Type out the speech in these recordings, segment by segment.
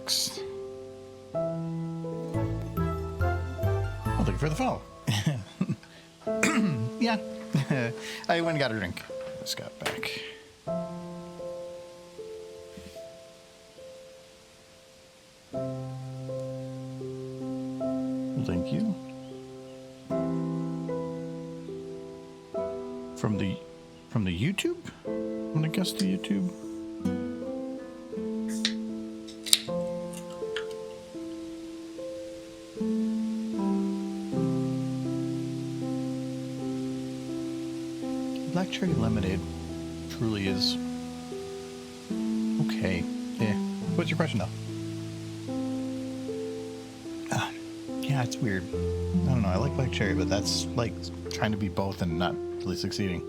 FEX. Well, thank you for the follow. Yeah. I went and got a drink. Just got back. Thank you. From the YouTube? I'm gonna guess the YouTube. Black cherry lemonade truly is okay. Yeah. What's your question though? Yeah, it's weird. I don't know. I like black cherry, but that's like trying to be both and not really succeeding.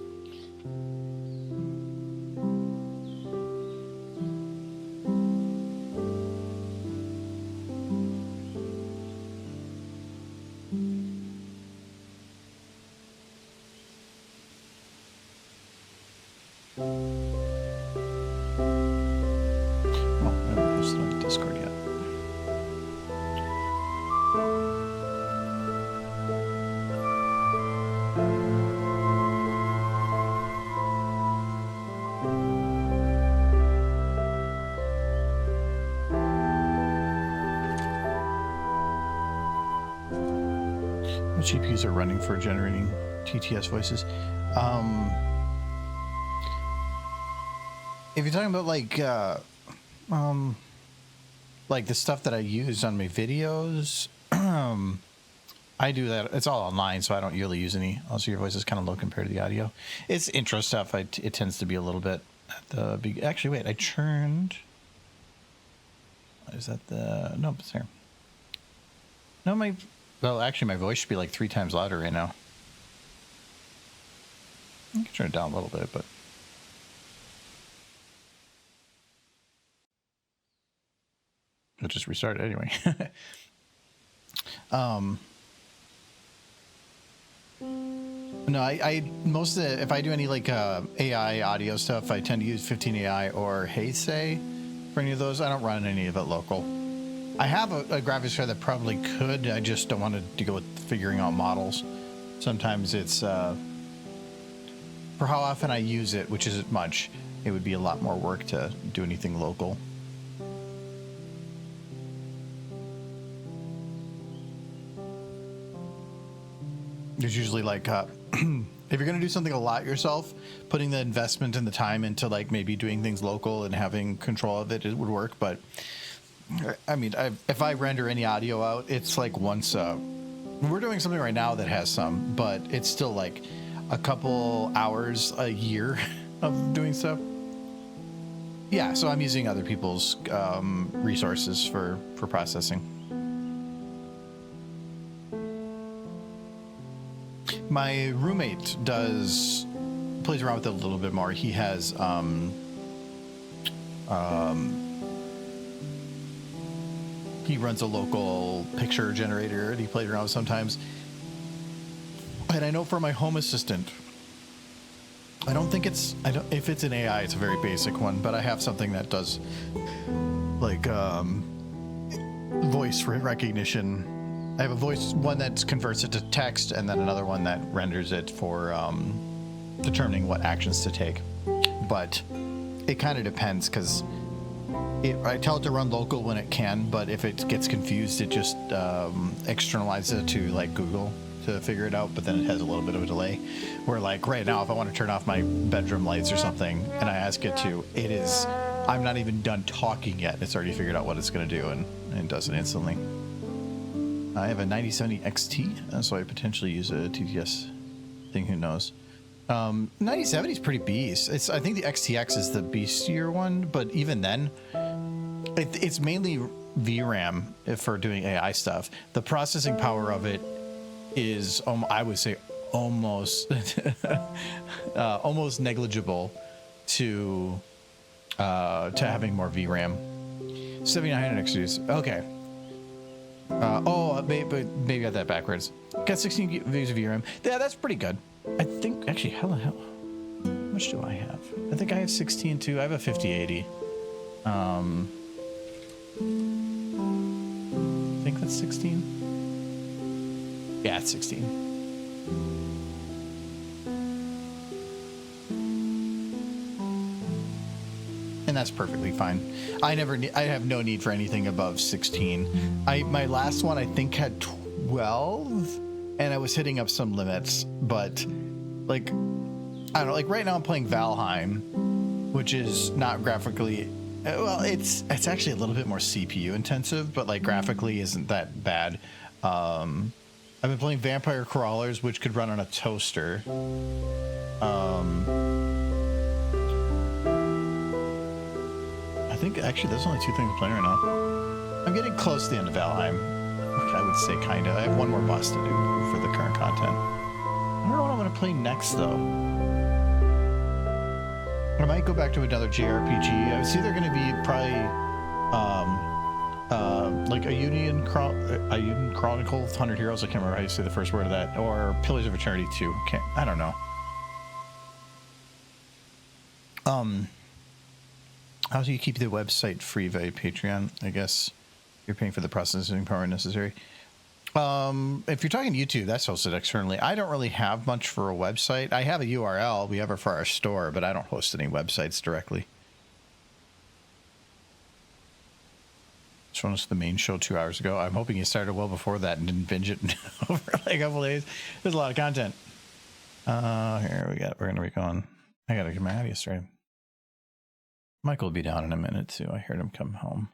GPUs are running for generating TTS voices. If you're talking about like the stuff that I use on my videos, I do that. It's all online, so I don't really use any. Also, your voice is kind of low compared to the audio. It's intro stuff. It tends to be a little bit at the big. Actually, wait. I churned. Is that the? Nope, it's here. No, well, actually, my voice should be like 3 times louder right now. I can turn it down a little bit, but it'll just restart it anyway. No, I most of the, if I do any like AI audio stuff, I tend to use 15 AI or Heisei for any of those. I don't run any of it local. I have a graphics card that probably could. I just don't want to go with figuring out models. Sometimes it's for how often I use it, which isn't much. It would be a lot more work to do anything local. There's usually like if you're going to do something a lot yourself, putting the investment and the time into like maybe doing things local and having control of it, it would work. But I mean, if I render any audio out, it's like once we're doing something right now that has some, but it's still like a couple hours a year of doing stuff. Yeah, so I'm using other people's resources for processing. My roommate plays around with it a little bit more. He has he runs a local picture generator and he plays around with sometimes. And I know for my home assistant, if it's an AI, it's a very basic one, but I have something that does like voice recognition. I have one that converts it to text and then another one that renders it for determining what actions to take. But it kind of depends because I tell it to run local when it can, but if it gets confused, it just externalizes it to like Google to figure it out, but then it has a little bit of a delay. Where like right now, if I want to turn off my bedroom lights or something and I ask it to, I'm not even done talking yet. It's already figured out what it's going to do and it does it instantly. I have a 9070 XT, so I potentially use a TTS thing, who knows. 9070 is pretty beast. I think the XTX is the beastier one, but even then, it's mainly VRAM for doing AI stuff. The processing power of it is, I would say, almost almost negligible to having more VRAM. 7900 XGs. Okay. Maybe I got that backwards. Got 16 views of VRAM. Yeah, that's pretty good. I think actually, how much do I have? I think I have 16 too. I have a 5080. I think that's 16. Yeah, it's 16. And that's perfectly fine. I have no need for anything above 16. My last one I think had 12, and I was hitting up some limits, but like I don't know, like right now I'm playing Valheim, which is not graphically well, it's actually a little bit more CPU intensive, but like graphically isn't that bad. I've been playing Vampire Crawlers, which could run on a toaster. I think actually there's only 2 things playing right now. I'm getting close to the end of Valheim. I would say kind of. I have one more boss to do for the current content. I don't know what I'm going to play next though. I might go back to another JRPG. It's either going to be probably like a Union Chronicle, 100 Heroes. I can't remember how you say the first word of that, or Pillars of Eternity 2. I don't know. How do you keep the website free via Patreon? I guess you're paying for the processing power necessary. If you're talking YouTube, that's hosted externally. I don't really have much for a website. I have a URL. We have it for our store, but I don't host any websites directly. Just finished the main show 2 hours ago. I'm hoping you started well before that and didn't binge it over like a couple days. There's a lot of content. We're going to be going. I got to get my audio straight. Michael will be down in a minute too. I heard him come home.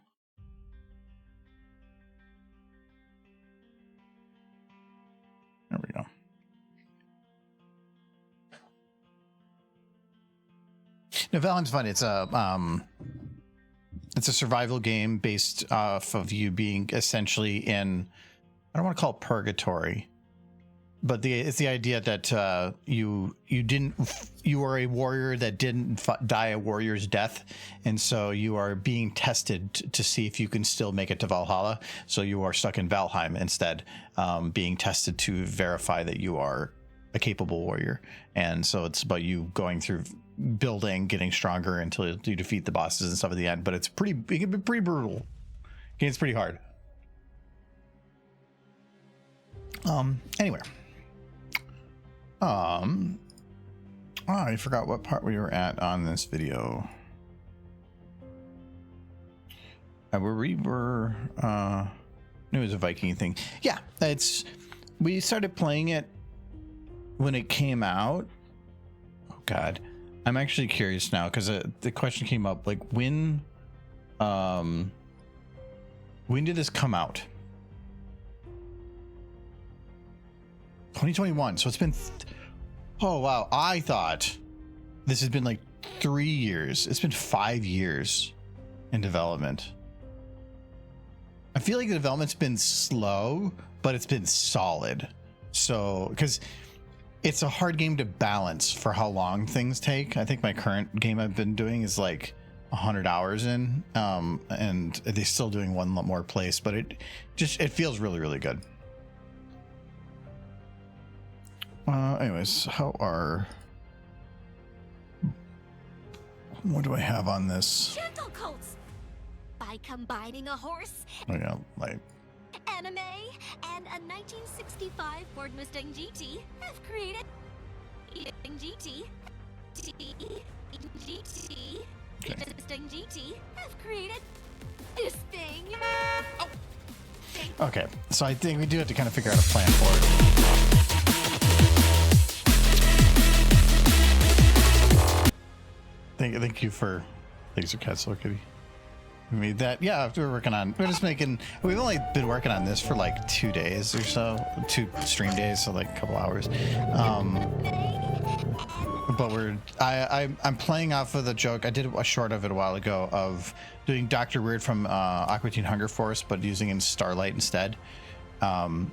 There we go. No, Valheim's fun. It's a survival game based off of you being essentially in, I don't want to call it purgatory, but it's the idea that you are a warrior that didn't die a warrior's death, and so you are being tested to see if you can still make it to Valhalla. So you are stuck in Valheim instead, being tested to verify that you are a capable warrior. And so it's about you going through building, getting stronger until you defeat the bosses and stuff at the end. But it can be pretty brutal. It's pretty hard. Anyway. I forgot what part we were at on this video. It was a Viking thing. Yeah, we started playing it when it came out. Oh God, I'm actually curious now because the question came up, like when did this come out? 2021. So it's been oh wow, I thought this had been like 3 years. It's been 5 years in development. I feel like the development's been slow, but it's been solid. So because it's a hard game to balance for how long things take. I think my current game I've been doing is like 100 hours in, and they're still doing one more place, but it feels really, really good. Anyways, what do I have on this? Gentle colts. By combining a horse, like anime, and a 1965 Ford Mustang GT, have created GT. Mustang GT have created this thing. Oh. Okay, so I think we do have to kind of figure out a plan for it. Thank you for Laser Cat Soul Kitty. We made that. Yeah, we've only been working on this for like 2 days or so, 2 stream days, so like a couple hours. but I'm playing off of the joke. I did a short of it a while ago of doing Dr. Weird from Aqua Teen Hunger Force, but using in Starlight instead, and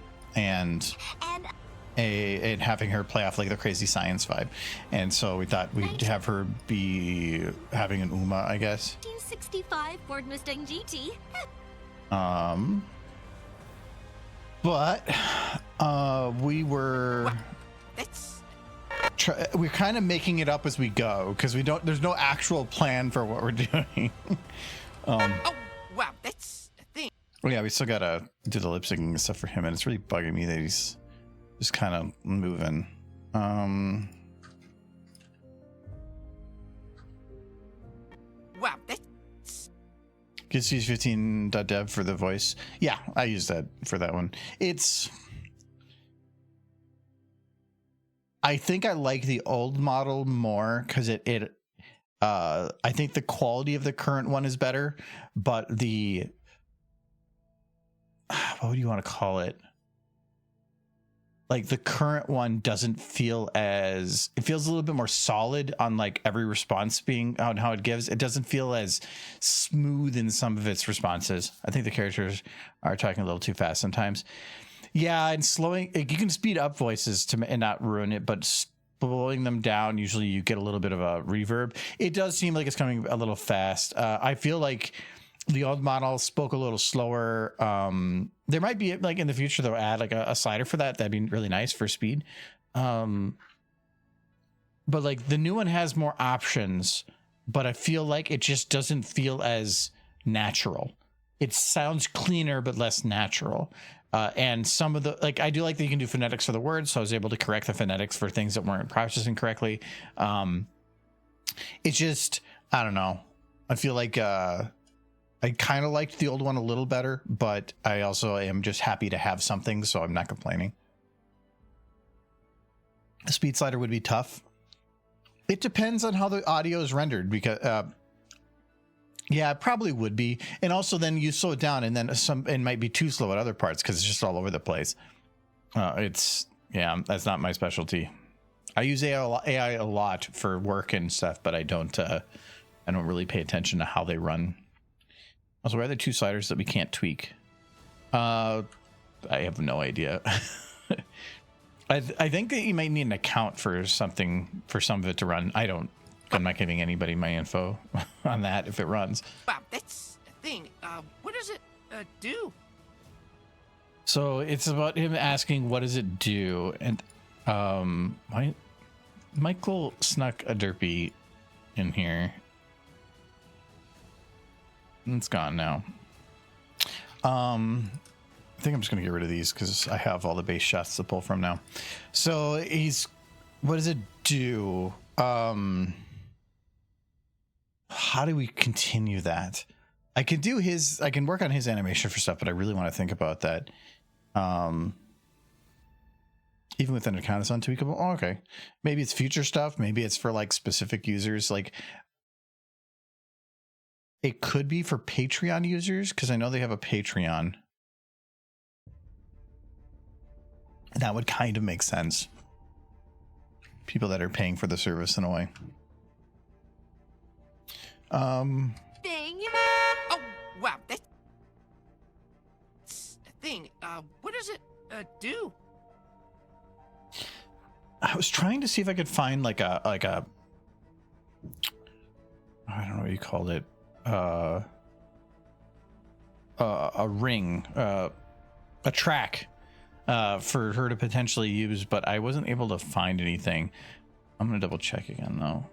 having her play off like the crazy science vibe. And so we thought we'd have her be having an Uma, I guess. 1965 Ford Mustang GT. But we were we're kind of making it up as we go because there's no actual plan for what we're doing. Oh wow, that's a thing. Well, yeah, we still gotta do the lip syncing and stuff for him, and it's really bugging me that he's just kind of moving. Wow, that's Kids use 15.dev for the voice. Yeah, I use that for that one. I think I like the old model more because I think the quality of the current one is better, but what would you want to call it? Like the current one doesn't feel it feels a little bit more solid on like every response being on how it gives. It doesn't feel as smooth in some of its responses. I think the characters are talking a little too fast sometimes. Yeah, and slowing, you can speed up voices and not ruin it, but slowing them down, usually you get a little bit of a reverb. It does seem like it's coming a little fast. I feel like the old model spoke a little slower. There might be like in the future they'll add like a slider for that. That'd be really nice for speed. But like the new one has more options, but I feel like it just doesn't feel as natural. It sounds cleaner but less natural. And some of the, like, I do like that you can do phonetics for the words, so I was able to correct the phonetics for things that weren't processing correctly. It's just, I don't know. I feel like I kind of liked the old one a little better, but I also am just happy to have something, so I'm not complaining. The speed slider would be tough. It depends on how the audio is rendered, because yeah, it probably would be. And also then you slow it down, and then it might be too slow at other parts because it's just all over the place. Yeah, that's not my specialty. I use AI a lot for work and stuff, but I don't really pay attention to how they run. Also, where are the two sliders that we can't tweak? I have no idea. I think that you might need an account for something, for some of it to run. I'm not giving anybody my info on that if it runs. wow, that's a thing. What does it do? So it's about him asking, what does it do? And Michael snuck a derpy in here. It's gone now. I think I'm just gonna get rid of these because I have all the base shots to pull from now. So what does it do? How do we continue that? I can work on his animation for stuff, but I really want to think about that. Even within account is untweakable. Oh, okay. Maybe it's future stuff. Maybe it's for like specific users. Like it could be for Patreon users, because I know they have a Patreon. That would kind of make sense. People that are paying for the service in a way. Thing. Oh wow, that's a thing. What does it do? I was trying to see if I could find like a I don't know what you called it. A ring, a track for her to potentially use, but I wasn't able to find anything. I'm gonna double check again though.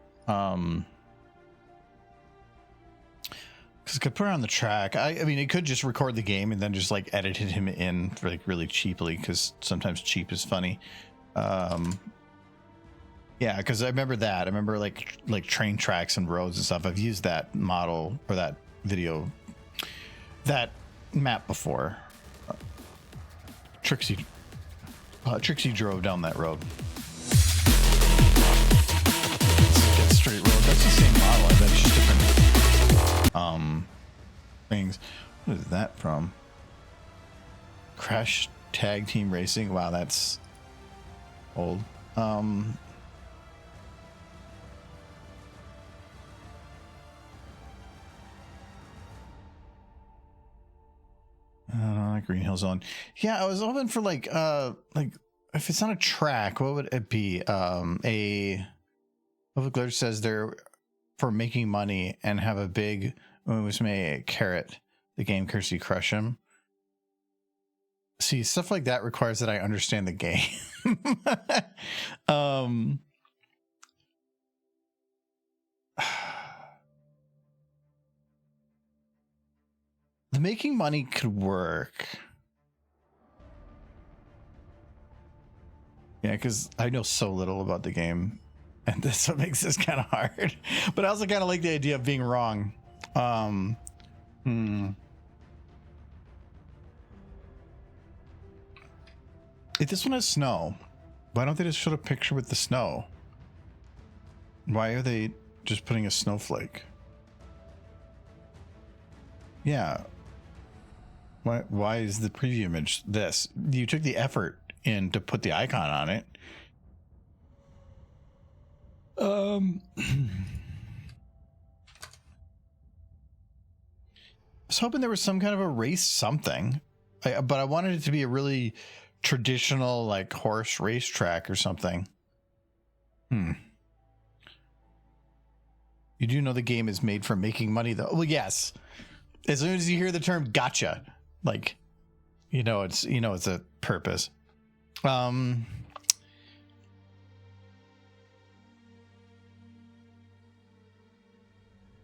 Because it could put her on the track. I mean, it could just record the game and then just like edited him in like really cheaply, because sometimes cheap is funny. Yeah, because I remember that. I remember like train tracks and roads and stuff. I've used that model or that map before. Trixie drove down that road. Get straight road. That's the same model. I bet it's just different things. What is that from? Crash Tag Team Racing. Wow, that's old. downhill zone. Yeah, I was hoping for like if it's on a track, what would it be? Public Alert says they're for making money and have a big Umusme carrot. The game curse you crush him. See, stuff like that requires that I understand the game. The making money could work. Yeah, because I know so little about the game. And that's what makes this kind of hard. But I also kind of like the idea of being wrong. If this one has snow, why don't they just show a picture with the snow? Why are they just putting a snowflake? Yeah. Why is the preview image this? You took the effort in to put the icon on it. I was hoping there was some kind of a race something, but I wanted it to be a really traditional like horse racetrack or something. You do know the game is made for making money though. Well, yes. As soon as you hear the term gotcha, like, it's a purpose.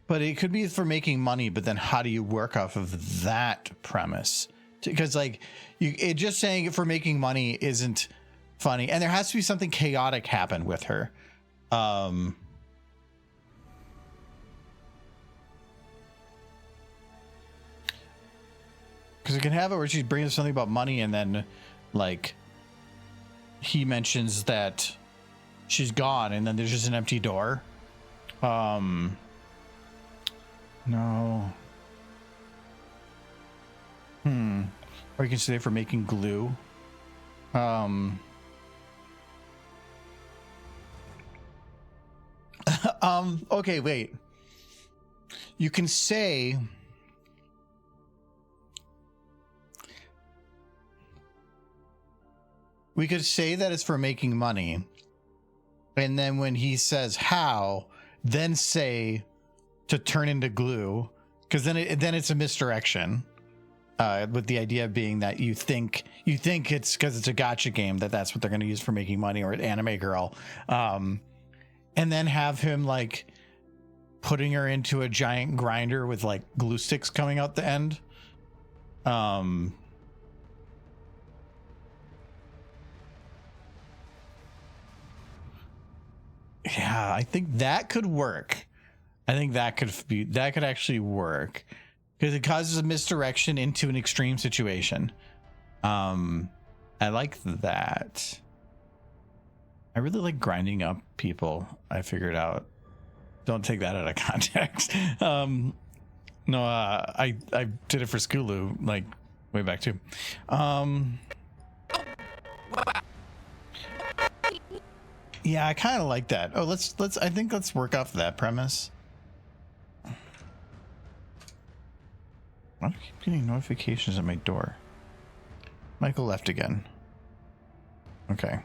But it could be for making money, but then how do you work off of that premise? Because like it just saying it for making money isn't funny. And there has to be something chaotic happen with her. Because you can have it where she's bringing something about money and then like he mentions that she's gone and then there's just an empty door. No. Or you can say for making glue. Okay, wait. You can say we could say that it's for making money. And then when he says how, then say to turn into glue, because then it's a misdirection, with the idea being that you think it's because it's a gotcha game that's what they're going to use for making money, or an anime girl, and then have him like putting her into a giant grinder with like glue sticks coming out the end. Yeah, I think that could work. I think that could actually work because it causes a misdirection into an extreme situation. I like that. I really like grinding up people. I figured out. Don't take that out of context. No, I did it for Skulu like way back too. Yeah, I kind of like that. Oh, let's work off that premise. Why do I keep getting notifications at my door? Michael left again. Okay.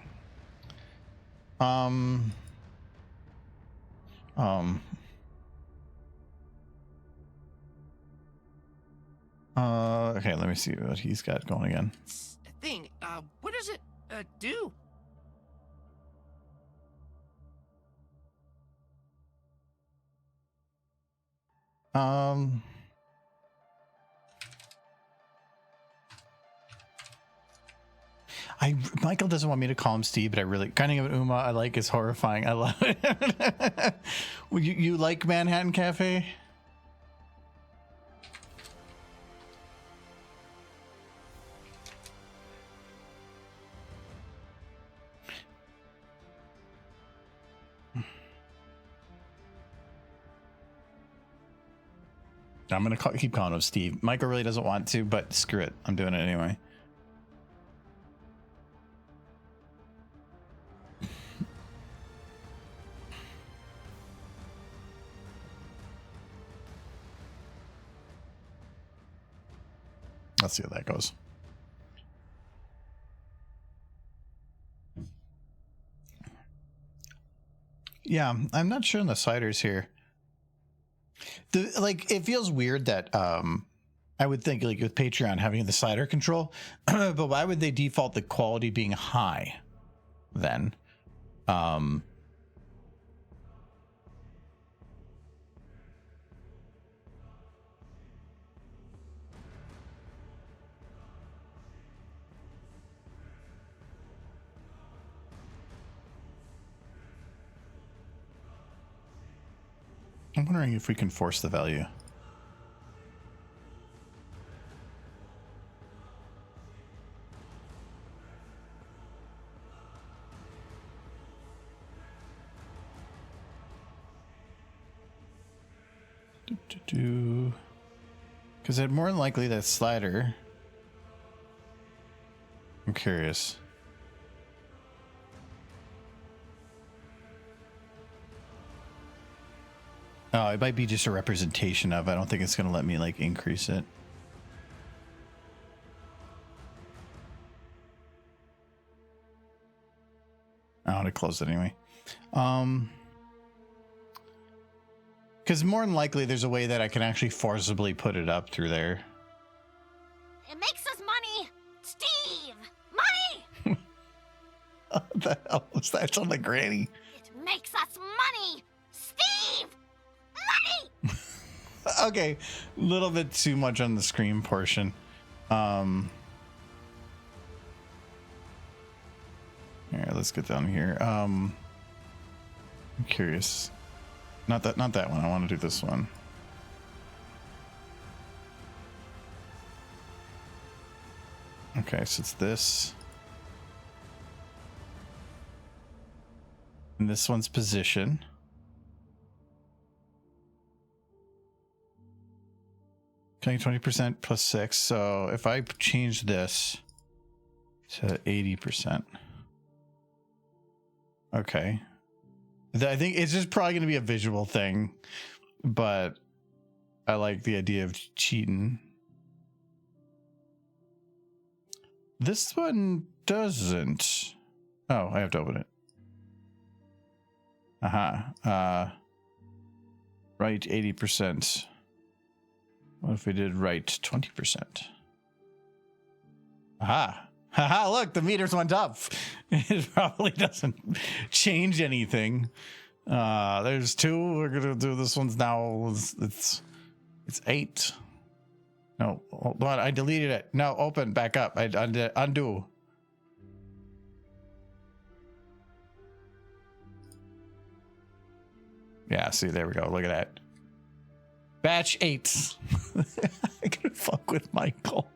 Okay, let me see what he's got going again. Thing, what does it, do? Michael doesn't want me to call him Steve, but I really kind of Uma I like is horrifying. I love it. you like Manhattan Cafe? I'm gonna keep calling him Steve. Michael really doesn't want to, but screw it. I'm doing it anyway. Let's see how that goes. Yeah, I'm not sure on the sliders here. It feels weird that I would think like with Patreon having the slider control, but why would they default the quality being high then? I'm wondering if we can force the value. Because it's more than likely that slider. I'm curious. Oh, it might be just a representation of. I don't think it's going to let me like increase it. I want to close it anyway. Because more than likely there's a way that I can actually forcibly put it up through there. It makes us money! Steve! Money! What the hell was that? Sound like Granny. It makes us money! Steve! Money! Okay, a little bit too much on the scream portion. Here, let's get down here. I'm curious. Not that one. I want to do this one. Okay, so it's this. And this one's position. Okay, 20% plus 6. So if I change this to 80%. Okay. I think it's just probably going to be a visual thing, but I like the idea of cheating. This one doesn't. Oh, I have to open it. Right 80%. What if we did right 20%? Aha. Haha, look, the meters went up. It probably doesn't change anything. There's 2. We're gonna do this one's now. It's 8. No, hold on. I deleted it. No, open, back up. I undo. Yeah, see, there we go. Look at that. Batch 8. I gotta fuck with Michael.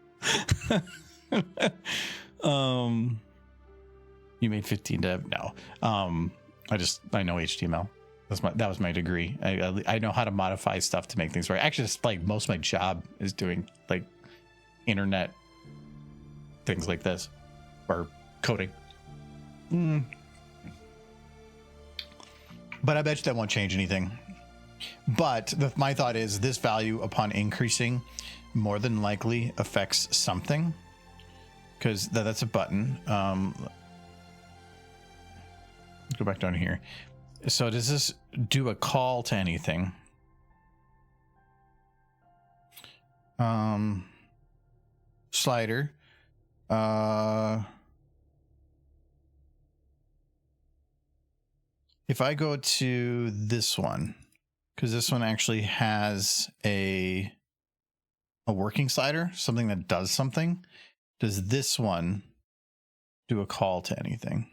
You made 15 dev? No. I know HTML. That was my degree. I know how to modify stuff to make things right. Actually, it's like most of my job is doing like internet things like this or coding. But I bet you that won't change anything. But my thought is this value upon increasing more than likely affects something. Because that's a button. Go back down here. So does this do a call to anything? Slider. If I go to this one, because this one actually has a working slider, something that does something. Does this one do a call to anything?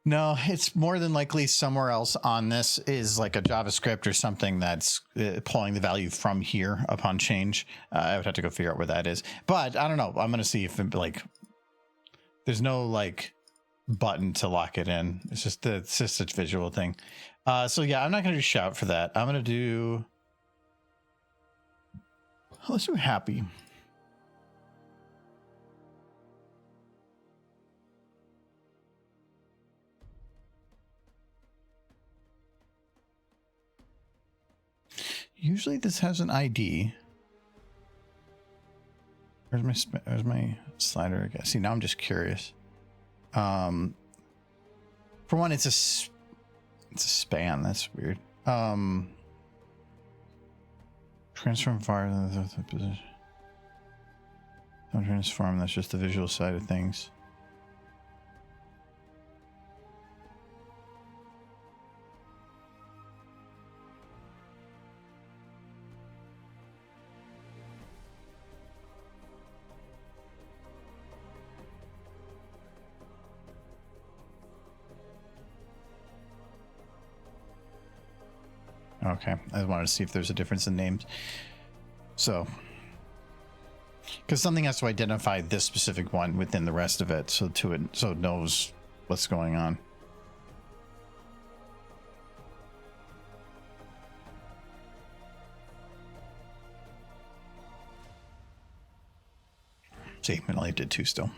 No, it's more than likely somewhere else on this is like a JavaScript or something that's pulling the value from here upon change. I would have to go figure out where that is. But I don't know. I'm going to see if it, like, there's no like button to lock it in. It's just a visual thing. So yeah, I'm not going to do shout for that. I'm going to do, let's do happy. Usually this has an ID. Where's my slider? I guess. See, now I'm just curious. For one, it's a span. That's weird. Transform far to the position. Don't transform. That's just the visual side of things. Okay, I wanted to see if there's a difference in names. So, because something has to identify this specific one within the rest of it, so it knows what's going on. See, it only did 2 still.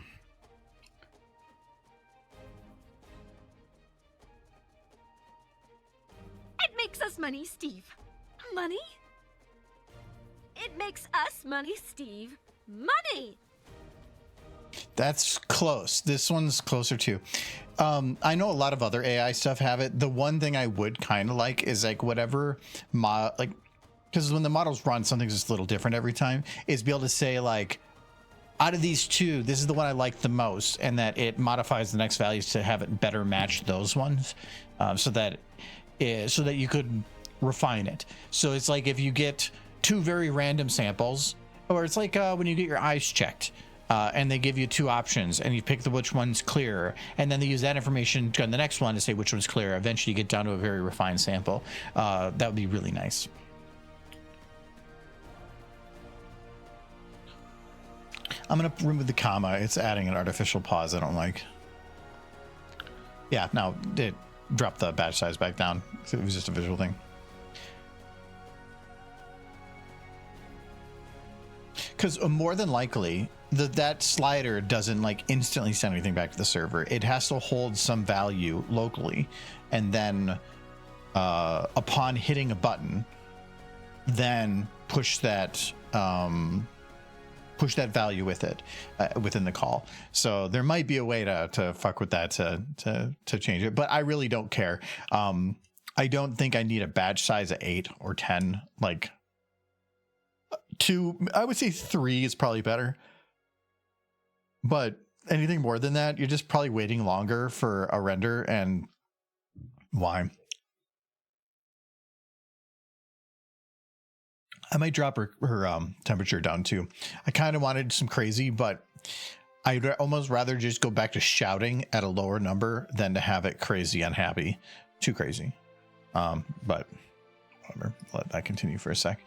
Makes us money, Steve. Money? It makes us money, Steve. Money! That's close. This one's closer too. I know a lot of other AI stuff have it. The one thing I would kind of like is like whatever because when the models run, something's just a little different every time, is be able to say like, out of these 2, this is the one I like the most, and that it modifies the next values to have it better match those ones, so that you could refine it. So it's like if you get 2 very random samples, or it's like when you get your eyes checked, and they give you 2 options, and you pick which one's clearer, and then they use that information on the next one to say which one's clearer. Eventually you get down to a very refined sample. That would be really nice. I'm gonna remove the comma. It's adding an artificial pause I don't like. Yeah, no, it dropped the batch size back down. It was just a visual thing. Because more than likely, that slider doesn't like instantly send anything back to the server. It has to hold some value locally, and then upon hitting a button, then push that value with it within the call. So there might be a way to fuck with that to change it, but I really don't care. I don't think I need a badge size of 8 or 10. Like 2, I would say 3 is probably better, but anything more than that, you're just probably waiting longer for a render, and why? I might drop her temperature down too. I kind of wanted some crazy, but I'd almost rather just go back to shouting at a lower number than to have it crazy unhappy. Too crazy. But whatever. Let that continue for a sec.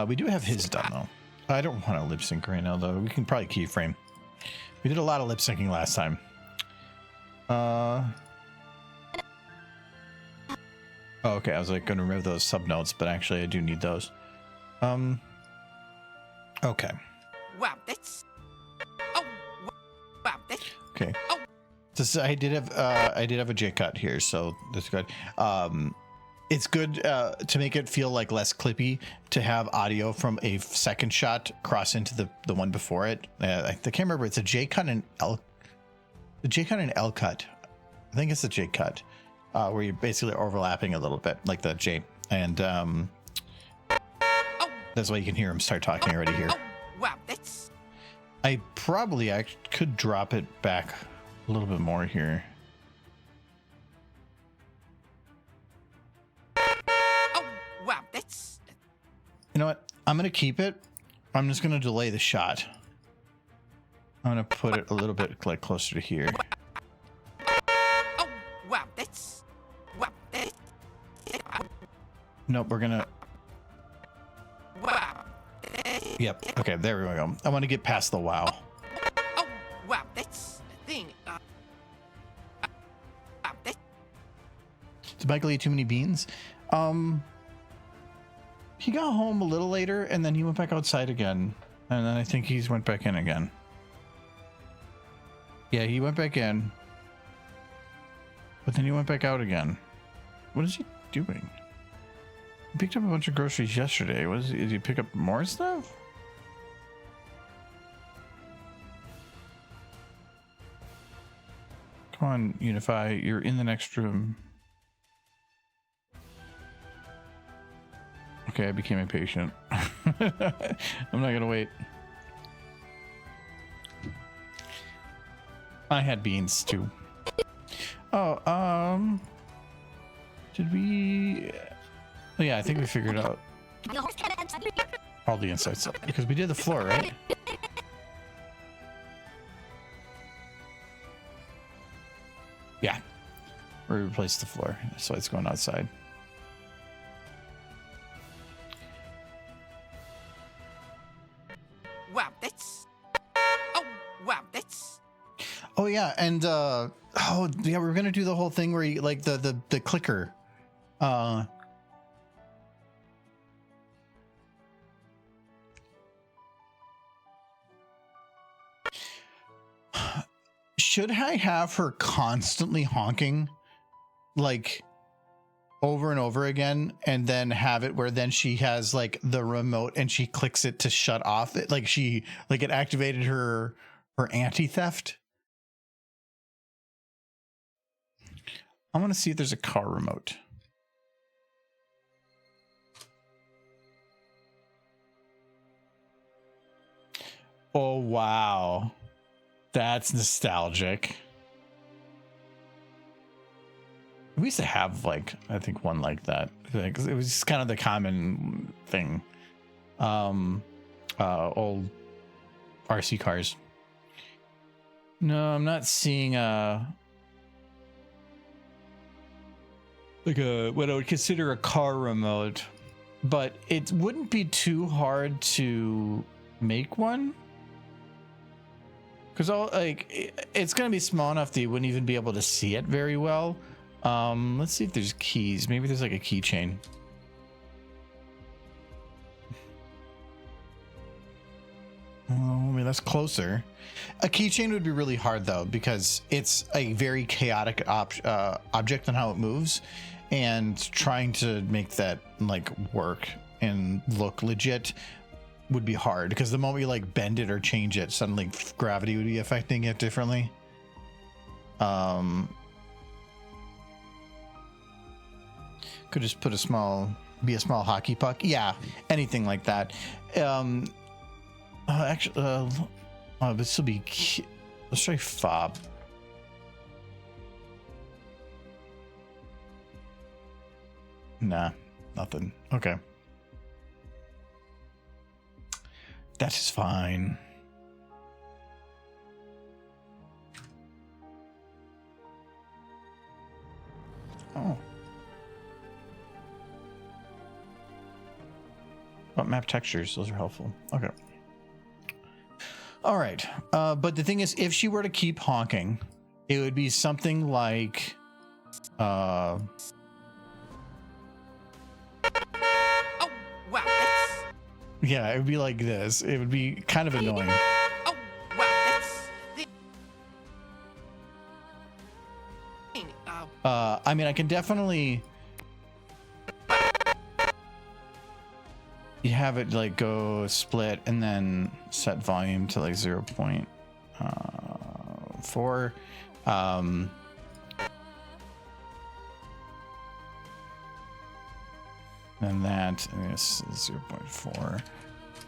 We do have his done though. I don't want to lip sync right now though. We can probably keyframe. We did a lot of lip syncing last time. Oh, okay, I was like going to remove those sub notes, but actually I do need those. Okay. Wow, that's... Oh, wow, that's... Okay. Oh. This, I did have a J cut here, so that's good. It's good to make it feel like less clippy to have audio from a second shot cross into the one before it. I can't remember. It's a J cut and L. The J cut and L cut. I think it's the J cut, where you're basically overlapping a little bit, like the J. And that's why you can hear him start talking already here. Oh, wow, that's... I could drop it back a little bit more here. Oh, wow, that's... You know what? I'm going to keep it. I'm just going to delay the shot. I'm going to put it a little bit like closer to here. Oh, wow, that's... Wow, that's... Nope, we're going to... Wow. Yep. Okay, there we go. I want to get past the wow. Oh, wow, that's the thing. Did Michael eat too many beans? He got home a little later, and then he went back outside again. And then I think he's went back in again. Yeah, he went back in. But then he went back out again. What is he doing? He picked up a bunch of groceries yesterday. Did he pick up more stuff? Come on, Unify. You're in the next room. Okay, I became impatient. I'm not gonna wait. I had beans too. Oh, did we? Oh, yeah, I think we figured out all the insights because we did the floor, right? Yeah, we replaced the floor, so it's going outside. Wow, that's... Oh, wow, that's... Oh yeah, and oh yeah, we're gonna do the whole thing where you like the clicker. Should I have her constantly honking, like over and over again, and then have it where then she has like the remote and she clicks it to shut off it, like it activated her anti-theft? I want to see if there's a car remote. Oh wow, that's nostalgic. We used to have like, I think one like that. It was just kind of the common thing. Old RC cars. No, I'm not seeing like what I would consider a car remote, but it wouldn't be too hard to make one. Because it's gonna be small enough that you wouldn't even be able to see it very well. Let's see if there's keys. Maybe there's like a keychain. Oh, I mean, that's closer. A keychain would be really hard though, because it's a very chaotic object on how it moves, and trying to make that like work and look legit would be hard, because the moment you like bend it or change it, suddenly gravity would be affecting it differently. Could just put a small hockey puck. Yeah, anything like that. Actually, this will be. Let's try fob. Nah, nothing. Okay. That is fine. Oh. But map textures, those are helpful. Okay. All right. But the thing is, if she were to keep honking, it would be something like Oh, wow, that's... yeah, it would be like this. It would be kind of annoying. Oh, wow, that's... I mean, I can definitely you have it like go split and then set volume to like 0.4. And that is 0.4.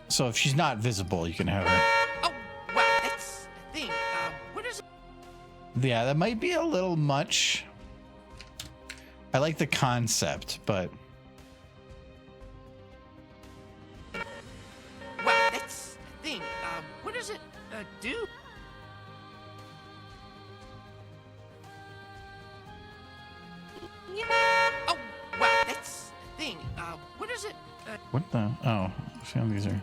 So if she's not visible, you can have her. Oh, wow, that's the thing. What is it? Yeah, that might be a little much. I like the concept, but Wow, that's the thing. What does it do? Oh, wow, that's the thing. What is it? what the? Oh, some of these are.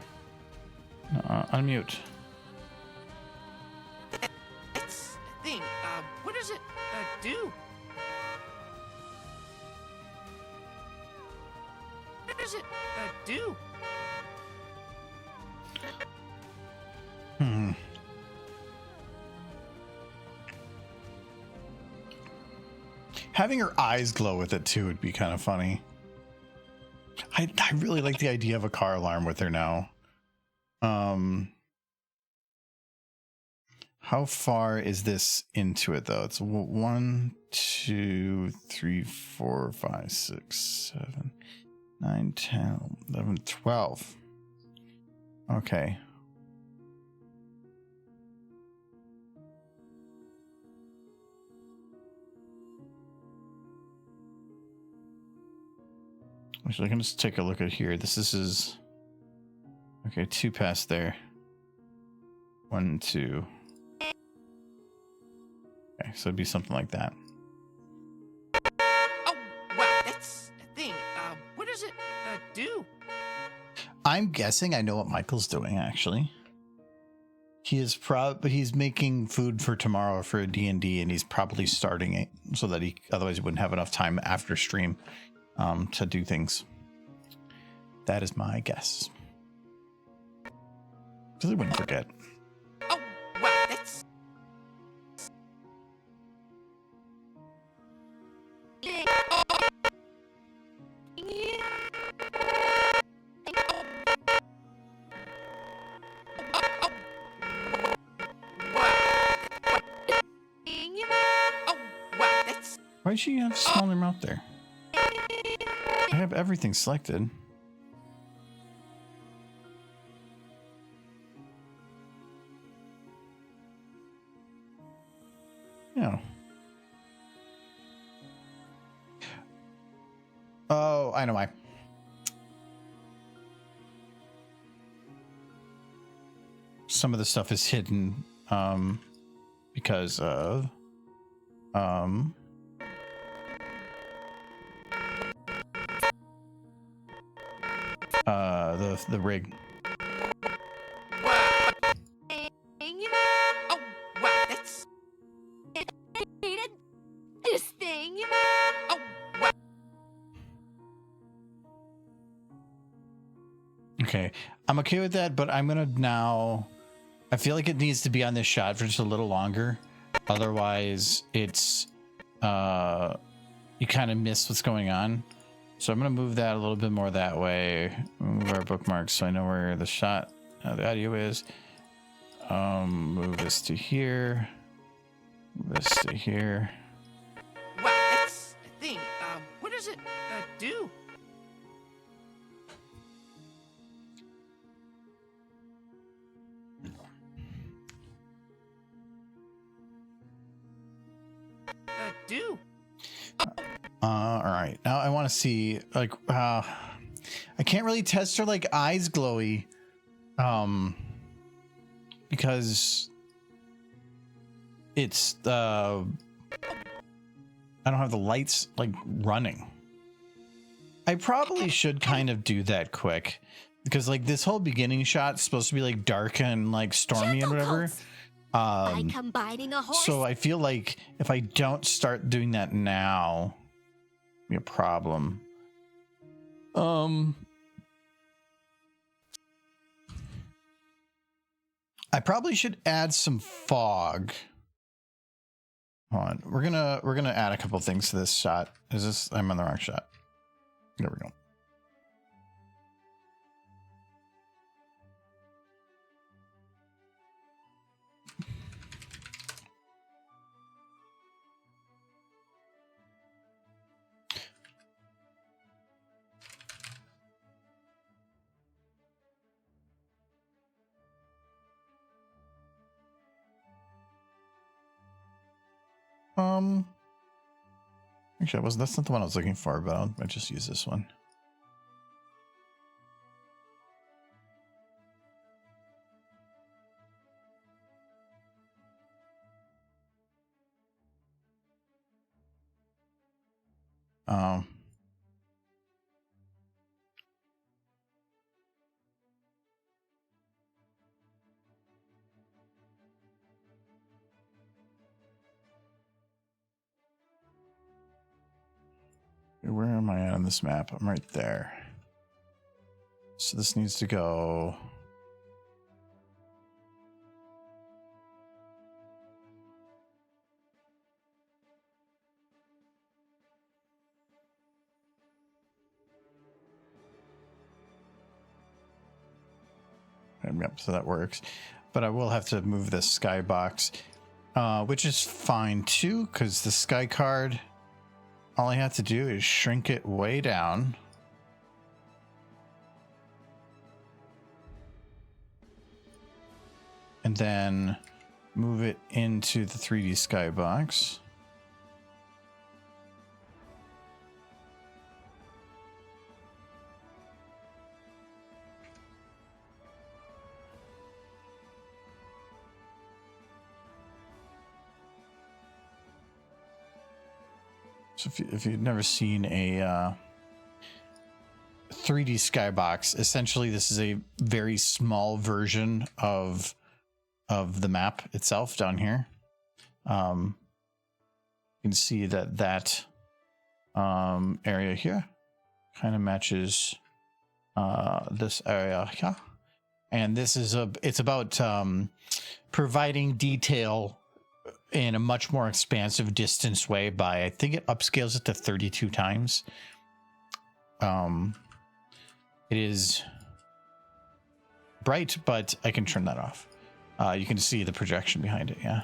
Unmute. That's the thing. What does it do? What does it do? Having her eyes glow with it too would be kind of funny. I really like the idea of a car alarm with her now. How far is this into it though? It's 1, 2, 3, 4, 5, 6, 7, 9, 10, 11, 12. Okay. Actually, I can just take a look at here. This is okay, 2 past there. 1, 2. Okay, so it'd be something like that. Oh, wow, that's a thing. What does it, do? I'm guessing I know what Michael's doing, actually. He is he's making food for tomorrow for a D&D, and he's probably starting it so that otherwise he wouldn't have enough time after stream to do things. That is my guess. Because I wouldn't forget. Oh, wow, that's... Oh, wow, that's... Why does she have a smaller mouth there? I have everything selected. Yeah. Oh, I know why. Some of the stuff is hidden because of the rig. Oh, wow, that's... This thing. Oh, wow. Okay, I'm okay with that, but I'm gonna now. I feel like it needs to be on this shot for just a little longer, otherwise it's you kind of miss what's going on. So I'm gonna move that a little bit more that way. Move our bookmarks so I know where the shot, the audio is. Move this to here. Move this to here. Wow, that's a thing. What does it, do? Do? All right, now I want to see like I can't really test her like eyes glowy, because it's I don't have the lights like running. I probably should kind of do that quick because like this whole beginning shot is supposed to be like dark and like stormy and whatever. By combining a horse. So I feel like if I don't start doing that now, it'll be a problem. I probably should add some fog. Hold on. We're gonna add a couple things to this shot. Is this I'm on the wrong shot? There we go. Actually, that's not the one I was looking for, but I'll just use this one. Where am I on this map? I'm right there. So this needs to go. Yep, so that works. but I will have to move the skybox, which is fine too, because the sky card, all I have to do is shrink it way down. And then move it into the 3D skybox. So if you've never seen a 3D skybox, essentially this is a very small version of the map itself down here. You can see that area here kind of matches this area here, and this is it's about providing detail in a much more expansive distance way by, I think it upscales it to 32 times. It is bright, but I can turn that off. You can see the projection behind it, yeah.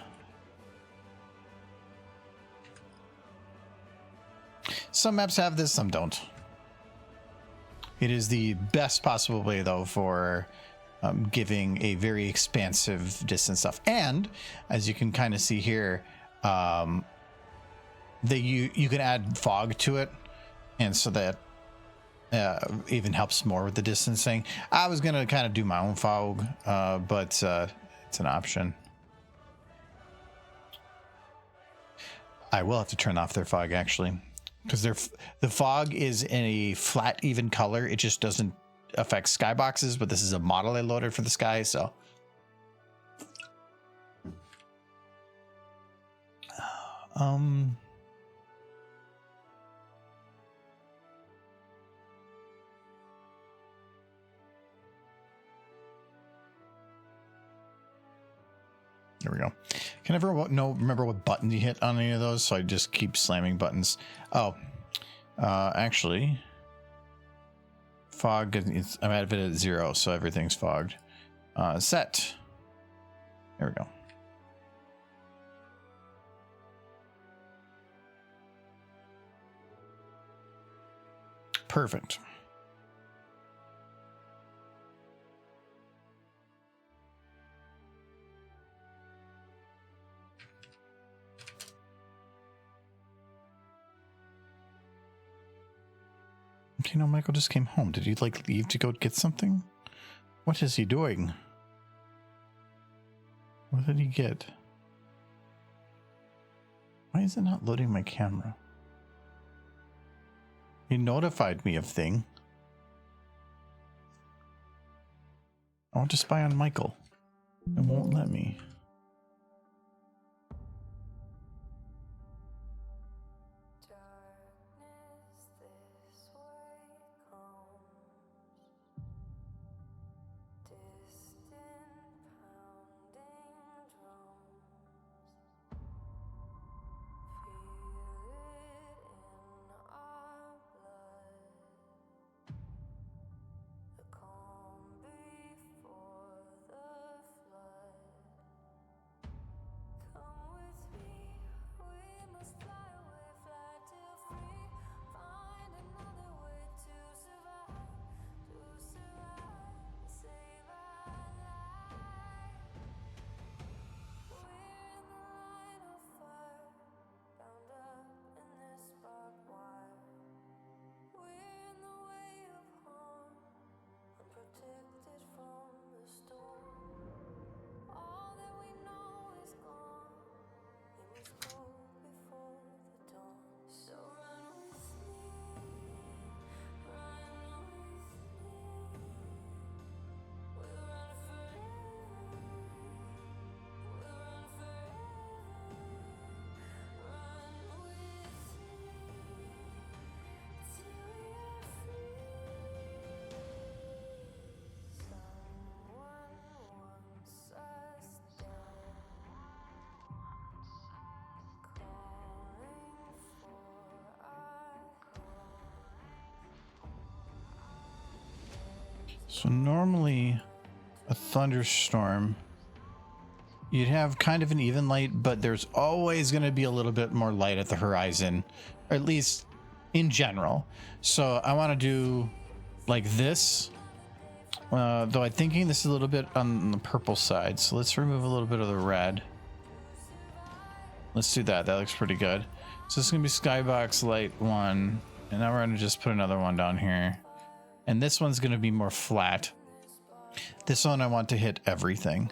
Some maps have this, some don't. It is the best possible way, though, for giving a very expansive distance stuff. And as you can kind of see here, you can add fog to it, and so that even helps more with the distancing. I was gonna kind of do my own fog, but it's an option. I will have to turn off their fog actually, because the fog is in a flat, even color. It just doesn't affect skyboxes, but this is a model I loaded for the sky, so. There we go. Can I never remember what button you hit on any of those, so I just keep slamming buttons. Oh, actually, fog. I'm at it at 0, so everything's fogged. Set. There we go. Perfect. Okay, no, Michael just came home. Did he like leave to go get something? What is he doing? What did he get? Why is it not loading my camera? He notified me of thing. I want to spy on Michael. It won't let me. So normally a thunderstorm you'd have kind of an even light, but there's always going to be a little bit more light at the horizon, or at least in general. So I want to do like this, though I'm thinking this is a little bit on the purple side. So let's remove a little bit of the red. Let's do that. That looks pretty good. So this is going to be skybox light 1. And now we're going to just put another one down here. And this one's going to be more flat. This one I want to hit everything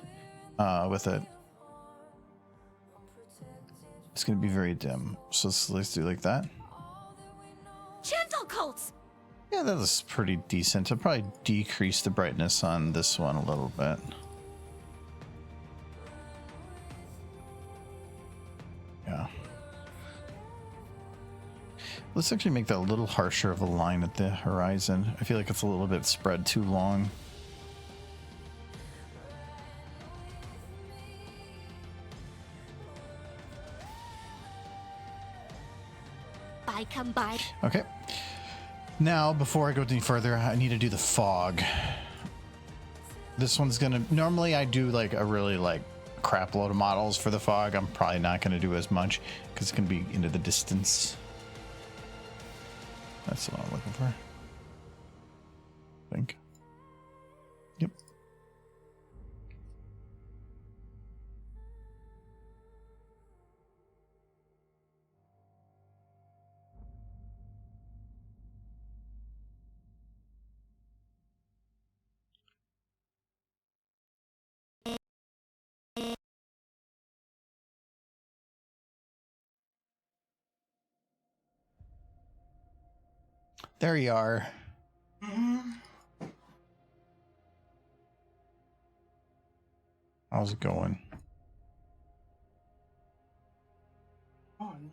with it. It's going to be very dim. So let's do like that. Gentle colts. Yeah, that was pretty decent. I'll probably decrease the brightness on this one a little bit. Yeah. Let's actually make that a little harsher of a line at the horizon. I feel like it's a little bit spread too long. By combine. Okay. Now, before I go any further, I need to do the fog. This one's gonna... Normally, I do like a really like crap load of models for the fog. I'm probably not going to do as much because it's going to be into the distance. That's what I'm looking for. I think. Yep. There you are. How's it going? On.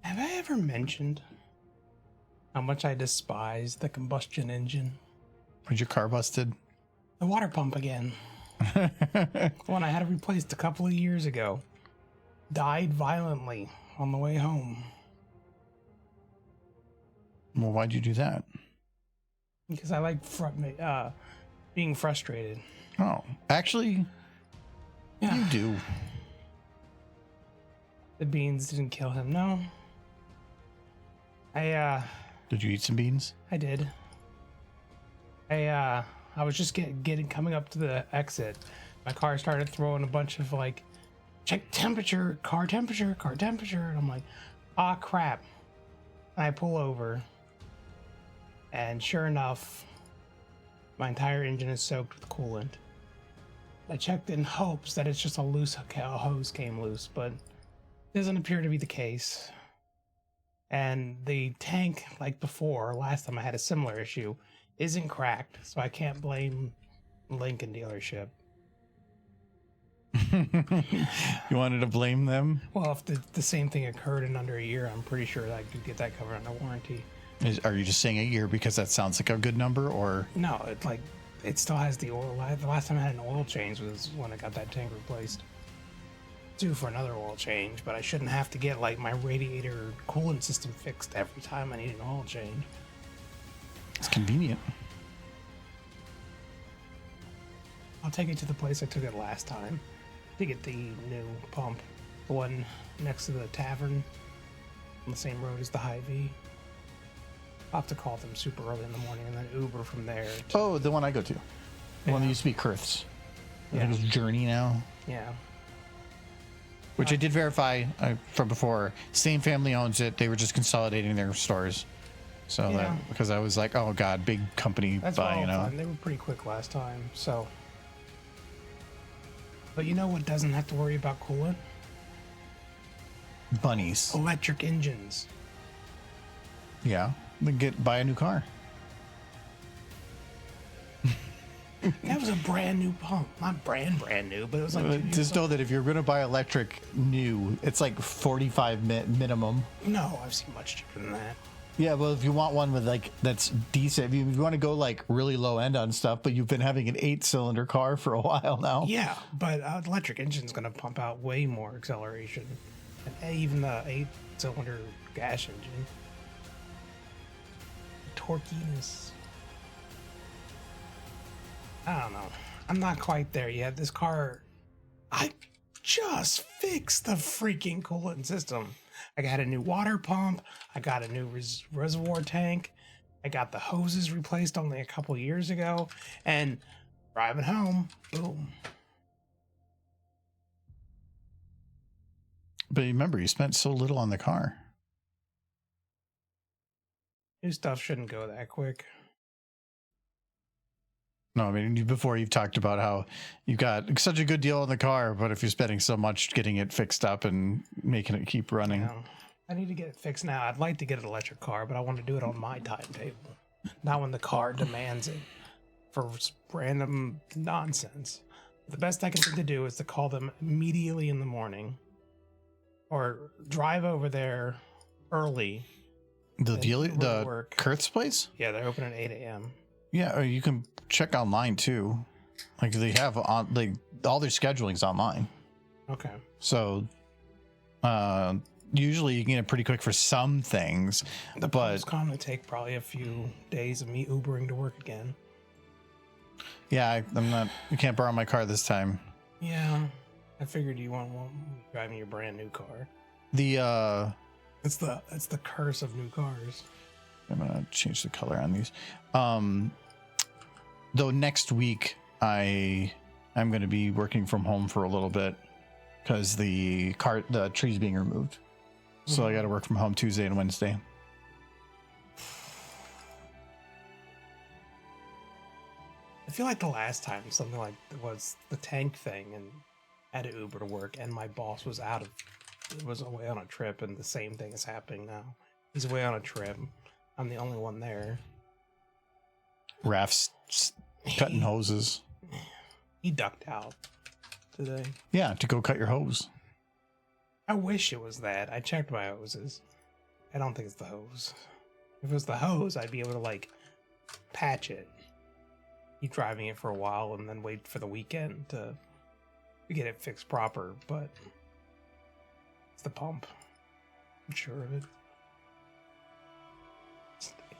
Have I ever mentioned how much I despise the combustion engine? Was your car busted? The water pump again. The one I had replaced a couple of years ago. Died violently on the way home. Well, why'd you do that? Because I like being frustrated. Oh, actually, Yeah. you do. The beans didn't kill him, no. Did you eat some beans? I did. I was just coming up to the exit. My car started throwing a bunch of like, check temperature, car temperature, car temperature. And I'm like, ah, crap. And I pull over. And sure enough, my entire engine is soaked with coolant. I checked in hopes that it's just a hose came loose, but it doesn't appear to be the case. And the tank, like before, last time I had a similar issue, isn't cracked, so I can't blame Lincoln dealership. You wanted to blame them? Well, if the same thing occurred in under a year, I'm pretty sure that I could get that covered under warranty. Are you just saying a year because that sounds like a good number, or? No, it still has the oil. The last time I had an oil change was when I got that tank replaced. Due for another oil change, but I shouldn't have to get like my radiator coolant system fixed every time I need an oil change. It's convenient. I'll take it to the place I took it last time to get the new pump, the one next to the tavern on the same road as the Hy-Vee. I'll have to call them super early in the morning and then Uber from there. Oh, the one I go to. The one that Yeah. used to be Kurth's. I Yeah. think it's Journey now. Yeah. Which I did verify from before. Same family owns it. They were just consolidating their stores. So Yeah. because I was like, oh god, big company That's buying, all you know. fun. They were pretty quick last time, so. But you know what doesn't have to worry about coolant? Bunnies. Electric engines. Yeah. Then buy a new car. That was a brand new pump. Not brand new, but it was like 2 years Just know that if you're going to buy electric new, it's like 45 minimum. No, I've seen much cheaper than that. Yeah, well, if you want one with like that's decent, if you want to go like really low end on stuff, but you've been having an 8-cylinder car for a while now. Yeah, but electric engine's going to pump out way more acceleration than even the 8-cylinder gas engine. Torquiness. I don't know. I'm not quite there yet. This car, I just fixed the freaking coolant system. I got a new water pump. I got a new reservoir tank. I got the hoses replaced only a couple years ago. And driving home, boom. But remember, you spent so little on the car. New stuff shouldn't go that quick. No, I mean, before you've talked about how you got such a good deal on the car, but if you're spending so much getting it fixed up and making it keep running. Yeah. I need to get it fixed now. I'd like to get an electric car, but I want to do it on my timetable, not when the car demands it for random nonsense. The best I can think to do is to call them immediately in the morning or drive over there early. The dealer, the work. Kurth's place? Yeah, they're open at 8 a.m. Yeah, or you can check online too. Like they have on, like all their scheduling's online. Okay. So, usually you can get it pretty quick for some things. But It's going to take probably a few days of me Ubering to work again. yeah, I'm not. You can't borrow my car this time. Yeah, I figured you want driving your brand new car. The It's the curse of new cars. I'm gonna change the color on these. Though next week I'm gonna be working from home for a little bit because the tree's being removed. So I got to work from home Tuesday and Wednesday. I feel like the last time something like was the tank thing, and I had to Uber to work, and my boss was away on a trip, and the same thing is happening now. He's away on a trip. I'm the only one there. Raph's cutting hoses. He ducked out today. Yeah, to go cut your hose. I wish it was that. I checked my hoses. I don't think it's the hose. If it was the hose, I'd be able to like patch it. Keep driving it for a while and then wait for the weekend to get it fixed proper, but it's the pump. I'm sure of it.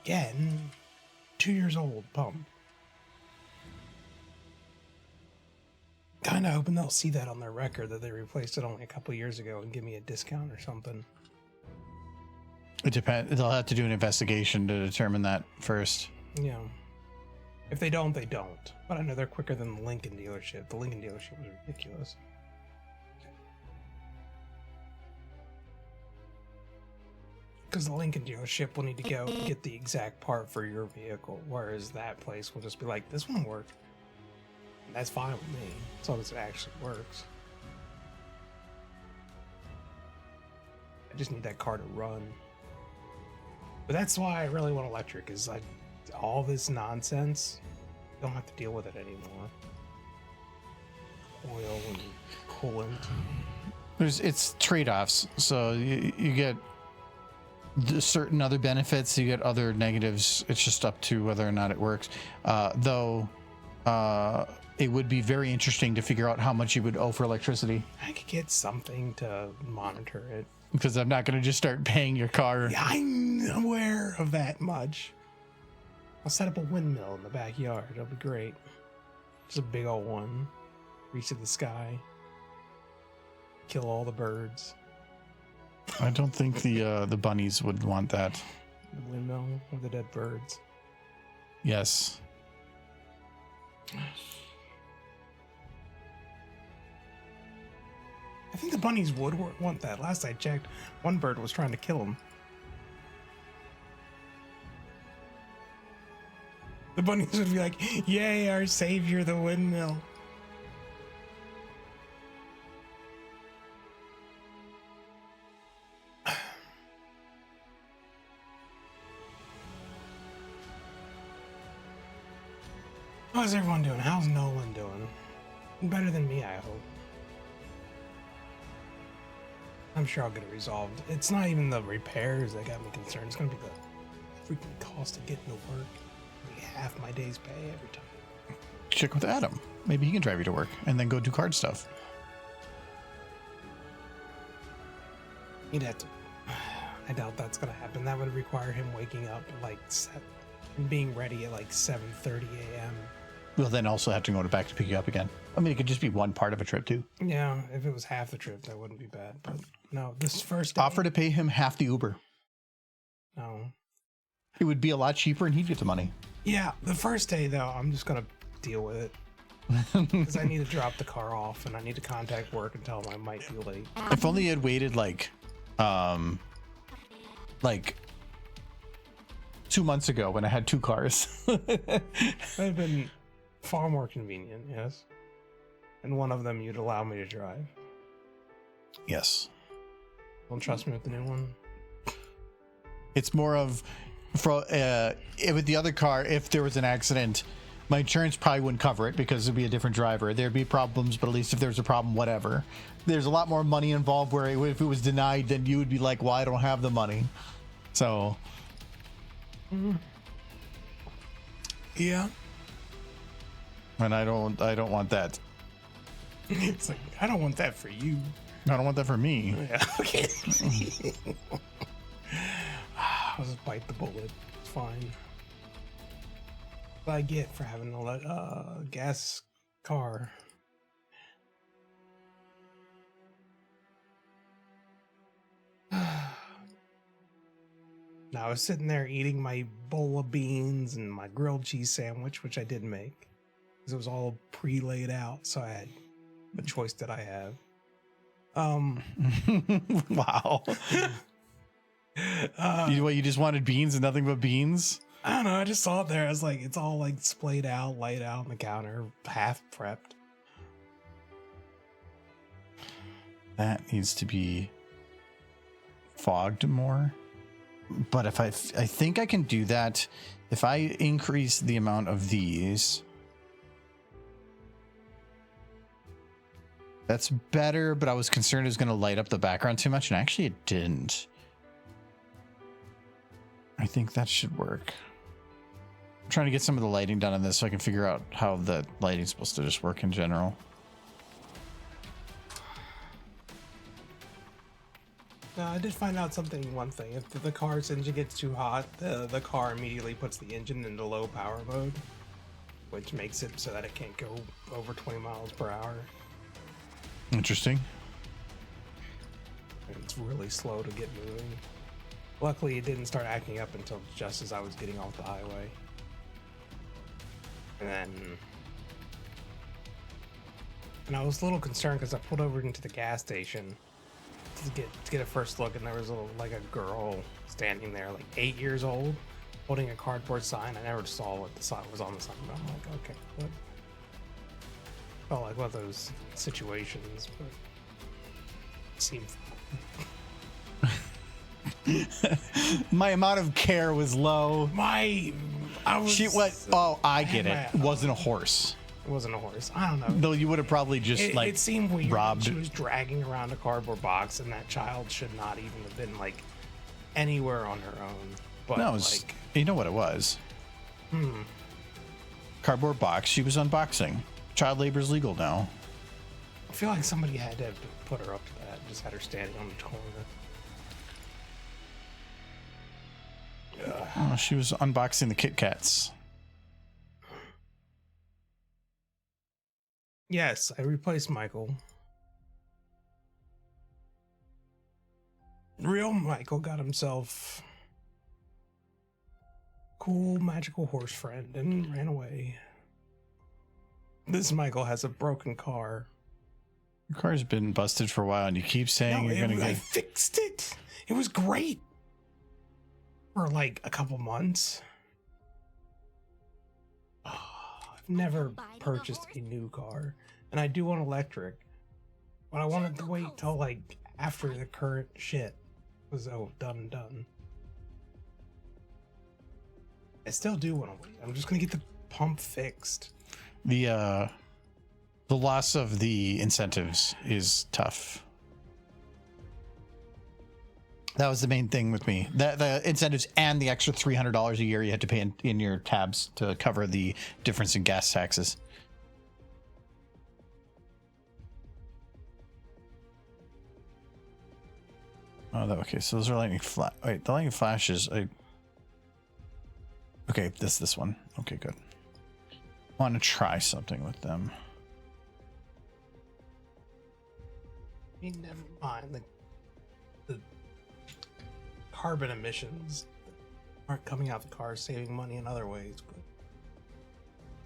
Again, 2 years old pump. Kinda hoping they'll see that on their record that they replaced it only a couple years ago and give me a discount or something. It depends. They'll have to do an investigation to determine that first. Yeah. If they don't, they don't. But I know they're quicker than the Lincoln dealership. The Lincoln dealership was ridiculous. Because the Lincoln dealership will need to go get the exact part for your vehicle, whereas that place will just be like, this won't work. And that's fine with me, as long as it actually works. I just need that car to run. But that's why I really want electric, is like all this nonsense, you don't have to deal with it anymore. Oil and coolant. It's trade-offs. So you get certain other benefits, you get other negatives. It's just up to whether or not it works. Though it would be very interesting to figure out how much you would owe for electricity. I could get something to monitor it. Because I'm not going to just start paying your car. Yeah, I'm aware of that much. I'll set up a windmill in the backyard. It'll be great. Just a big old one. Reach to the sky. Kill all the birds. I don't think the bunnies would want that. The windmill with the dead birds. Yes. I think the bunnies would want that. Last I checked, one bird was trying to kill him. The bunnies would be like, yay, our savior, the windmill. How's everyone doing? How's Nolan doing? Better than me, I hope. I'm sure I'll get it resolved. It's not even the repairs that got me concerned. It's going to be the freaking cost of getting to work. It'll be half my day's pay every time. Check with Adam. Maybe he can drive you to work and then go do card stuff. He'd have to. I doubt that's going to happen. That would require him waking up at like and being ready at like 7:30 a.m. We'll then also have to go back to pick you up again. I mean, it could just be one part of a trip too. Yeah, if it was half the trip, that wouldn't be bad. But no, this first day, Offer to pay him half the Uber. No. It would be a lot cheaper, and he'd get the money. Yeah, the first day though, I'm just gonna deal with it because I need to drop the car off and I need to contact work and tell them I might be late. If only you had waited like 2 months ago when I had 2 cars. That'd have been far more convenient, yes. And one of them you'd allow me to drive. Yes. Don't trust me with the new one. It's more of with the other car, if there was an accident, my insurance probably wouldn't cover it because it'd be a different driver. There'd be problems, but at least if there's a problem, whatever. There's a lot more money involved where if it was denied, then you would be like, well, I don't have the money. So. Yeah. And I don't want that. It's like, I don't want that for you. I don't want that for me. Yeah, okay. I'll just bite the bullet. It's fine. What I get for having a gas car. Now I was sitting there eating my bowl of beans and my grilled cheese sandwich, which I did make because it was all pre-laid out. So I had the choice that I have. Wow. You just wanted beans and nothing but beans? I don't know. I just saw it there. I was like, it's all like splayed out, laid out on the counter, half prepped. That needs to be fogged more. But if I think I can do that if I increase the amount of these. That's better, but I was concerned it was going to light up the background too much, and actually it didn't. I think that should work. I'm trying to get some of the lighting done on this so I can figure out how the lighting's supposed to just work in general. I did find out one thing. If the car's engine gets too hot, the car immediately puts the engine into low power mode, which makes it so that it can't go over 20 miles per hour. Interesting. And it's really slow to get moving. Luckily, it didn't start acting up until just as I was getting off the highway. And I was a little concerned because I pulled over into the gas station to get a first look, and there was a girl standing there, like 8 years old, holding a cardboard sign. I never saw what the sign was on the sign, but I'm like, okay, what? Felt like one of those situations, but it seemed My amount of care was low. I get it. It wasn't a horse. It wasn't a horse. I don't know. Though you would have probably just It seemed weird. robbed. She was dragging around a cardboard box, and that child should not even have been like anywhere on her own. But No, it was, you know what it was? Cardboard box. She was unboxing. Child labor is legal now. I feel like somebody had to have put her up to that. Just had her standing on the corner. Oh, she was unboxing the Kit Kats. Yes, I replaced Michael. Real Michael got himself a cool magical horse friend and ran away. This Michael has a broken car. Your car's been busted for a while, and you keep saying you're going to I get... fixed it. It was great for like a couple months. I've never purchased a new car, and I do want electric, but I wanted to wait till like after the current shit was done and done. I still do want to wait. I'm just gonna get the pump fixed. The loss of the incentives is tough. That was the main thing with me. The incentives and the extra $300 a year you had to pay in your tabs to cover the difference in gas taxes. Oh, okay. So those are lightning flash. Wait, the lightning flashes. Okay, this one. Okay, good. want to try something with them. I mean, never mind. The carbon emissions aren't coming out the car, saving money in other ways. But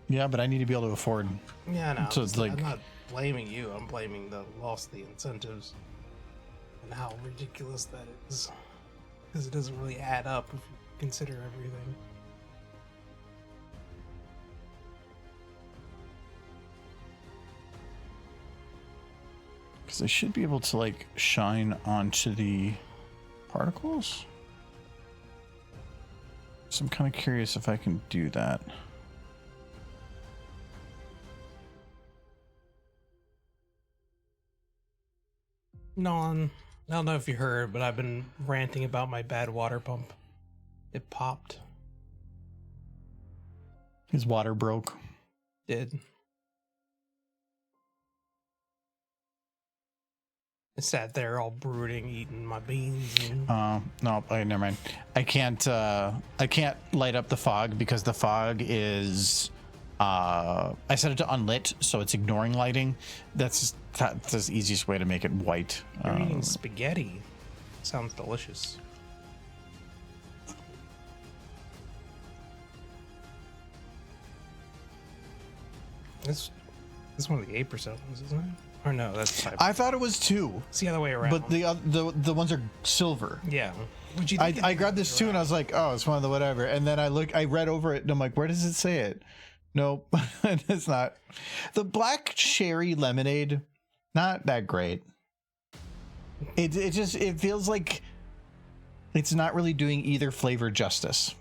Yeah, but I need to be able to afford. yeah, no. So it's like- I'm not blaming you. I'm blaming the loss of the incentives and how ridiculous that is. Because it doesn't really add up if you consider everything. Because I should be able to like shine onto the particles. So I'm kind of curious if I can do that. Non, I don't know if you heard, but I've been ranting about my bad water pump. It popped. His water broke. Did. I sat there all brooding, eating my beans. And No, never mind. I can't light up the fog because the fog is I set it to unlit, so it's ignoring lighting. That's the easiest way to make it white. you're eating spaghetti. Sounds delicious. This is one of the 8% ones, isn't it? Or no, that's 5%. I thought it was 2, It's the other way around. but the ones are silver. yeah. Would you I grabbed this too, and I was like, oh, it's one of the whatever. And then I read over it, and I'm like, where does it say it? Nope, it's not. The black cherry lemonade, not that great. It feels like it's not really doing either flavor justice.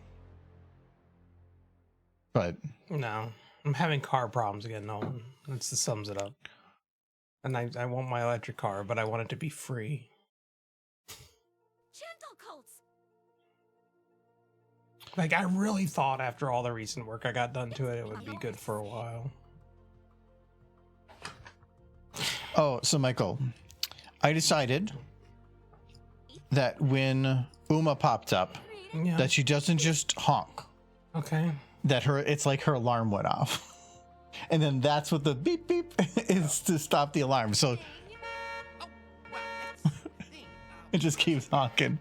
But No, I'm having car problems again, Nolan. That's the sums it up. And I want my electric car, but I want it to be free. Gentle Colts. Like, I really thought after all the recent work I got done to it, it would be good for a while. oh, so Michael, I decided that when Uma popped up, Yeah. that she doesn't just honk. Okay. That it's like her alarm went off. And then that's what the beep beep is to stop the alarm. So Oh, well, that's the thing. it just keeps honking.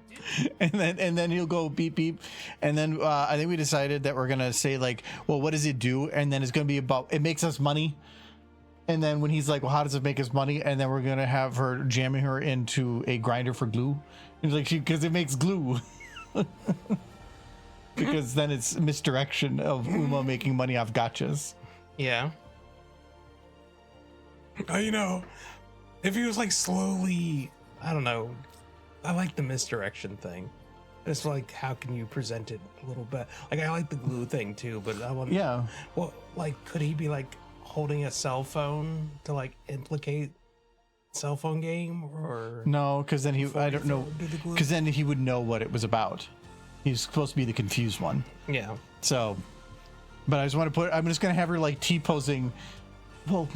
And then he'll go beep beep. And then I think we decided that we're gonna say like, well, what does it do? And then it's gonna be about it makes us money. And then when he's like, well, how does it make us money? And then we're gonna have her jamming her into a grinder for glue. He's like, because it makes glue. Because then it's misdirection of Uma making money off gotchas. Yeah. You know, if he was like slowly, I don't know. I like the misdirection thing. It's like, how can you present it a little bit? Like, I like the glue thing too, but I want. Yeah. Well, like, could he be like holding a cell phone to like implicate cell phone game or? No, because then I don't know. Do the glue? Because then he would know what it was about. He's supposed to be the confused one. Yeah. So, but I just want to I'm just going to have her like T-posing. Well,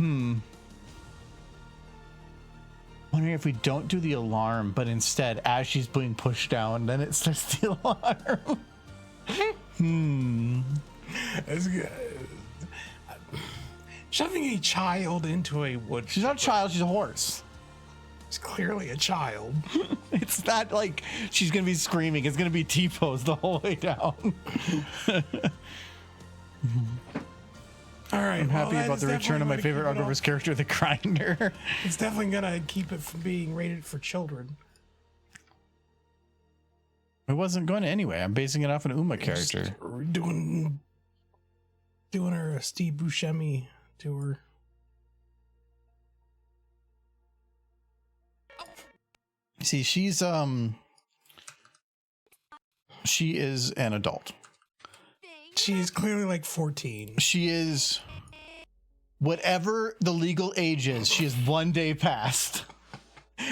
wondering if we don't do the alarm, but instead, as she's being pushed down, then it starts the alarm. That's good. Shoving a child into a wood. She's not a child, she's a horse. She's clearly a child. It's not like she's going to be screaming. It's going to be T-posed the whole way down. All right. I'm happy about the return of my favorite Argoverse character, the Grinder. It's definitely gonna keep it from being rated for children. It wasn't going to anyway. I'm basing it off an Uma character. Just doing her Steve Buscemi tour. See, she is an adult. She's clearly like 14. She is whatever the legal age is. She is one day past,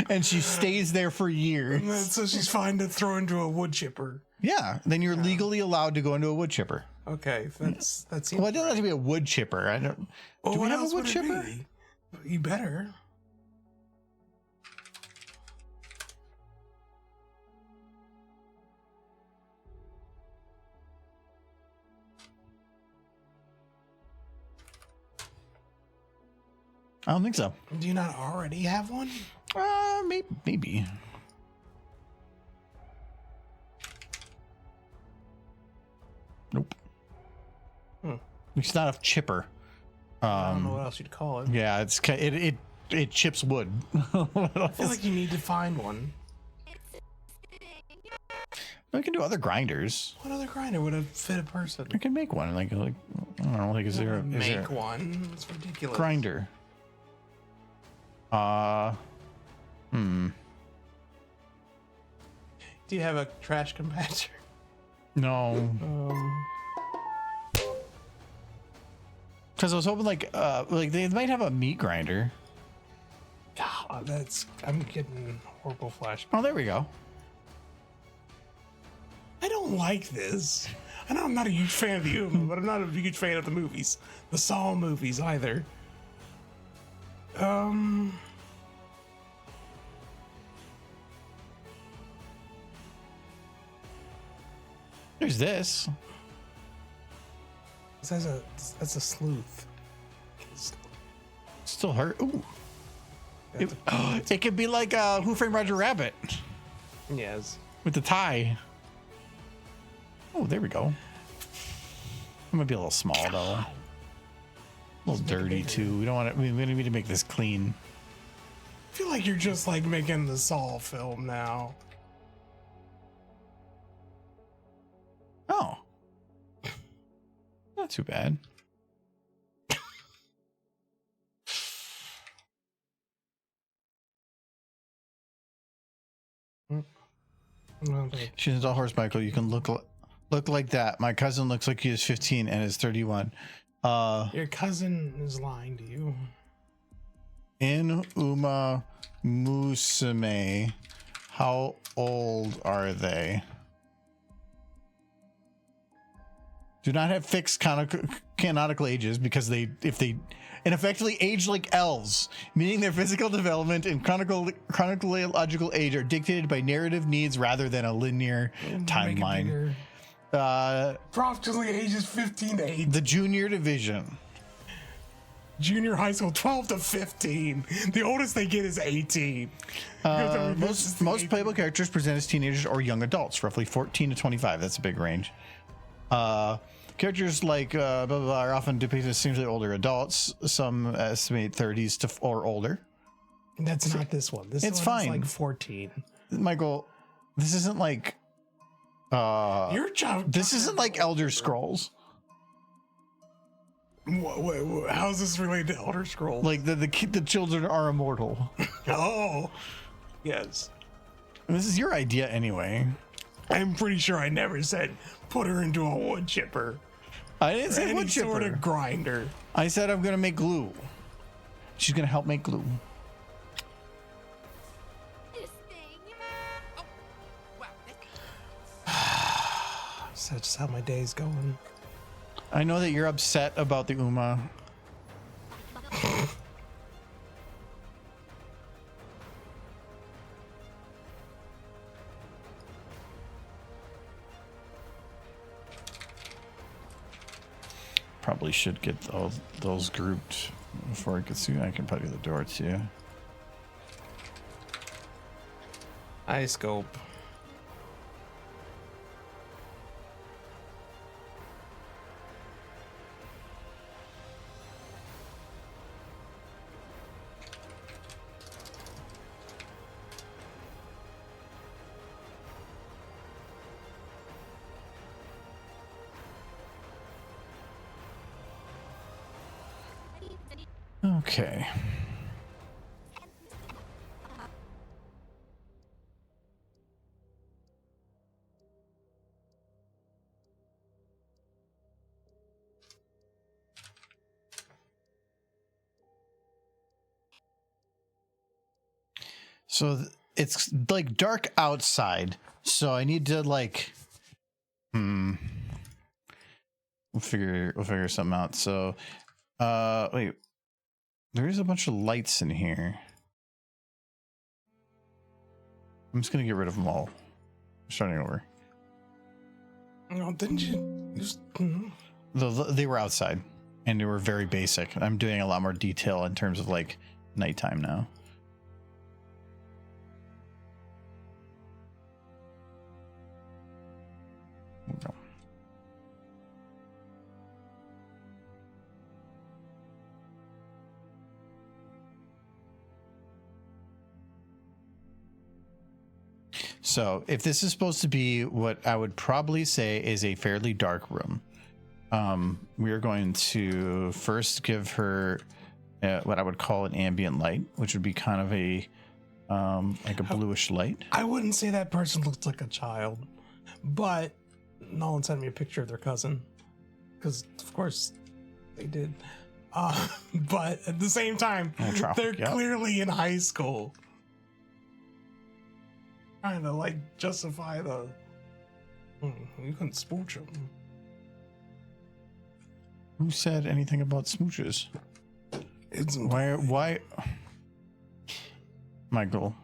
and she stays there for years. So she's fine to throw into a wood chipper. Yeah, then you're legally allowed to go into a wood chipper. Okay, that's Well, it doesn't have to be a wood chipper. I don't. Well, do we what have a else wood would it chipper? be? You better. I don't think so. Do you not already have one? Maybe. Nope. It's not a chipper. I don't know what else you'd call it. Yeah, it chips wood. I feel like you need to find one. We can do other grinders. What other grinder would have fit a person? I can make one. Like I don't know. Like is there one? It's ridiculous. Grinder? Do you have a trash compactor? No. Because I was hoping like they might have a meat grinder. God, I'm getting horrible flashbacks. Oh, there we go. I don't like this. I know I'm not a huge fan of the Uma, but I'm not a huge fan of the movies. The Saw movies either. There's this. That's a sleuth. Still hurt. Ooh. It could be like Who Framed Roger Rabbit Yes. with the tie. Oh, there we go. It might be a little small though. A little dirty too. We don't want it. We need to make this clean. I feel like you're just like making the Saw film now. Oh. Not too bad. She's a horse, Michael. You can look like that. My cousin looks like he is 15 and is 31. Your cousin is lying to you. In Uma Musume, how old are they? Do not have fixed canonical ages because if they effectively age like elves, meaning their physical development and chronological age are dictated by narrative needs rather than a linear timeline. Approximately ages 15 to 18. The junior division. Junior high school, 12 to 15. The oldest they get is 18. Most playable characters present as teenagers or young adults, roughly 14 to 25. That's a big range. Characters like blah, blah, blah, are often depicted as seemingly older adults. Some estimate 30s or older. That's not this one. This it's one's fine. like 14. Michael, this isn't like Your job. this isn't like Elder Scrolls. Wait, how's this related to Elder Scrolls? Like the children are immortal. Oh, yes. This is your idea anyway. I'm pretty sure I never said put her into a wood chipper. I didn't say Any wood chipper. sort of grinder. I said I'm gonna make glue. She's gonna help make glue. This thing. Oh, wow. So that's just how my day's going. I know that you're upset about the Uma. Probably should get those grouped before I get to. I can probably get the door too. Eye scope. Okay. So it's like dark outside, so I need to like we'll figure something out. So wait, there is a bunch of lights in here. I'm just gonna get rid of them all. Starting over. No, didn't you just They were outside. And they were very basic. I'm doing a lot more detail in terms of like nighttime now. Okay. So if this is supposed to be what I would probably say is a fairly dark room, we are going to first give her what I would call an ambient light, which would be kind of a like a bluish light. I wouldn't say that person looks like a child, but Nolan sent me a picture of their cousin, because of course they did. But at the same time, they're clearly in high school. Trying to like justify the you can smooch them. Who said anything about smooches? It's Why Michael?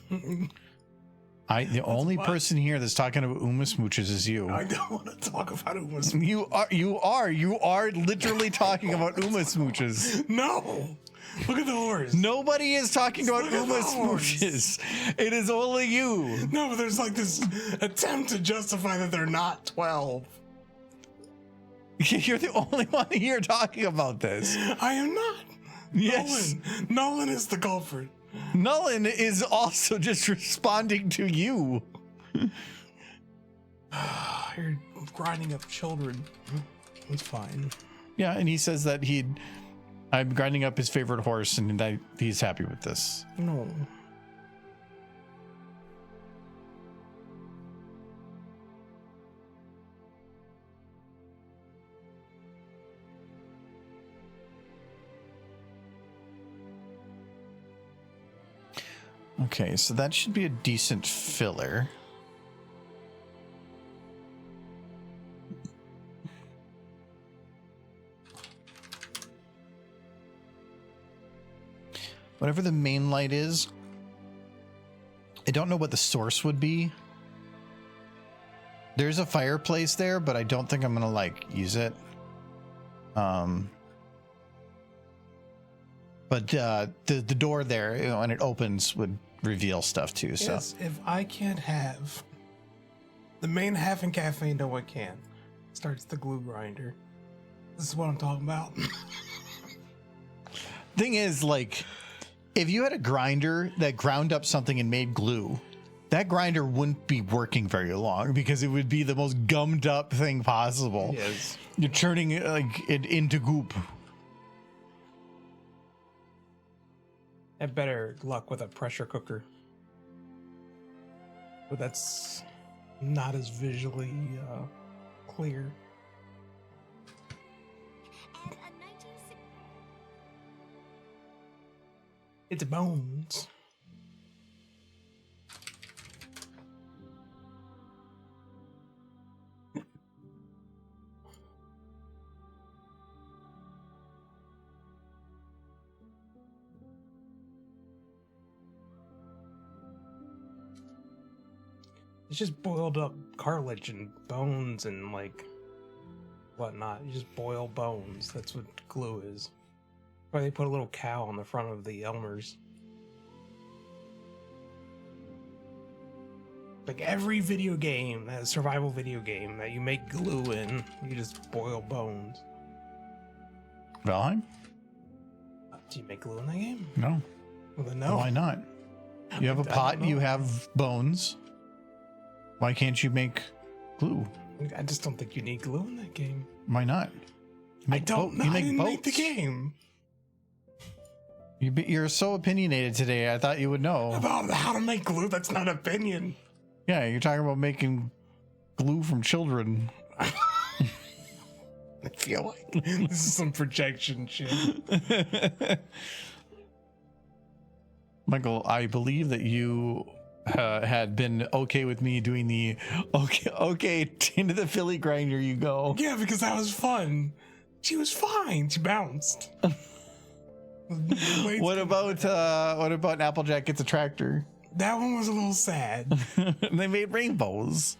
The only person here that's talking about Uma smooches is you. I don't want to talk about Uma smooches. You are literally talking about Uma smooches. No. Look at the horse. Nobody is talking about Uma smooches. It is only you. No, but there's like this attempt to justify that they're not 12. You're the only one here talking about this. I am not. Yes. Nolan is the culprit. Nolan is also just responding to you. You're grinding up children. It's fine. Yeah, and he says that I'm grinding up his favorite horse and that he's happy with this. No. Okay, so that should be a decent filler. Whatever the main light is, I don't know what the source would be. There's a fireplace there, but I don't think I'm gonna like use it. But the door there, you know, when it opens, would reveal stuff too. So yes, if I can't have the main half in caffeine, no, I can. Starts the glue grinder. This is what I'm talking about. Thing is, like, if you had a grinder that ground up something and made glue, that grinder wouldn't be working very long because it would be the most gummed up thing possible. Yes. You're turning it like it into goop. Had better luck with a pressure cooker. But that's not as visually clear. And a 1960 It's bones. It's just boiled up cartilage and bones and like whatnot. You just boil bones. That's what glue is. Or they put a little cow on the front of the Elmers. Like every video game, that survival video game that you make glue in, you just boil bones. Valheim? Do you make glue in that game? No. Well, then no. Why not? You have a pot, you have bones. Why can't you make glue? I just don't think you need glue in that game. Why not? I don't know. You I make didn't boats. make the game. You're so opinionated today. I thought you would know. About how to make glue, that's not opinion. Yeah, you're talking about making glue from children. I feel like this is some projection shit. Michael, I believe that you had been okay with me doing the okay into the Philly grinder you go. Yeah, because that was fun. She was fine. She bounced. What about Applejack Gets a Tractor? That one was a little sad. They made rainbows.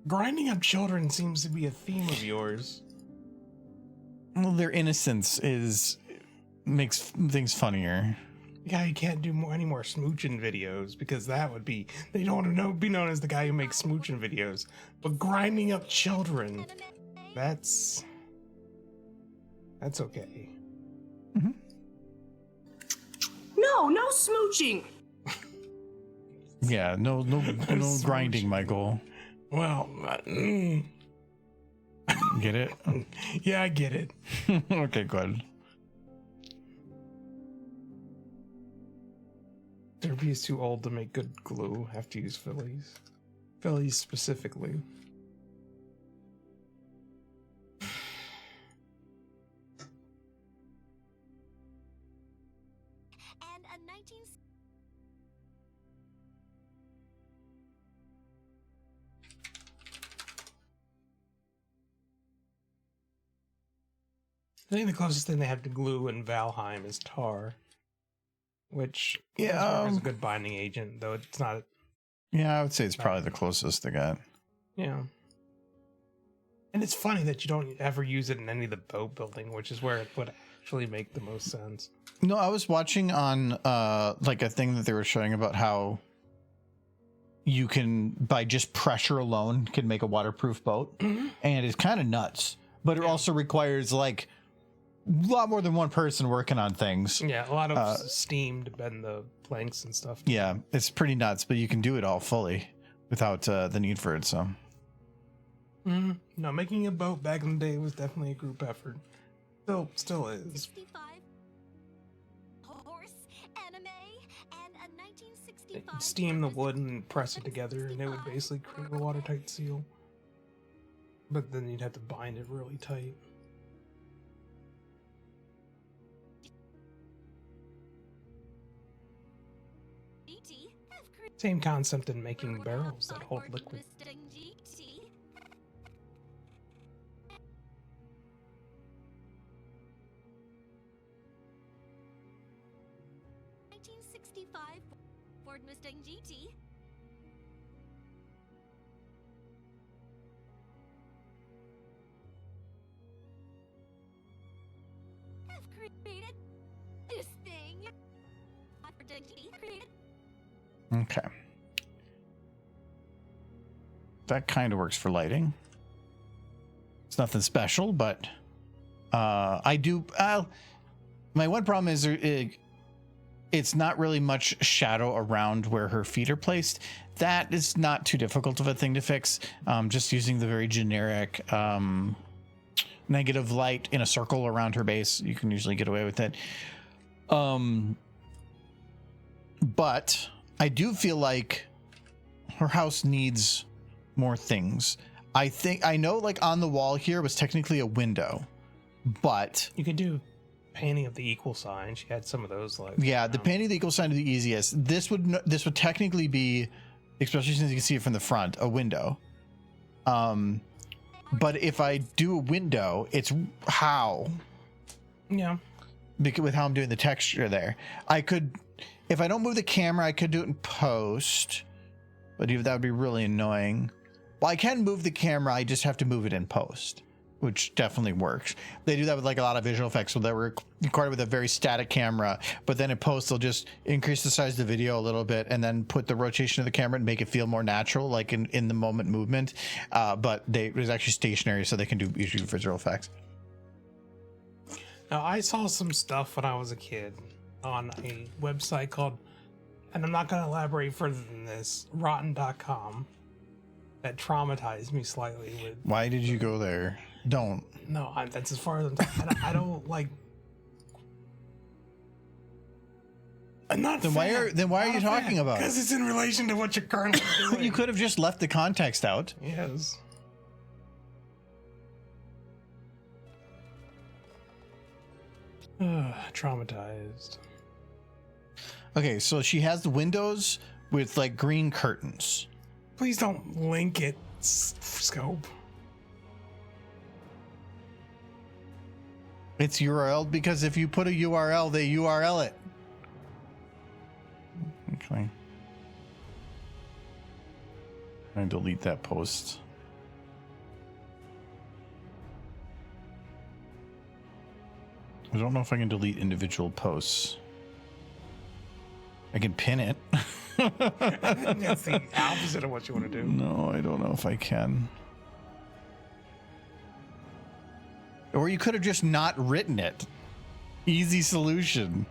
Grinding up children seems to be a theme of yours. Well, their innocence makes things funnier. Yeah, you can't do any more smooching videos because that would be, they don't want to be known as the guy who makes smooching videos. But grinding up children, that's okay. Mm-hmm. No smooching. Yeah, no grinding, Michael. Well, Get it? yeah, I get it. Okay, good. Derby is too old to make good glue. Have to use Phillies. Phillies specifically. And a 19... I think the closest thing they have to glue in Valheim is tar, which Yeah, is a good binding agent, though it's not. Yeah, I would say it's probably the closest they got. Yeah. And it's funny that you don't ever use it in any of the boat building, which is where it would actually make the most sense. No, I was watching on like a thing that they were showing about how you can, by just pressure alone, can make a waterproof boat. Mm-hmm. And it's kind of nuts. But it also requires like a lot more than one person working on things. Yeah, a lot of steam to bend the planks and stuff. Yeah, it's pretty nuts, but you can do it all fully without the need for it. So, No, making a boat back in the day was definitely a group effort. Still is. 65 horse anime and a 1965 Steam the wood and press it together, and it would basically create a watertight seal. But then you'd have to bind it really tight. GT have created Same concept in making barrels that hold liquid. Mustang GT. Ford Mustang GT. Have created this thing. Mustang GT created. okay. That kind of works for lighting. It's nothing special, but I do. My one problem is it's not really much shadow around where her feet are placed. That is not too difficult of a thing to fix. Just using the very generic negative light in a circle around her base, you can usually get away with it. But I do feel like her house needs more things. I know like on the wall here was technically a window, but You could do painting of the equal sign. She had some of those. Like yeah, the painting of the equal sign is the easiest. This would technically be, especially since you can see it from the front, a window. But if I do a window, it's how. Yeah. Because with how I'm doing the texture there, I could, if I don't move the camera, I could do it in post, but that would be really annoying. Well, I can move the camera, I just have to move it in post, which definitely works. They do that with like a lot of visual effects, so they were recorded with a very static camera, but then in post they'll just increase the size of the video a little bit and then put the rotation of the camera and make it feel more natural, like in the moment movement. But it was actually stationary, so they can do usually visual effects. Now, I saw some stuff when I was a kid on a website called, and I'm not going to elaborate further than this, rotten.com, that traumatized me slightly with. Why did you go there? Don't. No, that's as far as I don't like. I'm not. Then why are you talking about it? Because it's in relation to what you're currently doing. You could have just left the context out. Yes. Traumatized. Okay, so she has the windows with like green curtains. Please don't link it, Scope. It's URL because if you put a URL, they URL it. Okay. I delete that post. I don't know if I can delete individual posts. I can pin it. That's the opposite of what you want to do. No, I don't know if I can. Or you could have just not written it. Easy solution.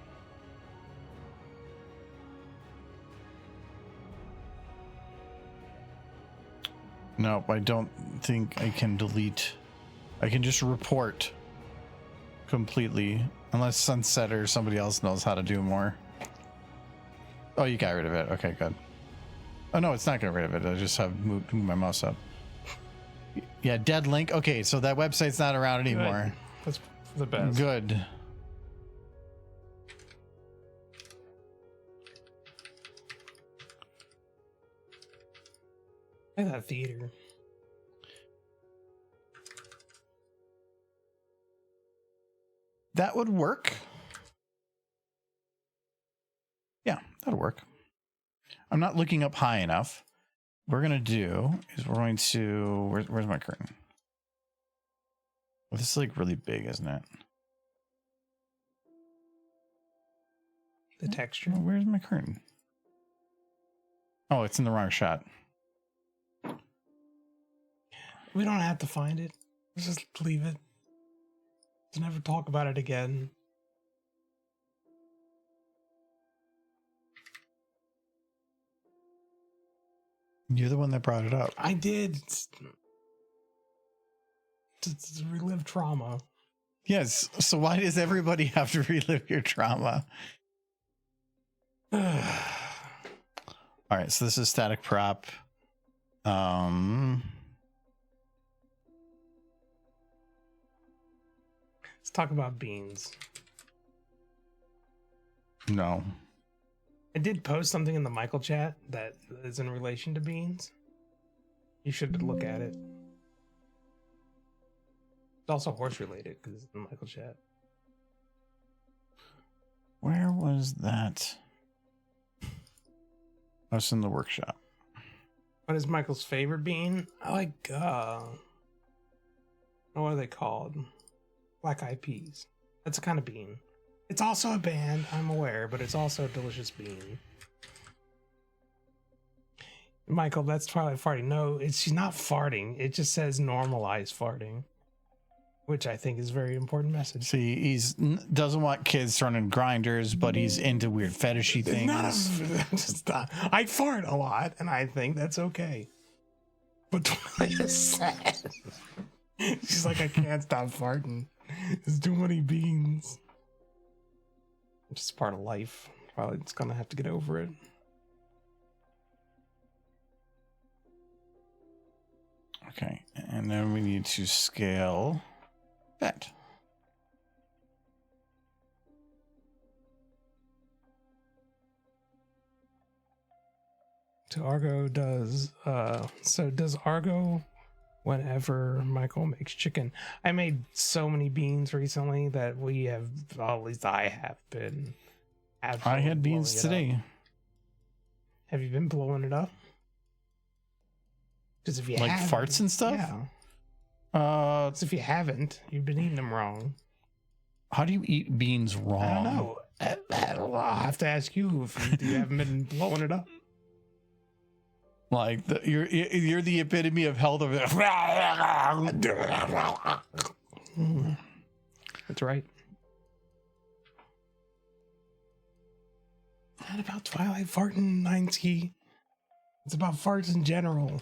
Nope, I don't think I can delete. I can just report completely, unless Sunset or somebody else knows how to do more. Oh, you got rid of it. Okay, good. Oh no, it's not getting rid of it. I just have moved my mouse up. Yeah, dead link. Okay, so that website's not around anymore. That's the best. Good. Look at that theater. That would work. Yeah, that'll work. I'm not looking up high enough. What we're gonna do is we're going to where's my curtain? Well, this is like really big, isn't it? The texture. Well, where's my curtain? Oh, it's in the wrong shot. We don't have to find it. Let's just leave it. Let's never talk about it again. You're the one that brought it up. I did. To relive trauma. Yes. So why does everybody have to relive your trauma? All right. So this is static prop. Let's talk about beans. No. I did post something in the Michael chat that is in relation to beans. You should look at it. It's also horse related because it's in the Michael chat. Where was that? I was in the workshop. What is Michael's favorite bean? I like, what are they called? Black eyed peas. That's a kind of bean. It's also a band, I'm aware, but it's also a delicious bean. Michael, that's Twilight farting. No, she's not farting. It just says normalize farting, which I think is a very important message. See, he's doesn't want kids running grinders, but he's into weird fetishy things. I fart a lot, and I think that's okay. But Twilight is sad. She's like, I can't stop farting. It's too many beans. It's just part of life. Probably it's gonna have to get over it. Okay, and then we need to scale that. So Argo does does Argo whenever Michael makes chicken. I made so many beans recently that we have, well, at least I have been. I had beans today. Have you been blowing it up? Because if you like haven't, farts and stuff. yeah. 'Cause if you haven't, you've been eating them wrong. How do you eat beans wrong? I don't know. I'll have to ask you if you haven't been blowing it up. Like you're the epitome of health of it. That's right. Not about Twilight farting, 90. It's about farts in general.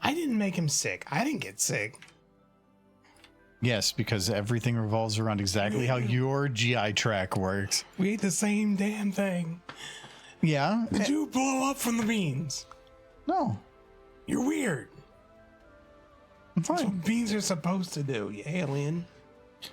I didn't make him sick. I didn't get sick. Yes, because everything revolves around exactly how your GI tract works. We ate the same damn thing. Yeah. Did you blow up from the beans? No. You're weird. I'm That's fine. what beans are supposed to do, you alien.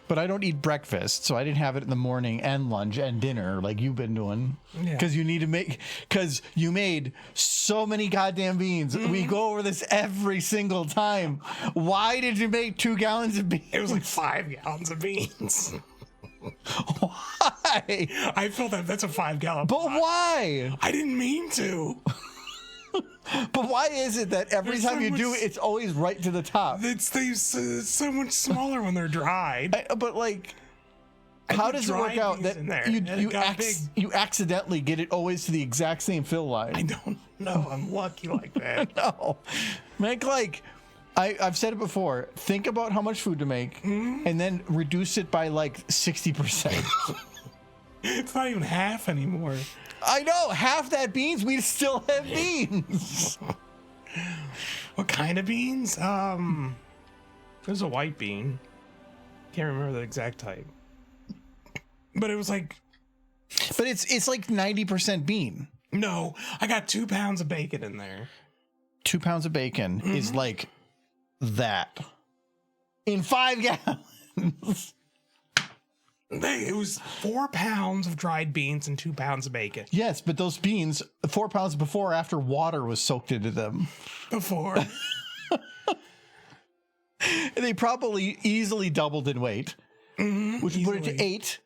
But I don't eat breakfast, so I didn't have it in the morning and lunch and dinner like you've been doing. Yeah. Because you need to make, because you made so many goddamn beans. We go over this every single time. Why did you make 2 gallons of beans? It was like 5 gallons of beans. Why? I feel that's a 5-gallon. But why? I didn't mean to. But why is it that every There's time you so do much- it, it's always right to the top? It's so much smaller when they're dried. But like, I how put does it work dried out beans that in there, and it got big. you accidentally get it always to the exact same fill line? I don't know. I'm lucky like that. No, make like I've said it before. Think about how much food to make, and then reduce it by like 60%. It's not even half anymore. I know, half that beans, we still have beans. What kind of beans? There's a white bean. Can't remember the exact type. But it was like, But it's like 90% bean. no, I got 2 pounds of bacon in there. 2 pounds of bacon is like that in 5 gallons. It was 4 pounds of dried beans and 2 pounds of bacon. Yes, but those beans, 4 pounds before or after water was soaked into them. Before. They probably easily doubled in weight, which would put it to Easily. 8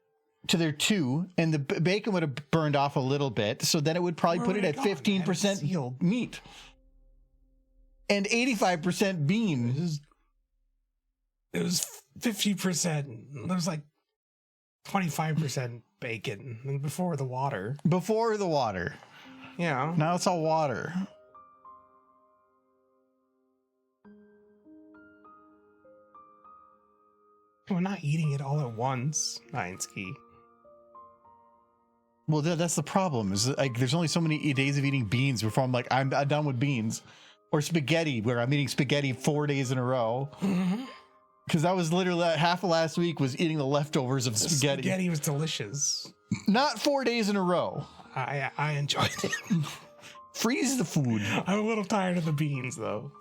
to their 2, and the bacon would have burned off a little bit, so then it would probably Where put would it it at go? I had it 15% sealed. meat and 85% bean. It was 50%. There was like 25% bacon and before the water. Before the water. Yeah. Now it's all water. We're not eating it all at once, Ninesky. Well, that's the problem. Is like there's only so many days of eating beans before I'm like I'm done with beans, or spaghetti where I'm eating spaghetti 4 days in a row. Because that was literally half of last week was eating the leftovers of spaghetti. Spaghetti was delicious. Not 4 days in a row. I enjoyed it. Freeze the food. I'm a little tired of the beans though.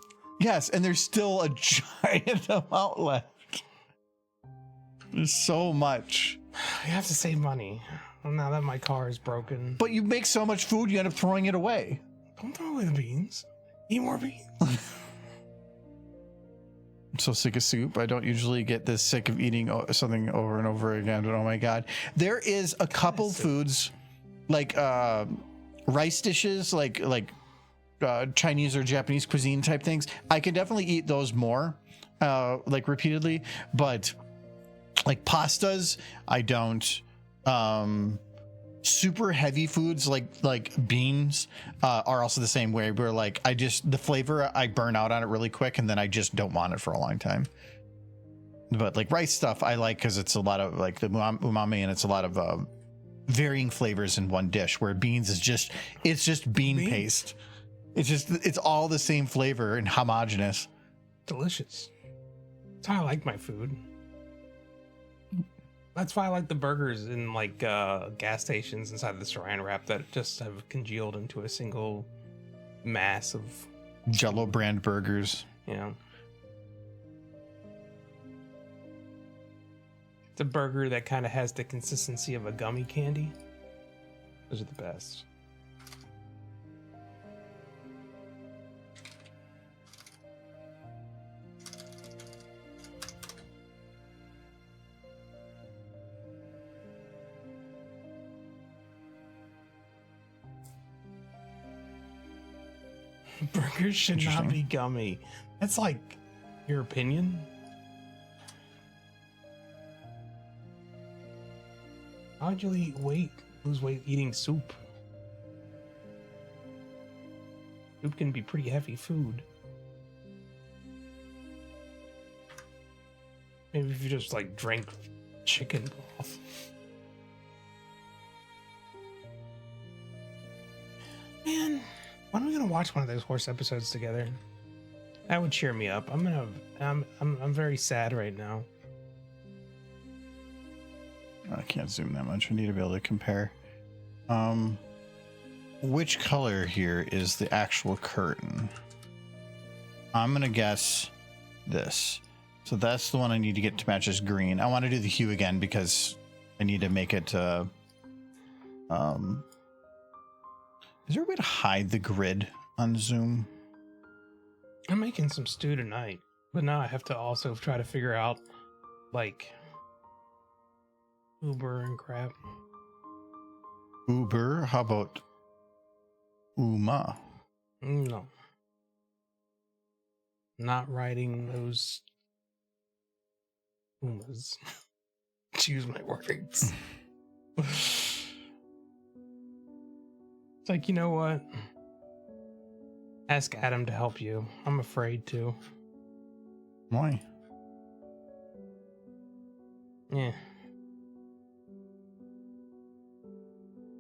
Yes, and there's still a giant amount left. There's so much. I have to save money. Well, now that my car is broken. But you make so much food, you end up throwing it away. Don't throw away the beans. Eat more beans. I'm so sick of soup. I don't usually get this sick of eating something over and over again, but oh my God. There is a couple foods like rice dishes, like Chinese or Japanese cuisine type things. I can definitely eat those more, like repeatedly, but like pastas, I don't. Super heavy foods like beans are also the same way, where like the flavor I burn out on it really quick, and then I just don't want it for a long time. But like rice stuff I like because it's a lot of like the umami, and it's a lot of varying flavors in one dish, where beans is just bean paste. It's all the same flavor and homogenous. Delicious. That's how I like my food. That's why I like the burgers in like gas stations inside the saran wrap that just have congealed into a single mass of, Jell-O brand burgers. you know. It's a burger that kind of has the consistency of a gummy candy. Those are the best. Burgers should not Interesting. be gummy. That's like your opinion. How'd you lose weight eating soup? Soup can be pretty heavy food. Maybe if you just like drank chicken broth. Man, when are we gonna watch one of those horse episodes together? That would cheer me up. I'm very sad right now. I can't zoom that much. I need to be able to compare. Which color here is the actual curtain? I'm gonna guess this. So that's the one I need to get to match as green. I want to do the hue again because I need to make it is there a way to hide the grid on Zoom? I'm making some stew tonight, but now I have to also try to figure out like Uber and crap. Uber. How about Uma? No. Not riding those Umas. Choose my words. It's like, you know what? Ask Adam to help you. I'm afraid to. Why? Yeah.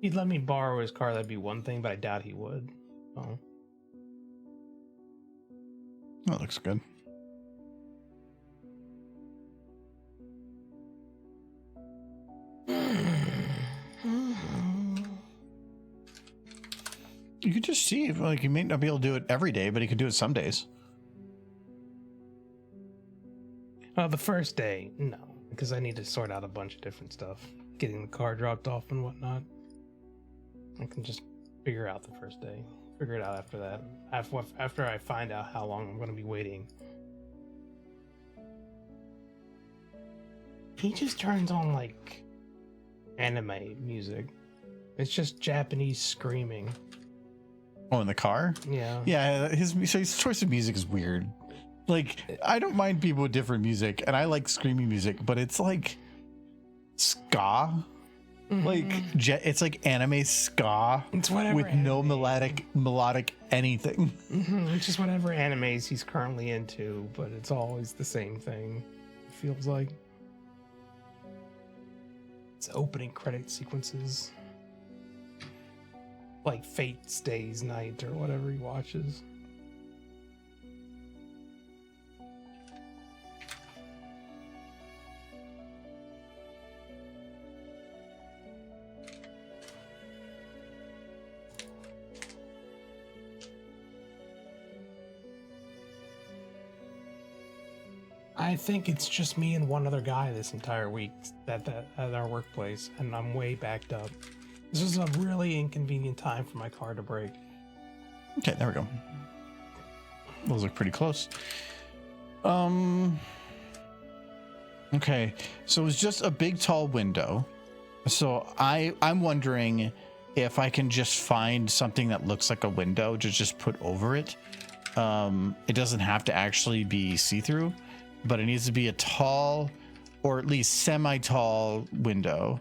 He'd let me borrow his car, that'd be one thing, but I doubt he would. So. That looks good. You could just see if, like, you may not be able to do it every day, but he could do it some days. Well, the first day, no, because I need to sort out a bunch of different stuff. Getting the car dropped off and whatnot. I can just figure out the first day. Figure it out after that. After I find out how long I'm going to be waiting. He just turns on, like, anime music. It's just Japanese screaming. Oh, in the car? Yeah. Yeah, his choice of music is weird. Like, I don't mind people with different music, and I like screaming music, but it's like ska. Like, it's like anime ska. It's whatever with no anime. melodic anything. It's just whatever animes he's currently into, but it's always the same thing. It feels like. It's opening credit sequences. Like Fate Stays Night or whatever he watches. I think it's just me and one other guy this entire week that at our workplace, and I'm way backed up. This is a really inconvenient time for my car to break. Okay, there we go. Those look pretty close. Okay, so it was just a big tall window. So I'm wondering if I can just find something that looks like a window to just put over it. It doesn't have to actually be see-through, but it needs to be a tall or at least semi-tall window.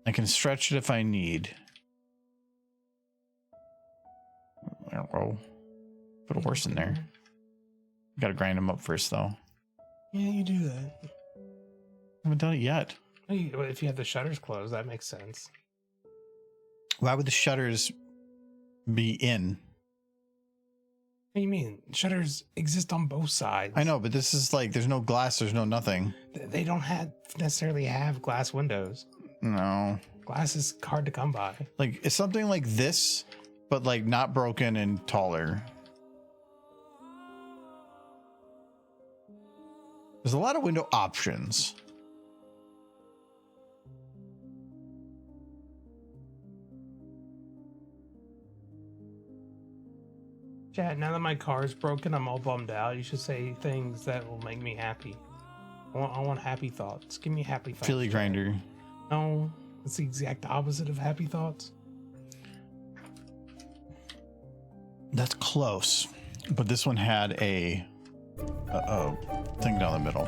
I can stretch it if I need. There we go. Put a horse in there. Gotta grind him up first, though. Yeah, you do that. I haven't done it yet. If you have the shutters closed, that makes sense. Why would the shutters be in? What do you mean? Shutters exist on both sides. I know, but this is like, there's no glass, there's no nothing. They don't necessarily have glass windows. No. Glass is hard to come by. Like, it's something like this, but like not broken and taller. There's a lot of window options. Chat, now that my car is broken, I'm all bummed out. You should say things that will make me happy. I want happy thoughts. Give me happy thoughts. Philly grinder. No, it's the exact opposite of happy thoughts. That's close. But this one had a thing down the middle.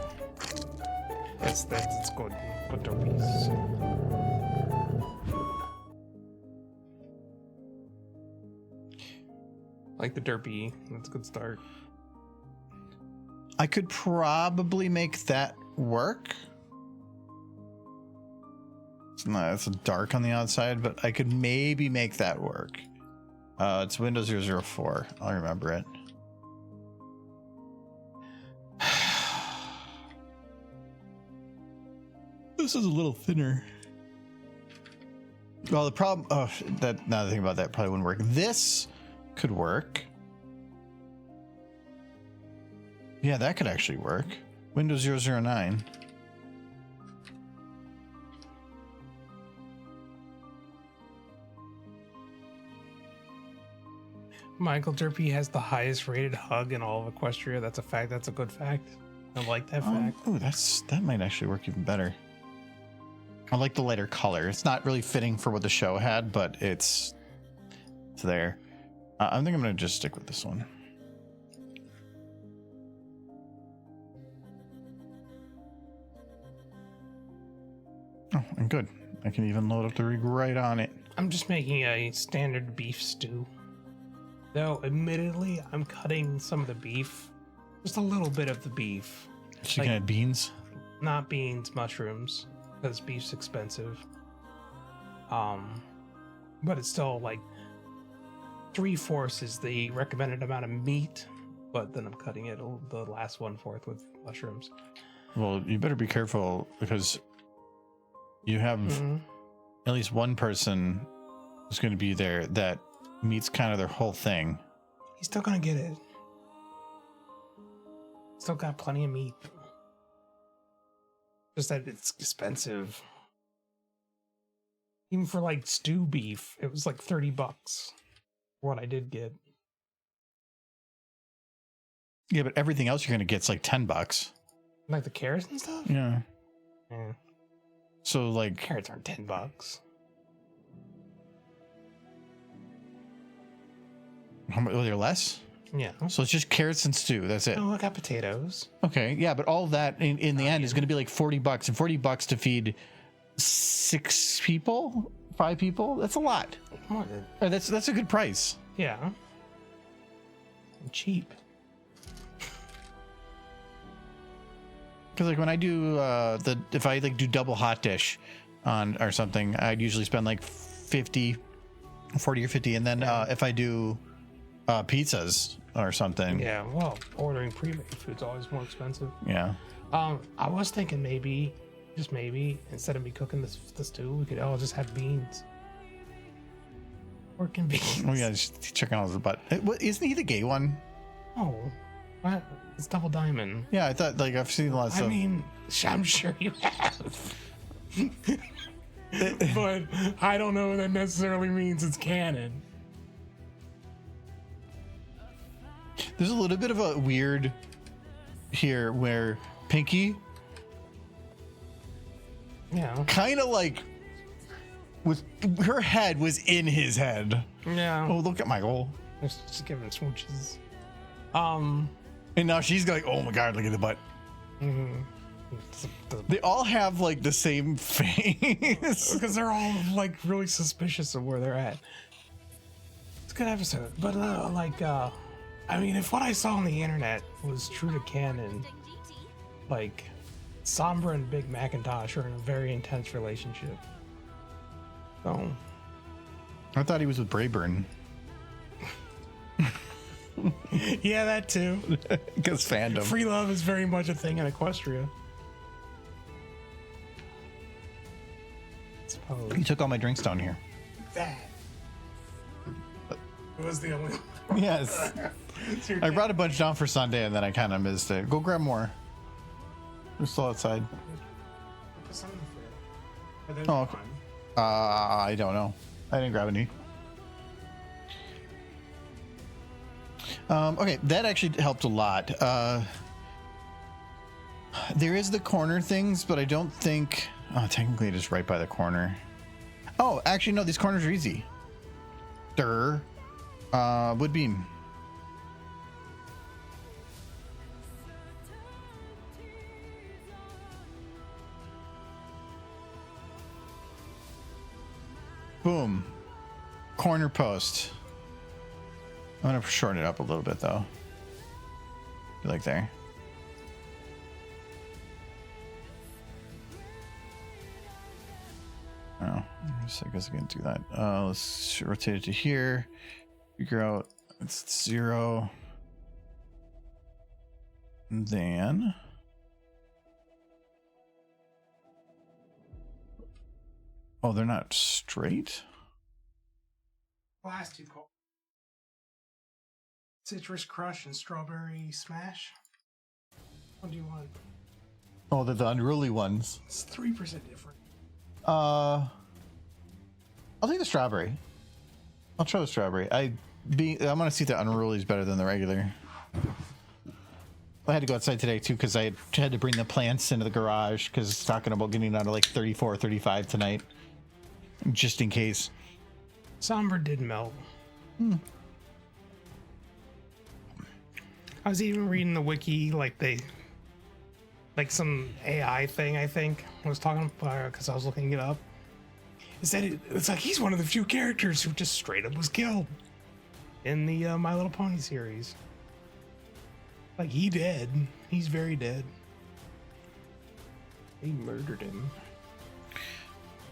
That's good. Put the piece. Like the derpy. That's a good start. I could probably make that work. It's dark on the outside, but I could maybe make that work. It's Windows 004. I'll remember it. This is a little thinner. Well, the problem, now that I think about that, probably wouldn't work. This could work. Yeah, that could actually work. Windows 009. Michael Derpy has the highest rated hug in all of Equestria. That's a fact. That's a good fact. I like that fact. Oh, that might actually work even better. I like the lighter color. It's not really fitting for what the show had, but it's there. I think I'm gonna just stick with this one. Oh, and good. I can even load up the rig right on it. I'm just making a standard beef stew. Though, admittedly, I'm cutting some of the beef. Just a little bit of the beef. So you can add beans? Not beans, mushrooms. Because beef's expensive. But it's still like 3/4 is the recommended amount of meat. But then I'm cutting it the last 1/4 with mushrooms. Well, you better be careful because you have at least one person who's going to be there that meets kind of their whole thing. He's still gonna get it. Still got plenty of meat. Just that it's expensive. Even for like stew beef, it was like $30 for what I did get. Yeah, but everything else you're going to get's like $10. Like the carrots and stuff? Yeah. Yeah. So like Carrots aren't $10. how much? Oh, they're less? Yeah. So it's just carrots and stew. That's it. Oh, I got potatoes. Okay. Yeah, but all that in the end is going to be like $40, and $40 to feed 6 people, 5 people. That's a lot. More than, Or that's a good price. yeah. And cheap. Because like when I do if I like do double hot dish on or something, I'd usually spend like 40 or 50, and then if I do pizzas or something, Yeah, well, ordering pre-made food's always more expensive. yeah. I was thinking maybe, just maybe, instead of me cooking the stew, we could all just have beans. Pork and beans. Oh yeah, just checking out his butt. Isn't he the gay one? Oh, what? It's Double Diamond. Yeah, I thought like I've seen lots I of. mean, I'm sure you have. But I don't know if that necessarily means it's canon. There's a little bit of a weird here where Pinky Yeah. kind of like her head was in his head. Yeah. Oh, look at Michael. Just giving smooches. And now she's like, oh my god, look at the butt. They all have like the same face. Because they're all like really suspicious of where they're at. It's a good episode, but I mean, if what I saw on the internet was true to canon, like Sombra and Big Macintosh are in a very intense relationship. So I thought he was with Brayburn. yeah, that too. Because fandom. Free love is very much a thing in Equestria. Suppose. You took all my drinks down here. That was the only. Yes. I brought a bunch down for Sunday and then I kind of missed it. Go grab more. We're still outside. Oh, okay. I don't know. I didn't grab any. Okay, that actually helped a lot. There is the corner things, but I don't think... Oh, technically it is right by the corner. Oh, actually, no, these corners are easy. Wood beam. Boom. Corner post. I'm gonna shorten it up a little bit though. Like there. Oh, I guess I can do that. Let's rotate it to here. Figure out it's 0. And then oh, they're not straight. Last two call. Citrus Crush and Strawberry Smash. What do you want? Oh, they're the unruly ones. It's 3% different. I'll take the strawberry. I'll try the strawberry. I'm gonna see if the unruly is better than the regular. I had to go outside today too because I had to bring the plants into the garage because it's talking about getting down to like 34 or 35 tonight, just in case. Somber did melt. I was even reading the wiki, like some AI thing, I think, was talking about, because I was looking it up. It said it's like he's one of the few characters who just straight up was killed in the My Little Pony series. Like, he dead. He's very dead. They murdered him.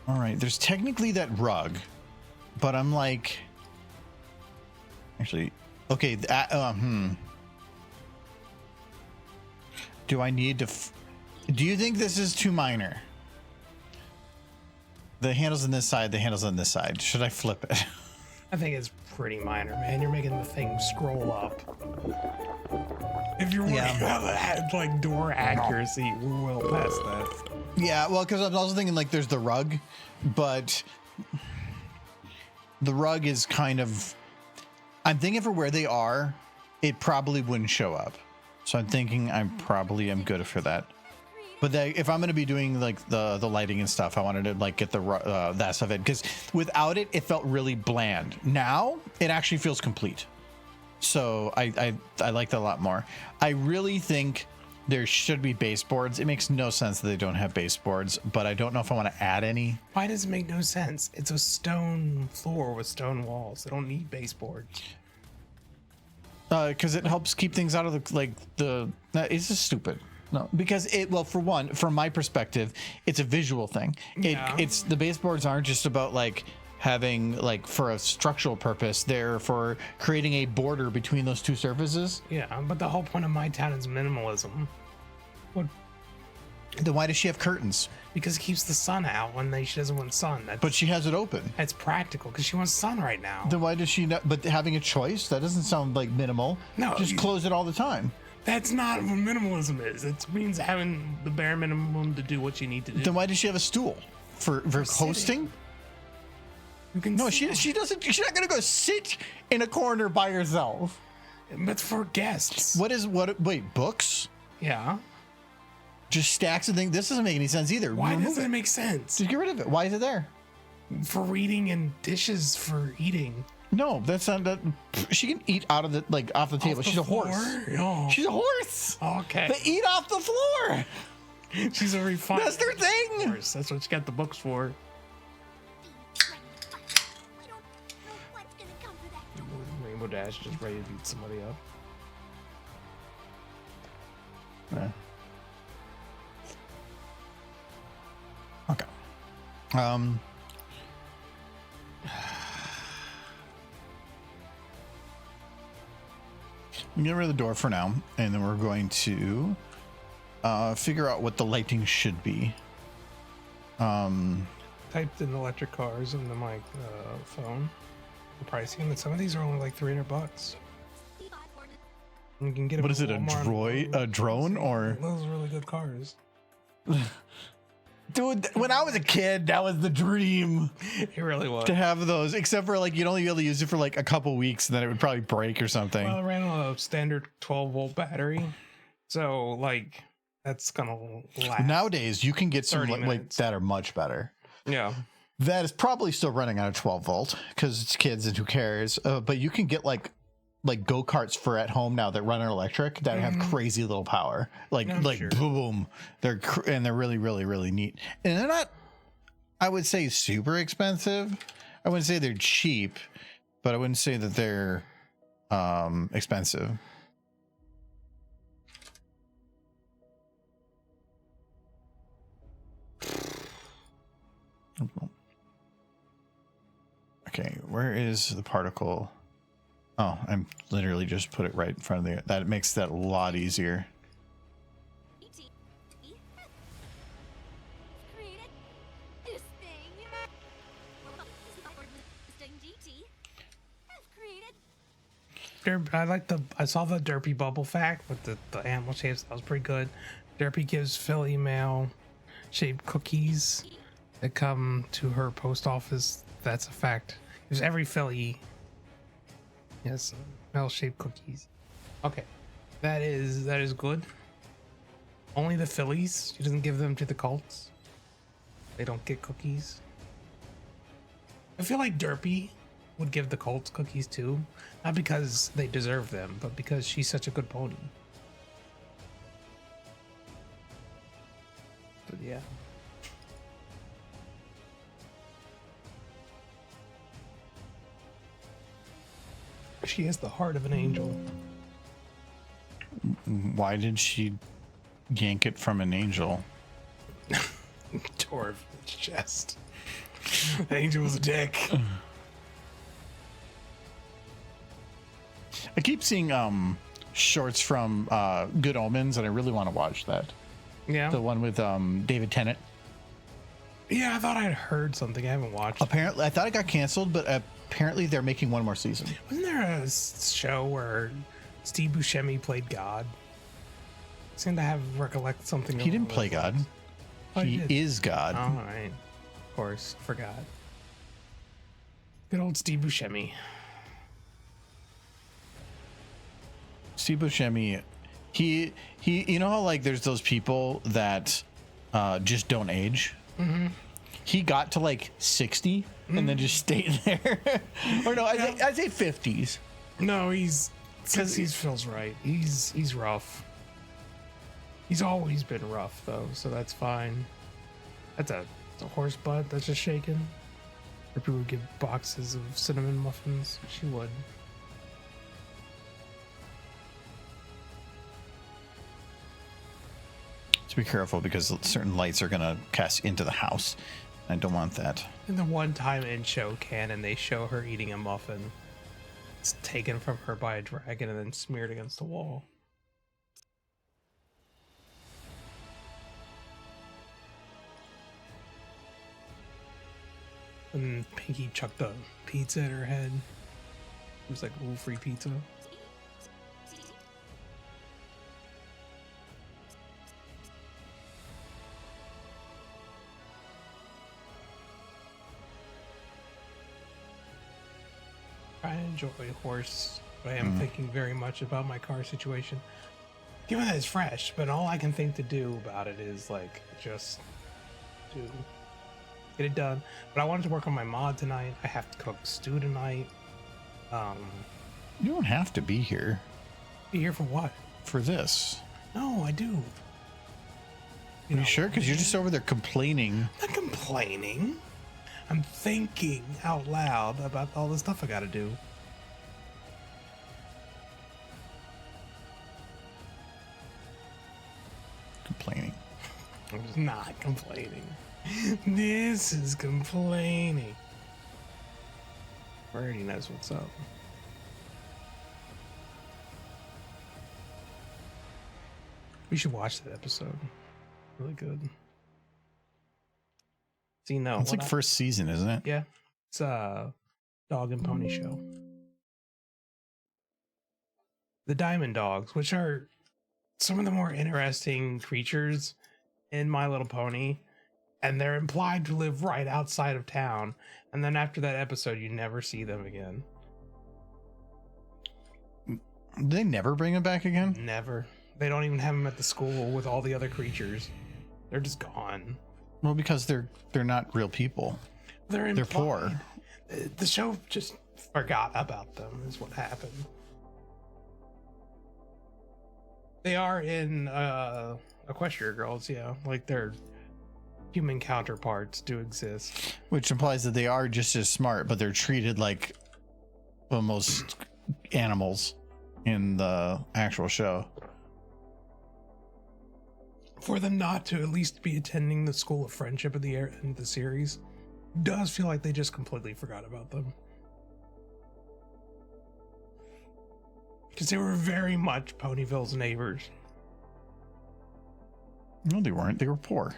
All right, there's technically that rug, but I'm like, actually, okay. Do I need to? Do you think this is too minor? The handles on this side, the handles on this side. Should I flip it? I think it's pretty minor, man. You're making the thing scroll up. If you're worried about that, like, door accuracy, we're well past that. Yeah, well, because I'm also thinking like there's the rug, but the rug is kind of. I'm thinking for where they are, it probably wouldn't show up. So I'm thinking I probably am good for that. But if I'm going to be doing like the lighting and stuff, I wanted to like get the that stuff in, because without it, it felt really bland. Now it actually feels complete. So I like that a lot more. I really think there should be baseboards. It makes no sense that they don't have baseboards, but I don't know if I want to add any. Why does it make no sense? It's a stone floor with stone walls. They don't need baseboards. Because it helps keep things out of it's just stupid. No, because for one, from my perspective, it's a visual thing. It's the baseboards aren't just about like having like for a structural purpose. They're for creating a border between those two surfaces. Yeah, but the whole point of my town is minimalism. What? Then why does she have curtains? Because it keeps the sun out when she doesn't want sun. But she has it open. That's practical because she wants sun right now. Then why does she not? But having a choice, that doesn't sound like minimal. No, just close it all the time. That's not what minimalism is. It means having the bare minimum to do what you need to do. Then why does she have a stool for hosting? You can she doesn't. She's not gonna go sit in a corner by herself. But for guests. Wait, books? Yeah. Just stacks of things. This doesn't make any sense either. Why does that make sense? Just get rid of it. Why is it there? For reading and dishes for eating. No, that's not that. She can eat out of the off the table. She's a horse. Oh. She's a horse. Okay. They eat off the floor. She's a refined. That's their thing. Horse. That's what she got the books for. We don't know what's gonna come to that. Rainbow Dash just ready to beat somebody up. Yeah. Okay. Get rid of the door for now, and then we're going to figure out what the lighting should be. Typed in electric cars into my phone. The pricing, and some of these are only like $300. You can get. What is it? A drone, or? Those are really good cars. Dude, when I was a kid, that was the dream. It really was. To have those, except for like you'd only be able to use it for like a couple weeks, and then it would probably break or something. Well, it ran on a standard 12-volt battery, so like that's gonna last. Nowadays, you can get some 30 minutes. that are much better. Yeah. That is probably still running on a 12 volt because it's kids and who cares. But you can get like go-karts for at home now that run on electric that have crazy little power. Sure. Boom. They're really, really, really neat. And they're not, I would say, super expensive. I wouldn't say they're cheap, but I wouldn't say that they're expensive. Okay, where is the particle? Oh, I'm literally just put it right in front of that makes that a lot easier. Created this thing. I saw the Derpy bubble fact with the animal shapes. That was pretty good. Derpy gives Philly mail shaped cookies that come to her post office. That's a fact. Because every Philly has mail shaped cookies. Okay. That is good. Only the fillies. She doesn't give them to the colts. They don't get cookies. I feel like Derpy would give the colts cookies too, not because they deserve them, but because she's such a good pony. But yeah. She has the heart of an angel. Why did she yank it from an angel? Tore his chest. The angel was a dick. I keep seeing shorts from Good Omens, and I really want to watch that. Yeah. The one with David Tennant. Yeah, I thought I'd heard something. I haven't watched. Apparently, I thought it got canceled, but apparently they're making one more season. Wasn't there a show where Steve Buscemi played God? I seem to have recollect something. He didn't play God. Oh, He did. is God. All right. Of course, forgot. Good old Steve Buscemi. Steve Buscemi, he, you know how like there's those people that just don't age. Mm-hmm. He got to like 60 and then just stayed there. Or no, I'd say 50s. No, he's 60s feels right. He's rough. He's always been rough though, so that's fine. That's a horse butt that's just shaking. Or people would give boxes of cinnamon muffins. She would. So be careful because certain lights are gonna cast into the house. I don't want that. In the one time in show canon, they show her eating a muffin. It's taken from her by a dragon and then smeared against the wall. And Pinky chucked a pizza at her head. It was like, ooh, free pizza. I enjoy horse, but I am thinking very much about my car situation. Given that it's fresh, but all I can think to do about it is like just to get it done. But I wanted to work on my mod tonight. I have to cook stew tonight. You don't have to be here Be here for what? for this. No, I do. Are you sure? Because you're just over there complaining. I'm not complaining. I'm thinking out loud about all the stuff I gotta do. Complaining. I'm just not complaining. This is complaining. Already knows what's up. We should watch that episode. Really good. See, no, It's like first season, isn't it? yeah, it's a dog and pony show. The diamond dogs, which are some of the more interesting creatures in My Little Pony, and they're implied to live right outside of town. And then after that episode, you never see them again. They never bring him back again? Never. They don't even have them at the school with all the other creatures. They're just gone. Well, because they're not real people. They're poor. implied. The show just forgot about them, is what happened. They are in Equestria Girls, yeah. Like their human counterparts do exist. Which implies that they are just as smart, but they're treated like almost animals in the actual show. For them not to at least be attending the School of Friendship at the end of the series does feel like they just completely forgot about them. Because they were very much Ponyville's neighbors. No, they weren't. They were poor.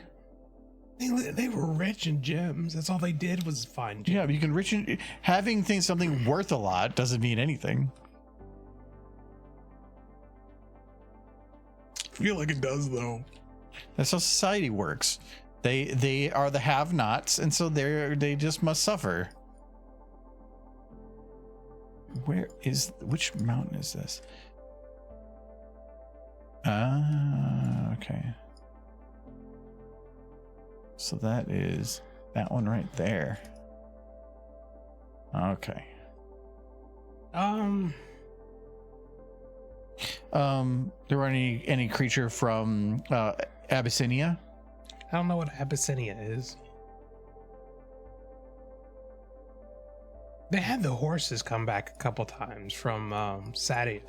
They were rich in gems. That's all they did was find gems. Yeah, but you can having something worth a lot doesn't mean anything. I feel like it does, though. That's how society works. They are the have-nots, and so they just must suffer. Which mountain is this? Okay. So that is that one right there. Okay. There were any creature from Abyssinia? I don't know what Abyssinia is. They had the horses come back a couple times from Saddle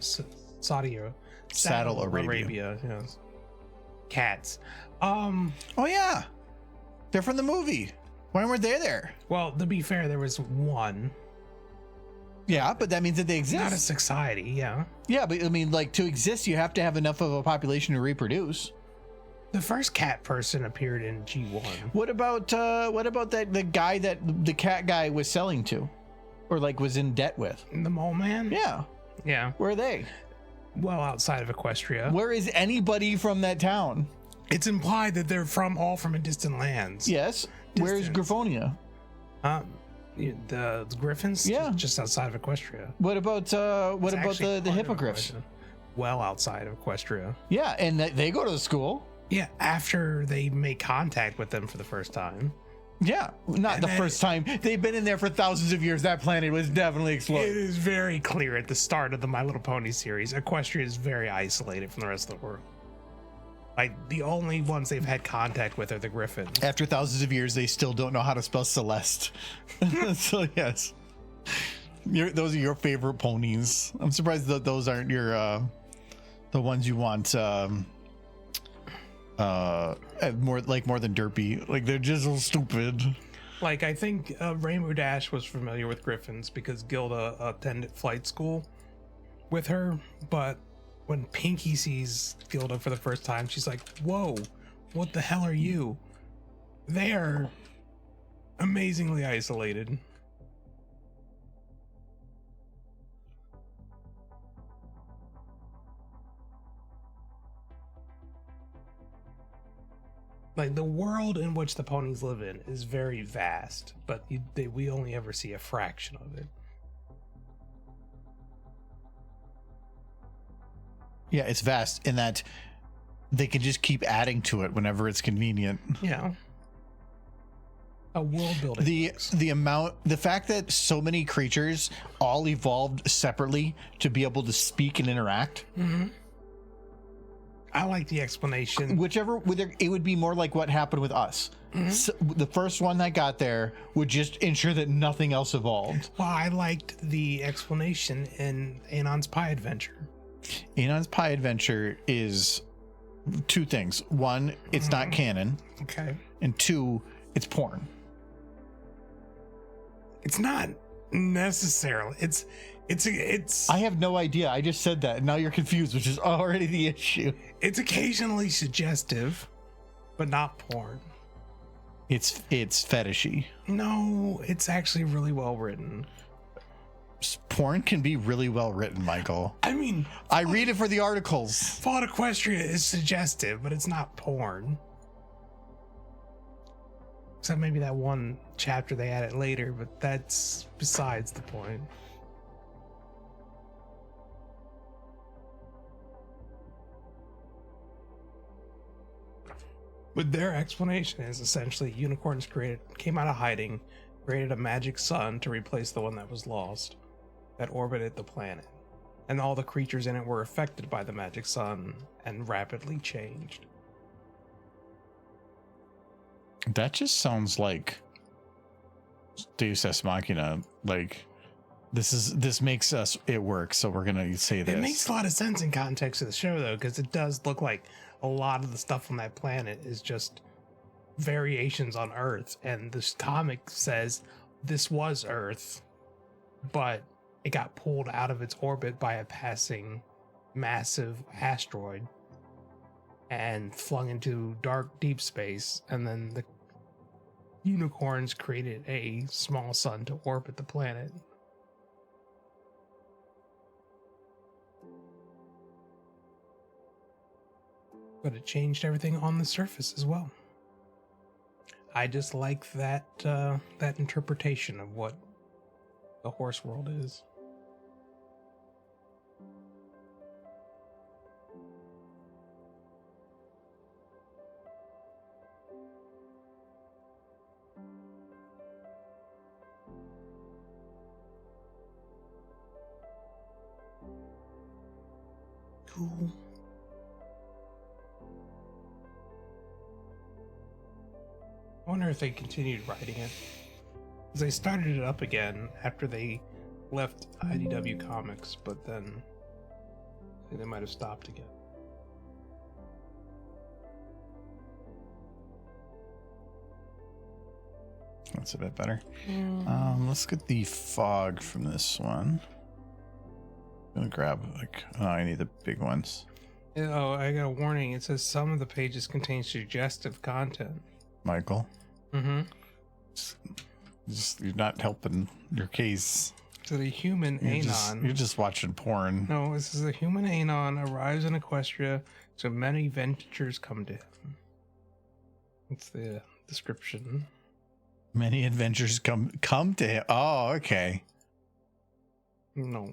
Arabia. Yes. Cats. Oh yeah, they're from the movie. Why weren't they there? Well, to be fair, there was one. Yeah, but that means that they exist. Not a society, yeah. Yeah, but I mean, like, to exist, you have to have enough of a population to reproduce. The first cat person appeared in G1. What about the guy that the cat guy was selling to, or like was in debt with? The Mole Man? Yeah. Yeah. Where are they? Well, outside of Equestria. Where is anybody from that town? It's implied that they're all from a distant lands. Yes. Where's Griffonia? The Griffins? Yeah. Just outside of Equestria. What about the hippogriffs? Well outside of Equestria. Yeah, and they go to the school. Yeah, after they make contact with them for the first time. Yeah, not the first time. They've been in there for thousands of years. That planet was definitely exploded. It is very clear at the start of the My Little Pony series, Equestria is very isolated from the rest of the world. Like, the only ones they've had contact with are the Griffins. After thousands of years, they still don't know how to spell Celeste. So, yes. Those are your favorite ponies. I'm surprised that those aren't your, the ones you want, more than derpy. Like, they're just so stupid. Like, I think Rainbow Dash was familiar with Griffins because Gilda attended flight school with her, but when Pinky sees Gilda for the first time, she's like, whoa, what the hell are you? They are amazingly isolated. Like, the world in which the ponies live in is very vast, but we only ever see a fraction of it. Yeah, it's vast in that they can just keep adding to it whenever it's convenient. Yeah. A world building. The fact that so many creatures all evolved separately to be able to speak and interact. Mm-hmm. I like the explanation. It would be more like what happened with us. Mm-hmm. So the first one that got there would just ensure that nothing else evolved. Well, I liked the explanation in Anon's Pie Adventure. Anon's Pie Adventure is two things. One, it's not canon. Okay. And two, it's porn. It's not necessarily. It's. I have no idea. I just said that, and now you're confused, which is already the issue. It's occasionally suggestive, but not porn. It's fetishy. No, it's actually really well written. Porn can be really well written, Michael. I mean, I read it for the articles. Fault Equestria is suggestive, but it's not porn. Except maybe that one chapter they added later, but that's besides the point. But their explanation is essentially unicorns came out of hiding, created a magic sun to replace the one that was lost, that orbited the planet. And all the creatures in it were affected by the magic sun and rapidly changed. That just sounds like Deus Ex Machina. Like, this makes it work, so we're gonna say this. It makes a lot of sense in context of the show, though, because it does look like a lot of the stuff on that planet is just variations on Earth, and this comic says this was Earth, but it got pulled out of its orbit by a passing massive asteroid and flung into dark deep space, and then the unicorns created a small sun to orbit the planet. But it changed everything on the surface as well. I just like that that interpretation of what the horse world is. cool. I wonder if they continued writing it. Because they started it up again after they left IDW Comics, but then they might have stopped again. That's a bit better. Let's get the fog from this one. I'm gonna grab I need the big ones. Oh, I got a warning. It says some of the pages contain suggestive content. Michael. Mm-hmm. You're not helping your case. So the human Anon. You're just watching porn. No, this is a human Anon arrives in Equestria, so many adventures come to him. That's the description. Many adventures come to him. Oh, okay. No.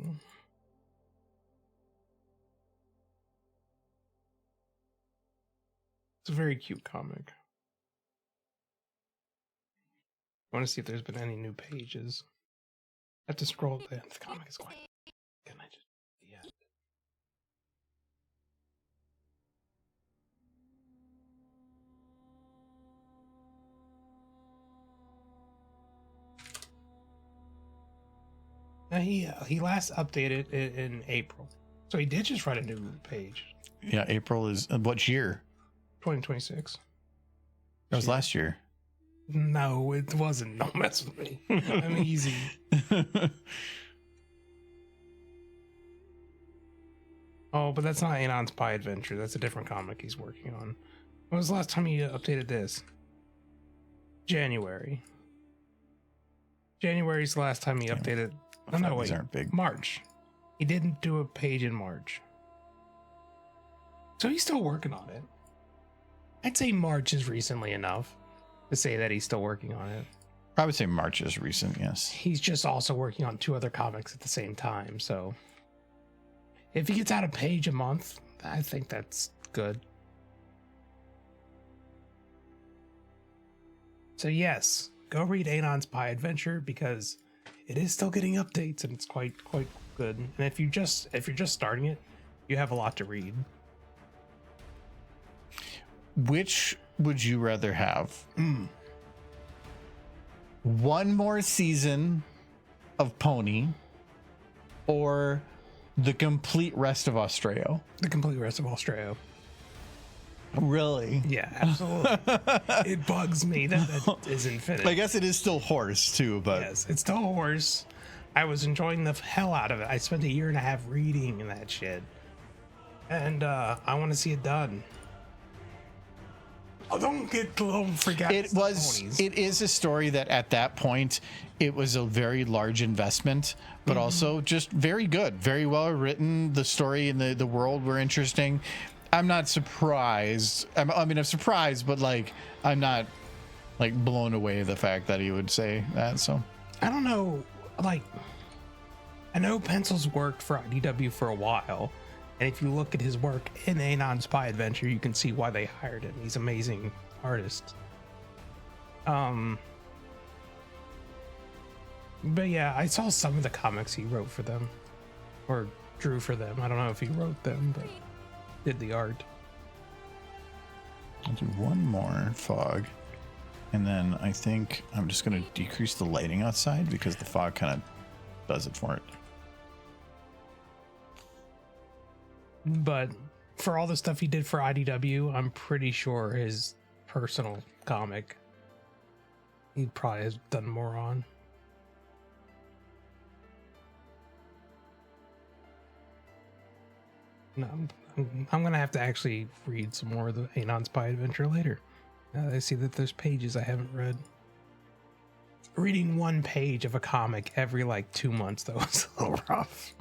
It's a very cute comic. I want to see if there's been any new pages. I have to scroll down. The comic is quite. Can I just? Yeah. Now he last updated it in April, so he did just write a new page. Yeah, April is what year? 2026. That was last year. No, it wasn't. Don't mess with me. I'm easy. Oh, but that's not Anon's Pie Adventure. That's a different comic he's working on. When was the last time he updated this? January. January's the last time he updated. Oh, no, wait. Aren't big. March. He didn't do a page in March. So he's still working on it. I'd say March is recently enough to say that he's still working on it. I would say March is recent, yes. He's just also working on 2 other comics at the same time, so if he gets out a page a month, I think that's good. So yes, go read Anon's Pie Adventure because it is still getting updates and it's quite good. And if you're just starting it, you have a lot to read. Which would you rather have? One more season of Pony or the complete rest of Australia? The complete rest of Australia. Really? Yeah, absolutely. It bugs me that isn't finished. I guess it is still horse too, but yes, it's still a horse. I was enjoying the hell out of it. I spent 1.5 years reading that shit. And I want to see it done. Oh, don't forget. it is a story that at that point it was a very large investment, but also just very good, very well written. The story and the world were interesting. I'm not surprised. I'm surprised, but I'm not blown away the fact that he would say that. So I don't know. I know Pencil's worked for IDW for a while. And if you look at his work in Anon's Pie Adventure, you can see why they hired him. He's an amazing artist. But yeah, I saw some of the comics he wrote for them. Or drew for them. I don't know if he wrote them, but did the art. I'll do one more fog. And then I think I'm just going to decrease the lighting outside because the fog kind of does it for it. But for all the stuff he did for IDW, I'm pretty sure his personal comic he probably has done more on. No, I'm gonna have to actually read some more of the Anon's Pie Adventure later. I see that there's pages I haven't read. Reading one page of a comic every 2 months though is a little rough.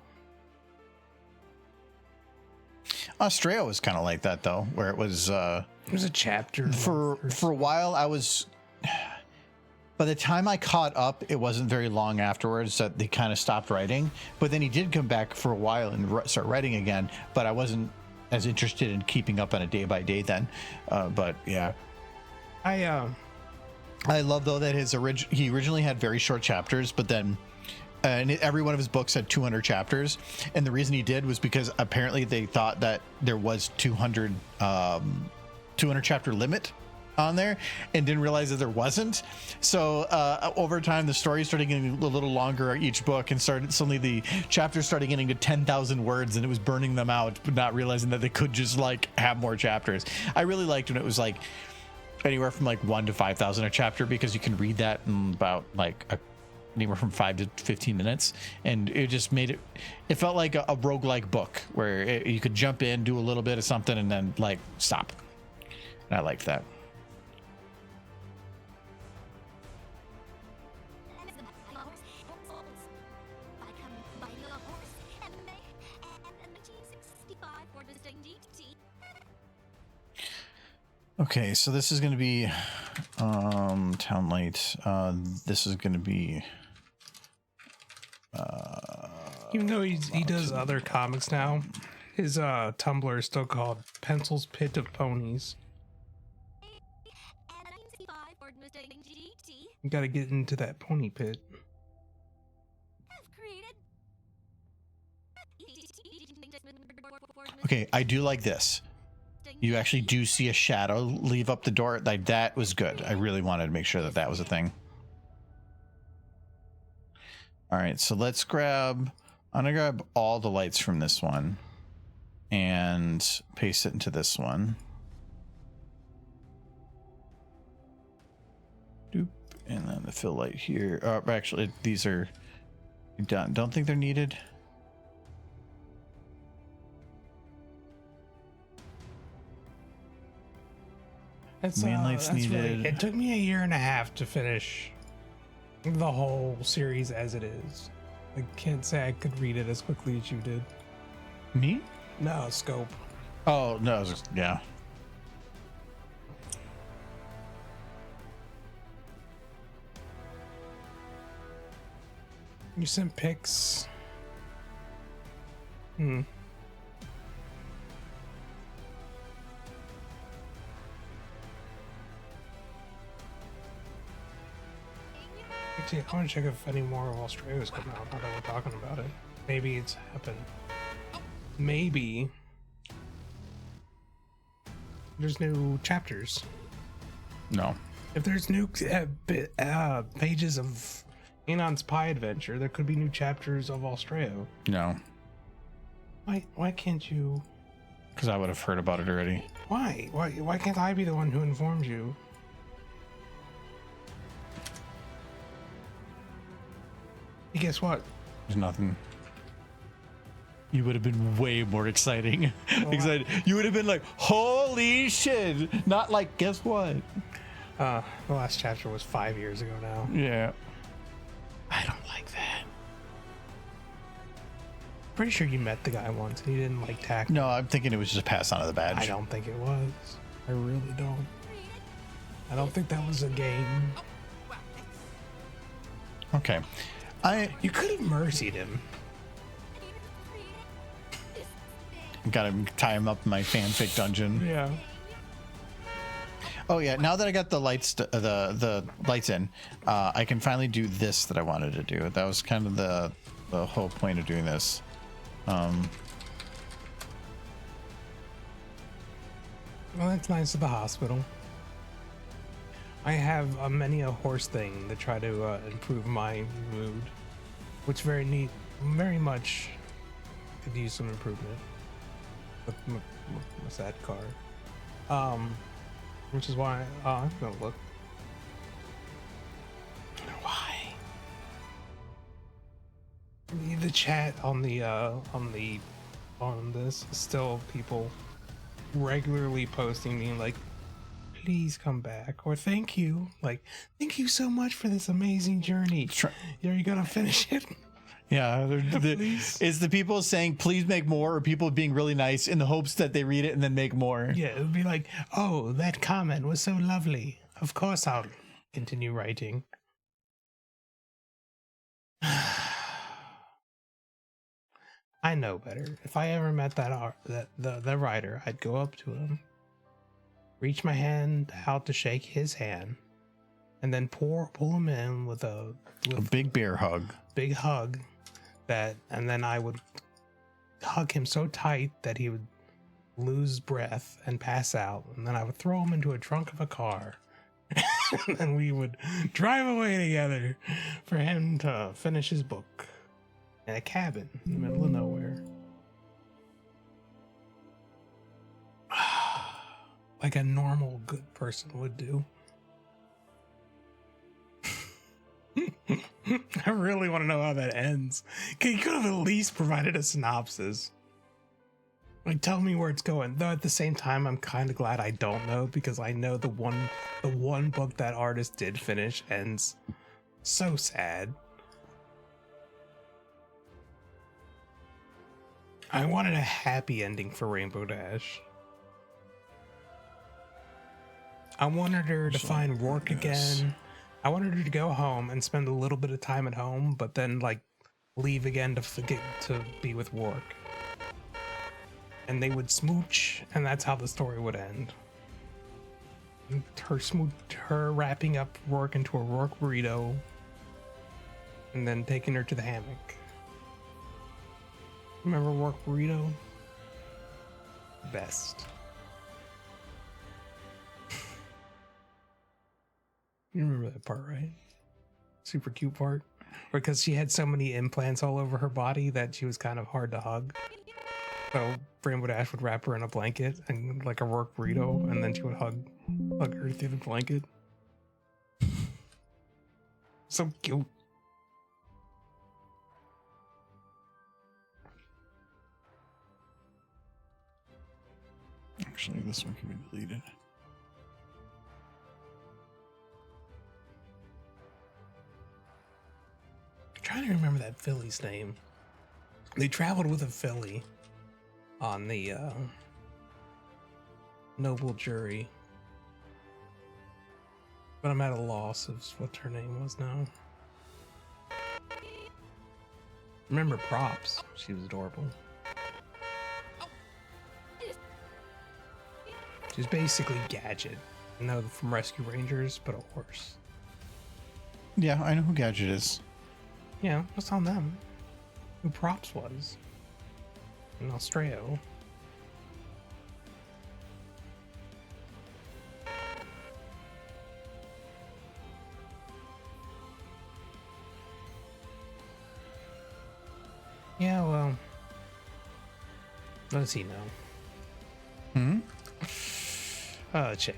Australia was kind of like that though, where it was a chapter for a while. I was, by the time I caught up, it wasn't very long afterwards that they kind of stopped writing, but then he did come back for a while and start writing again, but I wasn't as interested in keeping up on a day by day then. But yeah, I love though that he originally had very short chapters, but then and every one of his books had 200 chapters. And the reason he did was because apparently they thought that there was 200 chapter limit on there, and didn't realize that there wasn't. So over time, the story started getting a little longer each book, and suddenly the chapters started getting to 10,000 words, and it was burning them out, but not realizing that they could just like have more chapters. I really liked when it was like anywhere from like 1 to 5,000 a chapter, because you can read that in about like anywhere from 5 to 15 minutes, and it just made it felt like a roguelike book where you could jump in, do a little bit of something, and then like stop. And I liked that. Okay, so this is going to be Town Light. This is going to be even though he does other comics now, his Tumblr is still called Pencil's Pit of Ponies. You gotta get into that pony pit. Okay, I do like this. You actually do see a shadow leave up the door. Like, that was good. I really wanted to make sure that that was a thing. All right, so let's grab... I'm gonna grab all the lights from this one and paste it into this one. Doop. And then the fill light here. Actually, these are done. Don't think they're needed. Main lights needed. Really, it took me a year and a half to finish the whole series as it is. I can't say I could read it as quickly as you did. Me? No, Scope. Oh, no. It was just, yeah. You sent pics. Actually, I want to check if any more of Australia's coming out now that we're talking about it. Maybe it's happened. Maybe there's new chapters. No. If there's new pages of Anon's Pie Adventure, there could be new chapters of Australia. No. Why can't you? Because I would have heard about it already. Why can't I be the one who informs you? Hey, guess what? There's nothing. You would have been way more exciting. Excited. You would have been like, holy shit. Not like, guess what? The last chapter was 5 years ago now. Yeah. I don't like that. Pretty sure you met the guy once and you didn't like tackle. No, I'm thinking it was just a pass on of the badge. I don't think it was. I really don't. I don't think that was a game. Okay. You could have mercied him. Gotta tie him up in my fanfic dungeon. Yeah. Oh yeah, now that I got the lights the lights in, I can finally do this that I wanted to do. That was kind of the whole point of doing this. Well, that's nice at the hospital. I have many a horse thing to try to improve my mood, which very much could use some improvement with my sad car. Which is why I'm gonna look. Why? The chat on this is still people regularly posting me like, please come back, or thank you, like, thank you so much for this amazing journey. Are you gonna finish it? Yeah, it's the people saying please make more, or people being really nice in the hopes that they read it and then make more. Yeah, it would be like, oh, that comment was so lovely. Of course I'll continue writing. I know better. If I ever met the writer, I'd go up to him, reach my hand out to shake his hand, and then pull him in with a big bear hug. big hug, and then I would hug him so tight that he would lose breath and pass out, and then I would throw him into a trunk of a car, and then we would drive away together for him to finish his book in a cabin in the middle of nowhere. Like a normal good person would do. I really want to know how that ends. You could have at least provided a synopsis. Like, tell me where it's going. Though at the same time, I'm kind of glad I don't know, because I know the one book that artist did finish ends so sad. I wanted a happy ending for Rainbow Dash. I wanted her to find work again. I wanted her to go home and spend a little bit of time at home, but then like leave again to be with work. And they would smooch, and that's how the story would end. Her wrapping up work into a work burrito, and then taking her to the hammock. Remember work burrito? Best. You remember that part, right? Super cute part. Because she had so many implants all over her body that she was kind of hard to hug. So Rainbow Dash would wrap her in a blanket and like a work burrito, and then she would hug her through the blanket. So cute. Actually, this one can be deleted. I'm trying to remember that filly's name. They traveled with a filly on the noble jury, but I'm at a loss of what her name was now. Remember Props? She was adorable. She's basically Gadget, from Rescue Rangers, but a horse. Yeah, I know who Gadget is. Yeah, what's on them? Who Props was? In Australia. Yeah, well, what does he know? Hmm? Oh, Chad.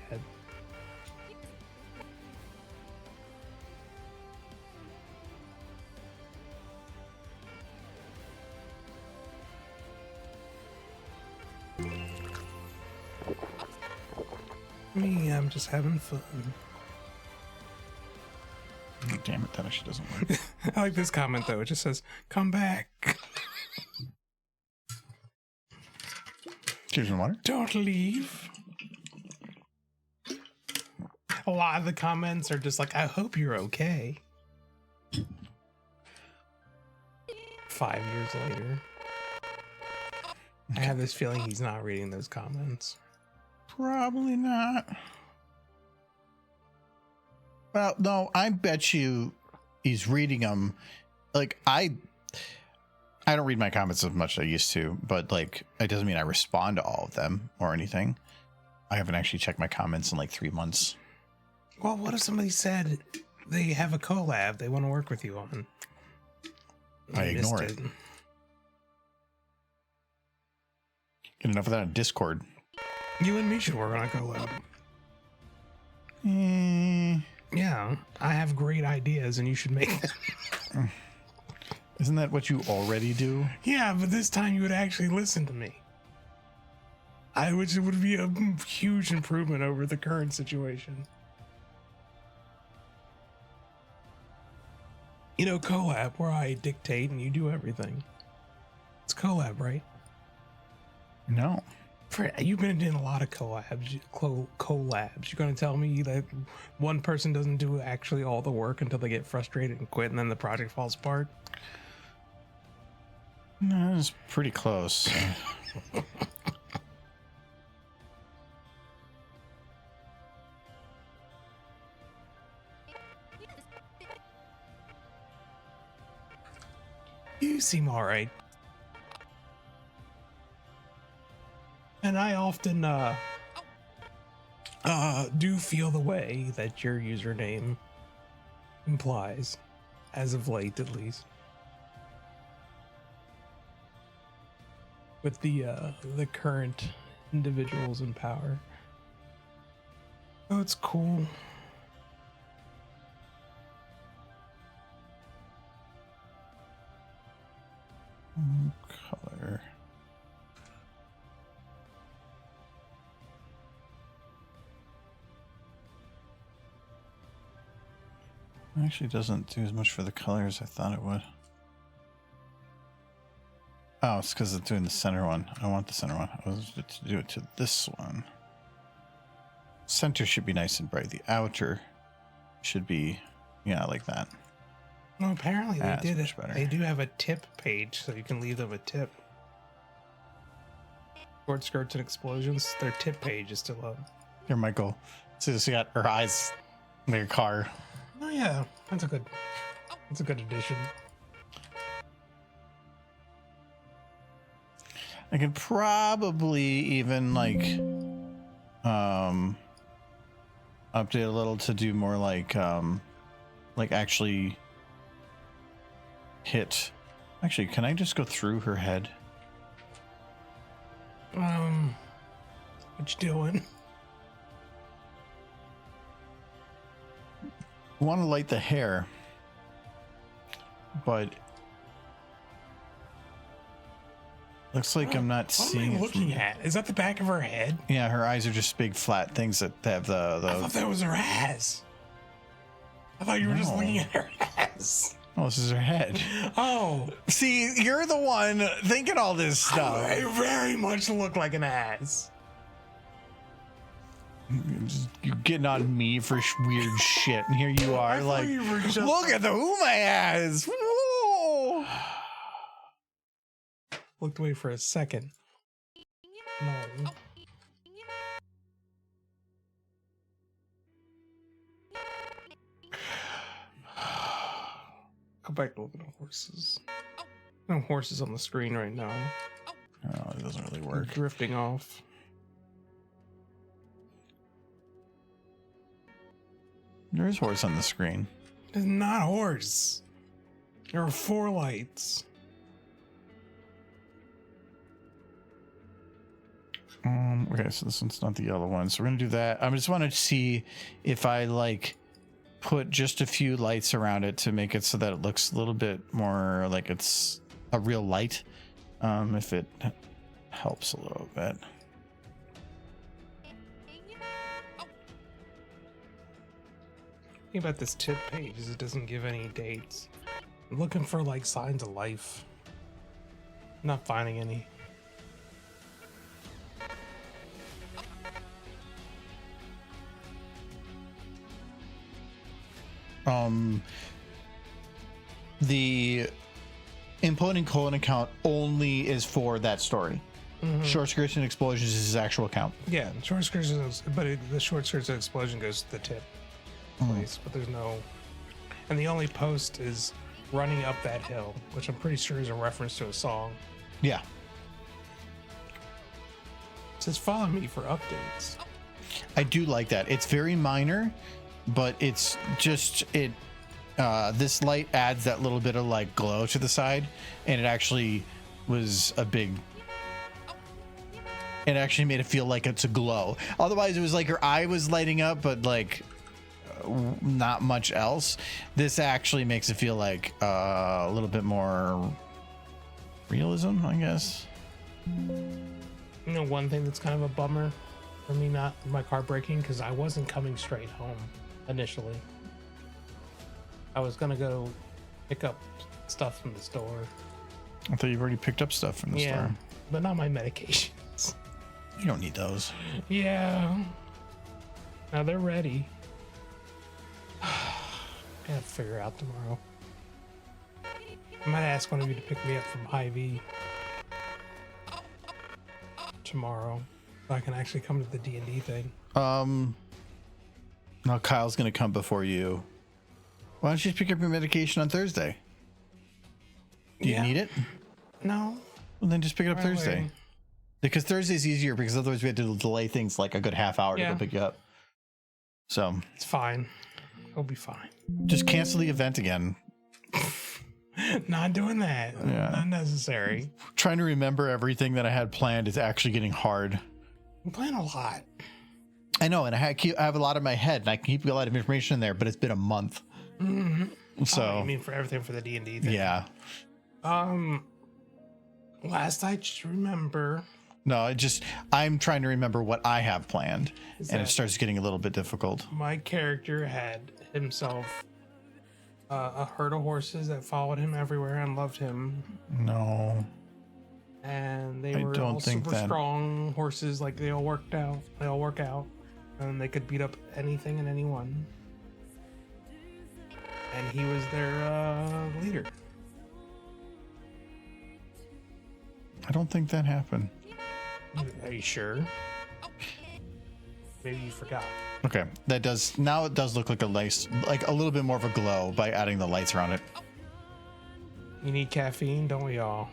Me, I'm just having fun. Oh, damn it, that actually doesn't work. I like this comment though. It just says, "Come back. Cheers and water. Don't leave." A lot of the comments are just like, "I hope you're okay." 5 years later. I have this feeling he's not reading those comments. Probably not. Well, no, I bet you he's reading them. Like, I don't read my comments as much as I used to, but like, it doesn't mean I respond to all of them or anything. I haven't actually checked my comments in like 3 months. Well, what if somebody said they have a collab they want to work with you on? I ignore it. Get enough of that on Discord. You and me should work on a collab. Yeah, I have great ideas and you should make them. Isn't that what you already do? Yeah, but this time you would actually listen to me. Which would be a huge improvement over the current situation. You know, collab, where I dictate and you do everything. It's collab, right? No. You've been in a lot of collabs. You're going to tell me that one person doesn't do actually all the work until they get frustrated and quit, and then the project falls apart? No, it's pretty close. You seem all right. And I often do feel the way that your username implies, as of late at least. With the current individuals in power. Oh, it's cool. Color. Actually doesn't do as much for the color as I thought it would. Oh, it's because it's doing the center one. I want the center one. I was to do it to this one. Center should be nice and bright. The outer should be, yeah, like that. Well, apparently they That's did much it. better. They do have a tip page, so you can leave them a tip. Short skirts and explosions. Their tip page is still up. Here, Michael. See, she got her eyes like a car. Oh yeah, that's a good addition. I could probably even like update a little to do more like actually hit. Actually, can I just go through her head? What you doing? I want to light the hair, but looks like I'm not What seeing am I it. looking at? Is that the back of her head? Yeah, her eyes are just big flat things that have I thought that was her ass. I thought you were just No. looking at her ass. Oh, this is her head. Oh, See, you're the one thinking all this stuff. I very much look like an ass. You're getting on me for weird shit, and here you are, I thought like, you were just- look at the who my ass. Whoa. Looked away for a second. No. Go back to look at the horses. No horses on the screen right now. Oh, it doesn't really They're work. drifting off. There is horse on the screen. It's not a horse. There are 4 lights. Okay, so this one's not the yellow one, so we're gonna do that. I just want to see if I like put just a few lights around it to make it so that it looks a little bit more like it's a real light. If it helps a little bit. Thing about this tip page is it doesn't give any dates. I'm looking for like signs of life. Not finding any. The imploding colon account only is for that story. Short skirts and explosions is his actual account. Yeah, short skirts, the short skirts and explosion goes to the tip place, but there's no. And the only post is running up that hill, which I'm pretty sure is a reference to a song. Yeah. It says follow me for updates. I do like that. It's very minor, but it's just this light adds that little bit of like glow to the side, and it actually was a big. It actually made it feel like it's a glow. Otherwise, it was like her eye was lighting up, but like not much else. This actually makes it feel like a little bit more realism, I guess. You know, one thing that's kind of a bummer for me, not my car breaking, because I wasn't coming straight home initially. I was gonna go pick up stuff from the store. I thought you've already picked up stuff from the store. But not my medications. You don't need those. Yeah. Now they're ready. Gotta figure out tomorrow. I might ask one of you to pick me up from Hy-Vee tomorrow, so I can actually come to the D&D thing. No, Kyle's gonna come before you. Why don't you just pick up your medication on Thursday? Do you Yeah. need it? No. Well, then just pick it up Right Thursday. away. Because Thursday's easier because otherwise we had to delay things like a good half hour to Yeah. go pick you up. So It's fine. It'll be fine. just cancel the event again. Not doing that. Yeah. Not necessary. Trying to remember everything that I had planned is actually getting hard. I'm playing a lot. I know, and I have a lot in my head, and I can keep a lot of information in there, but it's been a month. Mm-hmm. So I mean, for everything for the D&D thing. yeah. Last I just remember. No, I'm trying to remember what I have planned, Is and it that- starts getting a little bit difficult. My character had himself a herd of horses that followed him everywhere and loved him, No. and they I were don't all think super that- strong horses. Like they all work out, and they could beat up anything and anyone. And he was their leader. I don't think that happened. Are you sure? Maybe you forgot. Okay, it does look like a little bit more of a glow by adding the lights around it. You need caffeine, don't we all?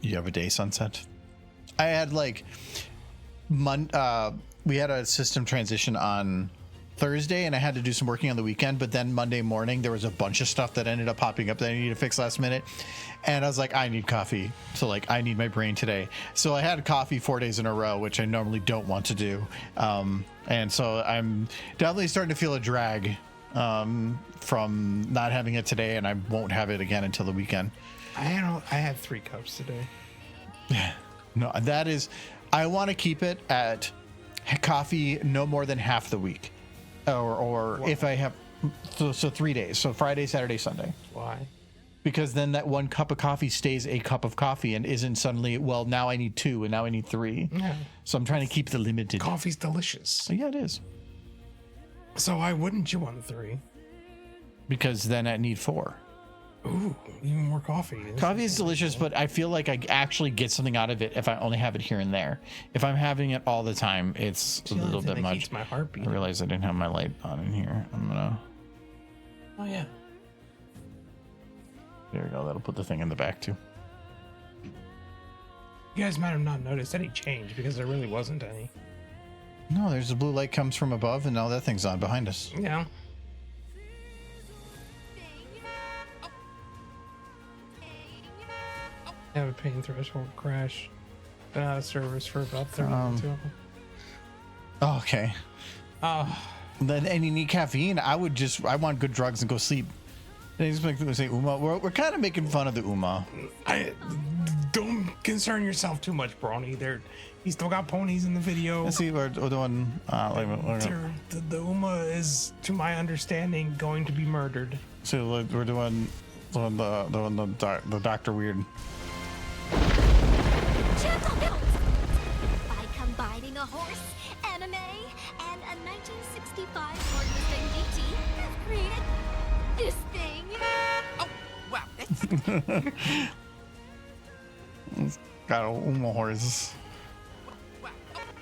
You have a day sunset. I had we had a system transition on Thursday, and I had to do some working on the weekend, but then Monday morning there was a bunch of stuff that ended up popping up that I needed to fix last minute, and I was like, I need coffee, so I need my brain today. So I had coffee 4 days in a row, which I normally don't want to do, and so I'm definitely starting to feel a drag from not having it today, and I won't have it again until the weekend. I had 3 cups today. No, that is, I want to keep it at coffee no more than half the week. Or if I have, so 3 days. So Friday, Saturday, Sunday. Why? Because then that 1 cup of coffee stays a cup of coffee and isn't suddenly, well, now I need 2 and now I need 3. Yeah. So I'm trying to keep the limited. Coffee's delicious. Yeah, it is. So why wouldn't you want 3? Because then I need 4. Ooh, even more coffee. Coffee is delicious, but I feel like I actually get something out of it if I only have it here and there. If I'm having it all the time, it's a little bit much. Keeps my heartbeat. I realized I didn't have my light on in here. I'm gonna. Oh yeah. There we go. That'll put the thing in the back too. You guys might have not noticed any change because there really wasn't any. No, there's a blue light comes from above, and now that thing's on behind us. Yeah. I have a pain threshold crash. Been out of service for about 30 minutes. Oh, okay. Oh, Then and you need caffeine. I want good drugs and go sleep. They just make people say Uma. We're kind of making fun of the Uma. I don't concern yourself too much, Brawny. He still got ponies in the video. Let's see, we're doing The Uma is, to my understanding, going to be murdered. so we're doing the Doctor Weird. Gentle Bills! By combining a horse, anime, and a 1965 Ford Mustang GT, I've created this thing. Oh, wow, that's... Got a Uma horse. Wow.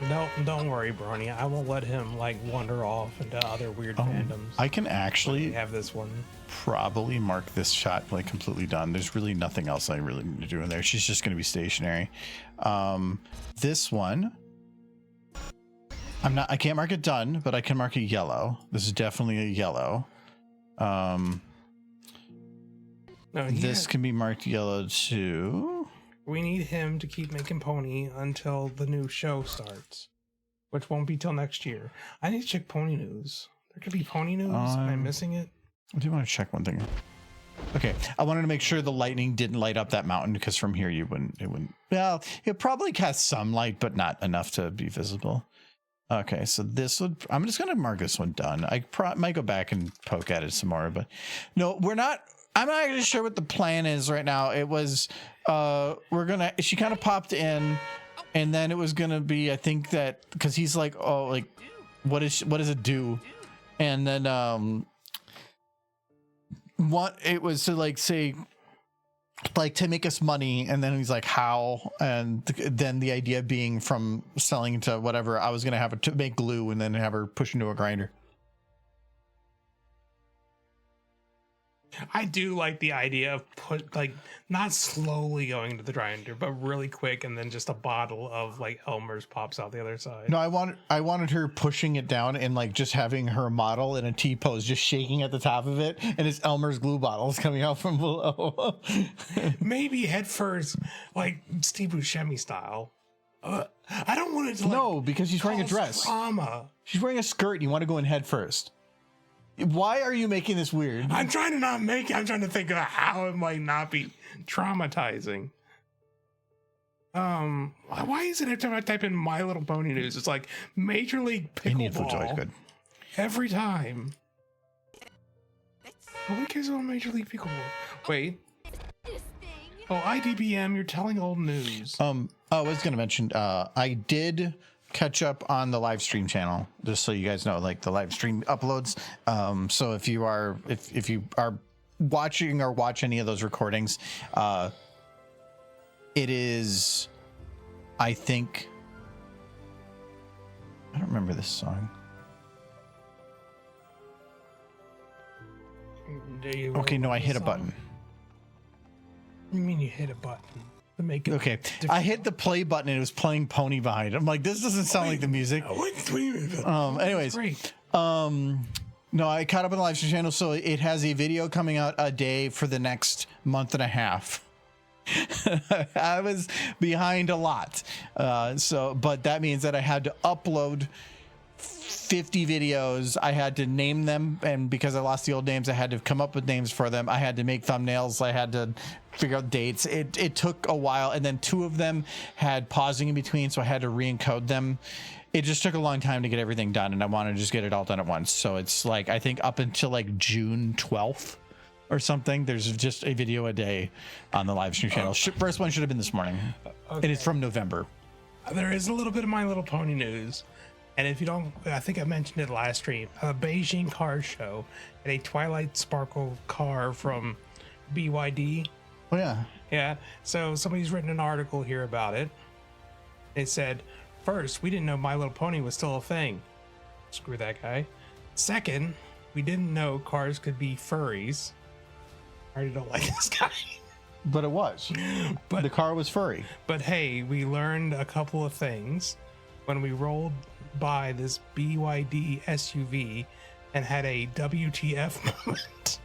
No, don't worry, Brawny. I won't let him wander off into other weird fandoms. I can actually have this one. probably mark this shot completely done. There's really nothing else I really need to do in there. She's just going to be stationary. This one, I can't mark it done, but I can mark it yellow. This is definitely a yellow. No, This can be marked yellow too. We need him to keep making pony until the new show starts, which won't be till next year. I need to check pony news. There could be pony news. Am I missing it? I do want to check one thing. Okay, I wanted to make sure the lightning didn't light up that mountain because from here it wouldn't. Well, it probably cast some light, but not enough to be visible. Okay, so I'm just gonna mark this one done. I might go back and poke at it some more, but no, we're not. I'm not actually sure what the plan is right now. It was, she kind of popped in, and then it was gonna be, I think that, because he's like, oh, what does it do? And then, what it was to say, to make us money, and then he's like, how? And then the idea being from selling to whatever, I was gonna have her to make glue and then have her push into a grinder. I do like the idea of not slowly going to the grinder, but really quick, and then just a bottle of like Elmer's pops out the other side. No, I wanted her pushing it down and like just having her model in a T pose, just shaking at the top of it, and it's Elmer's glue bottles coming out from below. Maybe head first, like Steve Buscemi style. I don't want it to. No, because she's wearing a dress. Trauma. She's wearing a skirt. And you want to go in head first. Why are you making this weird? I'm trying to not make it. I'm trying to think of how it might not be traumatizing. Why is it every time I type in My Little Pony news, it's like Major League Indian food's always Pickleball good. every time? Who cares about Major League Pickleball? Wait. This thing. Oh, IDBM, you're telling old news. I was gonna mention I did catch up on the live stream channel, just so you guys know, like the live stream uploads. So if you are watching or watch any of those recordings, it is, I think, I don't remember this song. Okay, no, I hit a button. What do you mean you hit a button to make it? Okay, I hit the play button and it was playing Pony behind. I'm like, this doesn't sound like the music. Anyways, Great. No, I caught up on the live stream channel, so it has a video coming out a day for the next month and a half. I was behind a lot, but that means that I had to upload 50 videos. I had to name them, and because I lost the old names, I had to come up with names for them. I had to make thumbnails. I had to figure out dates. It took a while, and then 2 of them had pausing in between, so I had to re-encode them. It just took a long time to get everything done, and I wanted to just get it all done at once. So it's like, I think up until like June 12th or something, there's just a video a day on the live stream channel. First one should have been this morning, and it's from November. There is a little bit of My Little Pony news. And if you don't, I think I mentioned it last stream. A Beijing car show and a Twilight Sparkle car from BYD. Oh yeah. Yeah. So somebody's written an article here about it. They said, first, we didn't know My Little Pony was still a thing. Screw that guy. Second, we didn't know cars could be furries. I already don't like this guy. But it was. But the car was furry. But hey, we learned a couple of things when we rolled by this BYD SUV and had a WTF moment.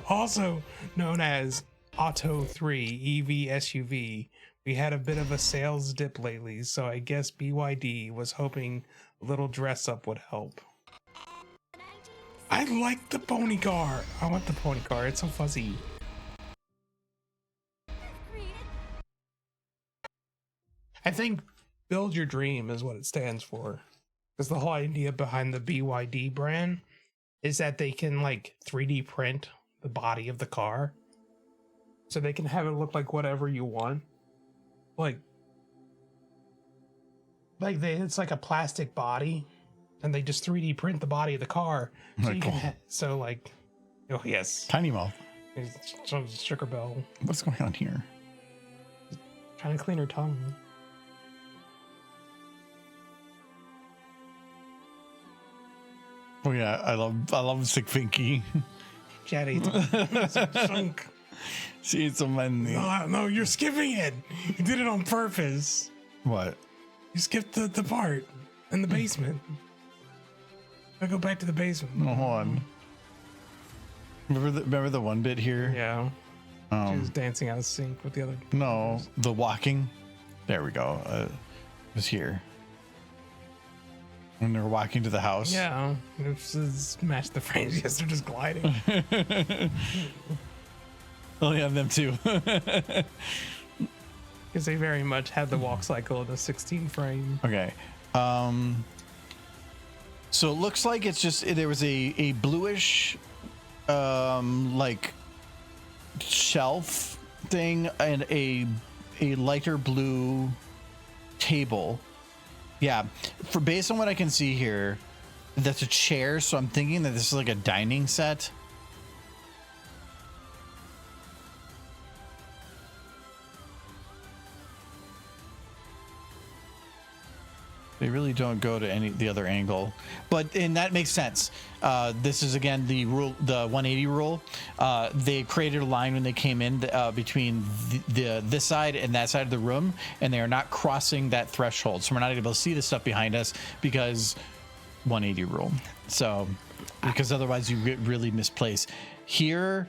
Also known as Auto 3 EV SUV. We had a bit of a sales dip lately, so I guess BYD was hoping a little dress up would help. I like the pony car. I want the pony car. It's so fuzzy. I think build your dream is what it stands for. Because the whole idea behind the BYD brand is that they can like 3D print the body of the car. So they can have it look like whatever you want. It's like a plastic body, and they just 3D print the body of the car. So you can oh yes, Tiny mouth. It's Sugar Bell What's going on here? trying to clean her tongue. Oh yeah, I love Sick Finky. Chad ate some chunk. She ate some money. No, you're skipping it. You did it on purpose. What? You skipped the part in the basement. I go back to the basement. Oh, hold on. Remember the one bit here? Yeah. She was dancing out of sync with the other. No, the walking. There we go. It was here. When they were walking to the house. Yeah. It's match the frames. Yes, they're just gliding. Oh yeah, them too. Because they very much had the walk cycle in a 16 frame. Okay. So it looks like it's just, there was a bluish like shelf thing and a lighter blue table. Yeah, based on what I can see here, that's a chair, so I'm thinking that this is like a dining set. They really don't go to the other angle, and that makes sense. This is again the rule, the 180 rule. They created a line when they came in between this side and that side of the room, and they are not crossing that threshold, so we're not able to see the stuff behind us because 180 rule. So because otherwise you get really misplaced. Here,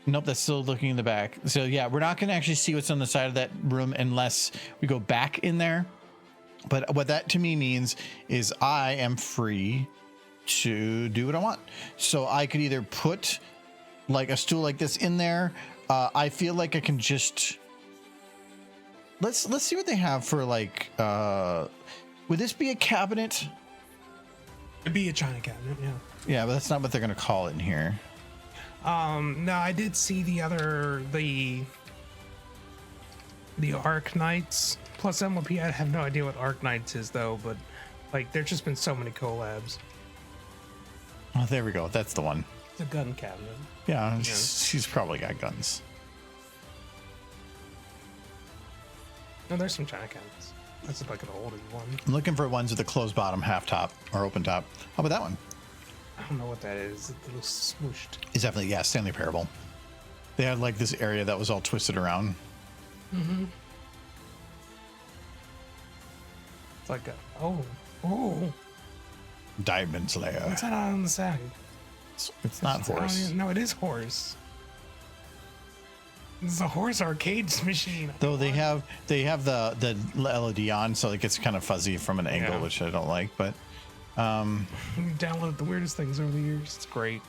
nope, that's still looking in the back. So yeah, we're not going to actually see what's on the side of that room unless we go back in there. But what that to me means is I am free to do what I want. So I could either put like a stool like this in there. I feel like I can just let's see what they have for like. Would this be a cabinet? It'd be a china cabinet, yeah. Yeah, but that's not what they're gonna call it in here. No, I did see the Arc Knights plus MLP. I have no idea what Arc Knights is though, but like there's just been so many collabs. Oh, there we go. That's the one. It's a gun cabinet. Yeah, she's probably got guns. No, there's some china cabinets. That's like an oldie one. I'm looking for ones with a closed bottom, half top, or open top. How about that one? I don't know what that is. It's a little smooshed. It's definitely, yeah, Stanley Parable. They had like this area that was all twisted around. Mm-hmm. It's like a, oh. Diamond Slayer. What's that on the side? It's not horse. No, it is horse. This is a horse arcade machine. Though they have the LED on, so it gets kind of fuzzy from an angle, Yeah. which I don't like. But You download the weirdest things over the years. It's great.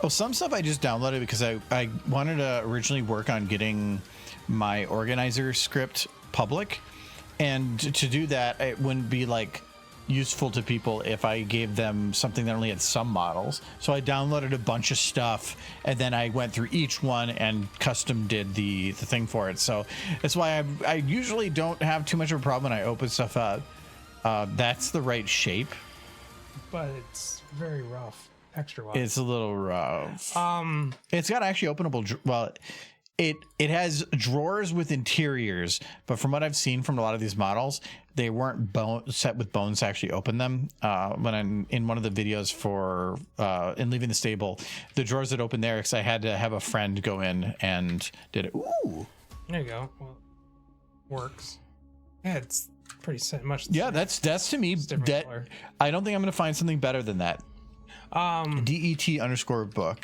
some stuff I just downloaded because I wanted to originally work on getting my organizer script public, and to do that, it wouldn't be like useful to people if I gave them something that only had some models. So I downloaded a bunch of stuff, and then I went through each one and custom did the thing for it. So that's why I usually don't have too much of a problem when I open stuff up. That's the right shape. But it's very rough. Extra rough. It's a little rough. It's got actually openable. Well, it has drawers with interiors, but from what I've seen from a lot of these models, they weren't set with bones to actually open them. When I'm in one of the videos for in leaving the stable, the drawers that open there, because I had to have a friend go in and did it. Ooh, there you go. Well, works. Yeah, it's pretty much. Yeah, that's to me that color. I don't think I'm gonna find something better than that. DET_book.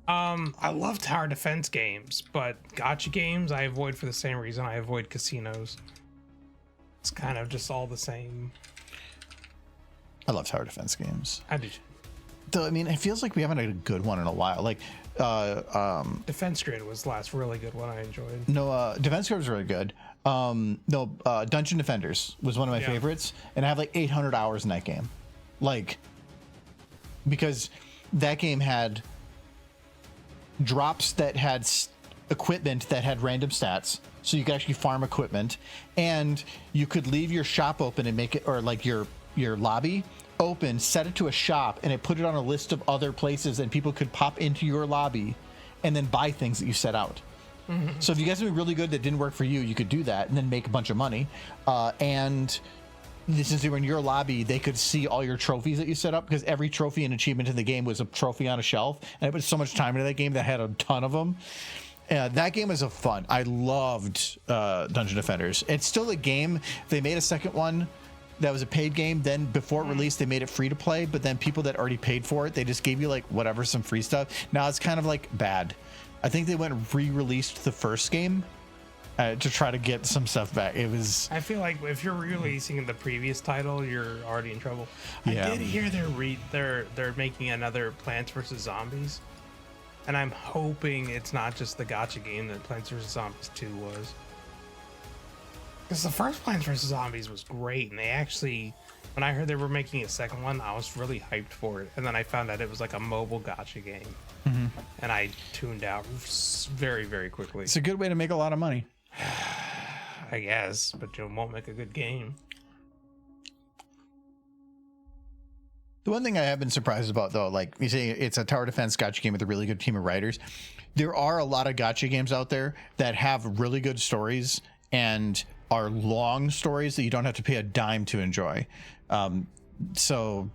I love tower defense games, but gacha games I avoid for the same reason I avoid casinos. It's kind of just all the same. I love tower defense games. I do. Though I mean, it feels like we haven't had a good one in a while. Like, Defense Grid was the last really good one I enjoyed. no, Defense Grid was really good. Dungeon Defenders was one of my favorites, and I have like 800 hours in that game. Like, because that game had drops that had equipment that had random stats, so you could actually farm equipment, and you could leave your shop open and make it, or like your lobby open, set it to a shop, and it put it on a list of other places, and people could pop into your lobby and then buy things that you set out. Mm-hmm. So if you guys something really good that didn't work for you, you could do that and then make a bunch of money. And since they were in your lobby, they could see all your trophies that you set up, because every trophy and achievement in the game was a trophy on a shelf, and I put so much time into that game that had a ton of them. That game was a fun. I loved Dungeon Defenders. It's still a game. They made a second one that was a paid game. Then before it released, they made it free to play, but then people that already paid for it, they just gave you like whatever, some free stuff. Now it's kind of like bad. I think they went and re-released the first game to try to get some stuff back. It was. I feel like if you're releasing the previous title, you're already in trouble. Yeah. I did hear they're making another Plants vs Zombies, and I'm hoping it's not just the gacha game that Plants vs Zombies 2 was. Because the first Plants vs Zombies was great, and they actually, when I heard they were making a second one, I was really hyped for it. And then I found out it was like a mobile gacha game, and I tuned out very, very quickly. It's a good way to make a lot of money. I guess, but you won't make a good game. The one thing I have been surprised about, though, like you say, it's a tower defense gacha game with a really good team of writers. There are a lot of gacha games out there that have really good stories and are long stories that you don't have to pay a dime to enjoy. So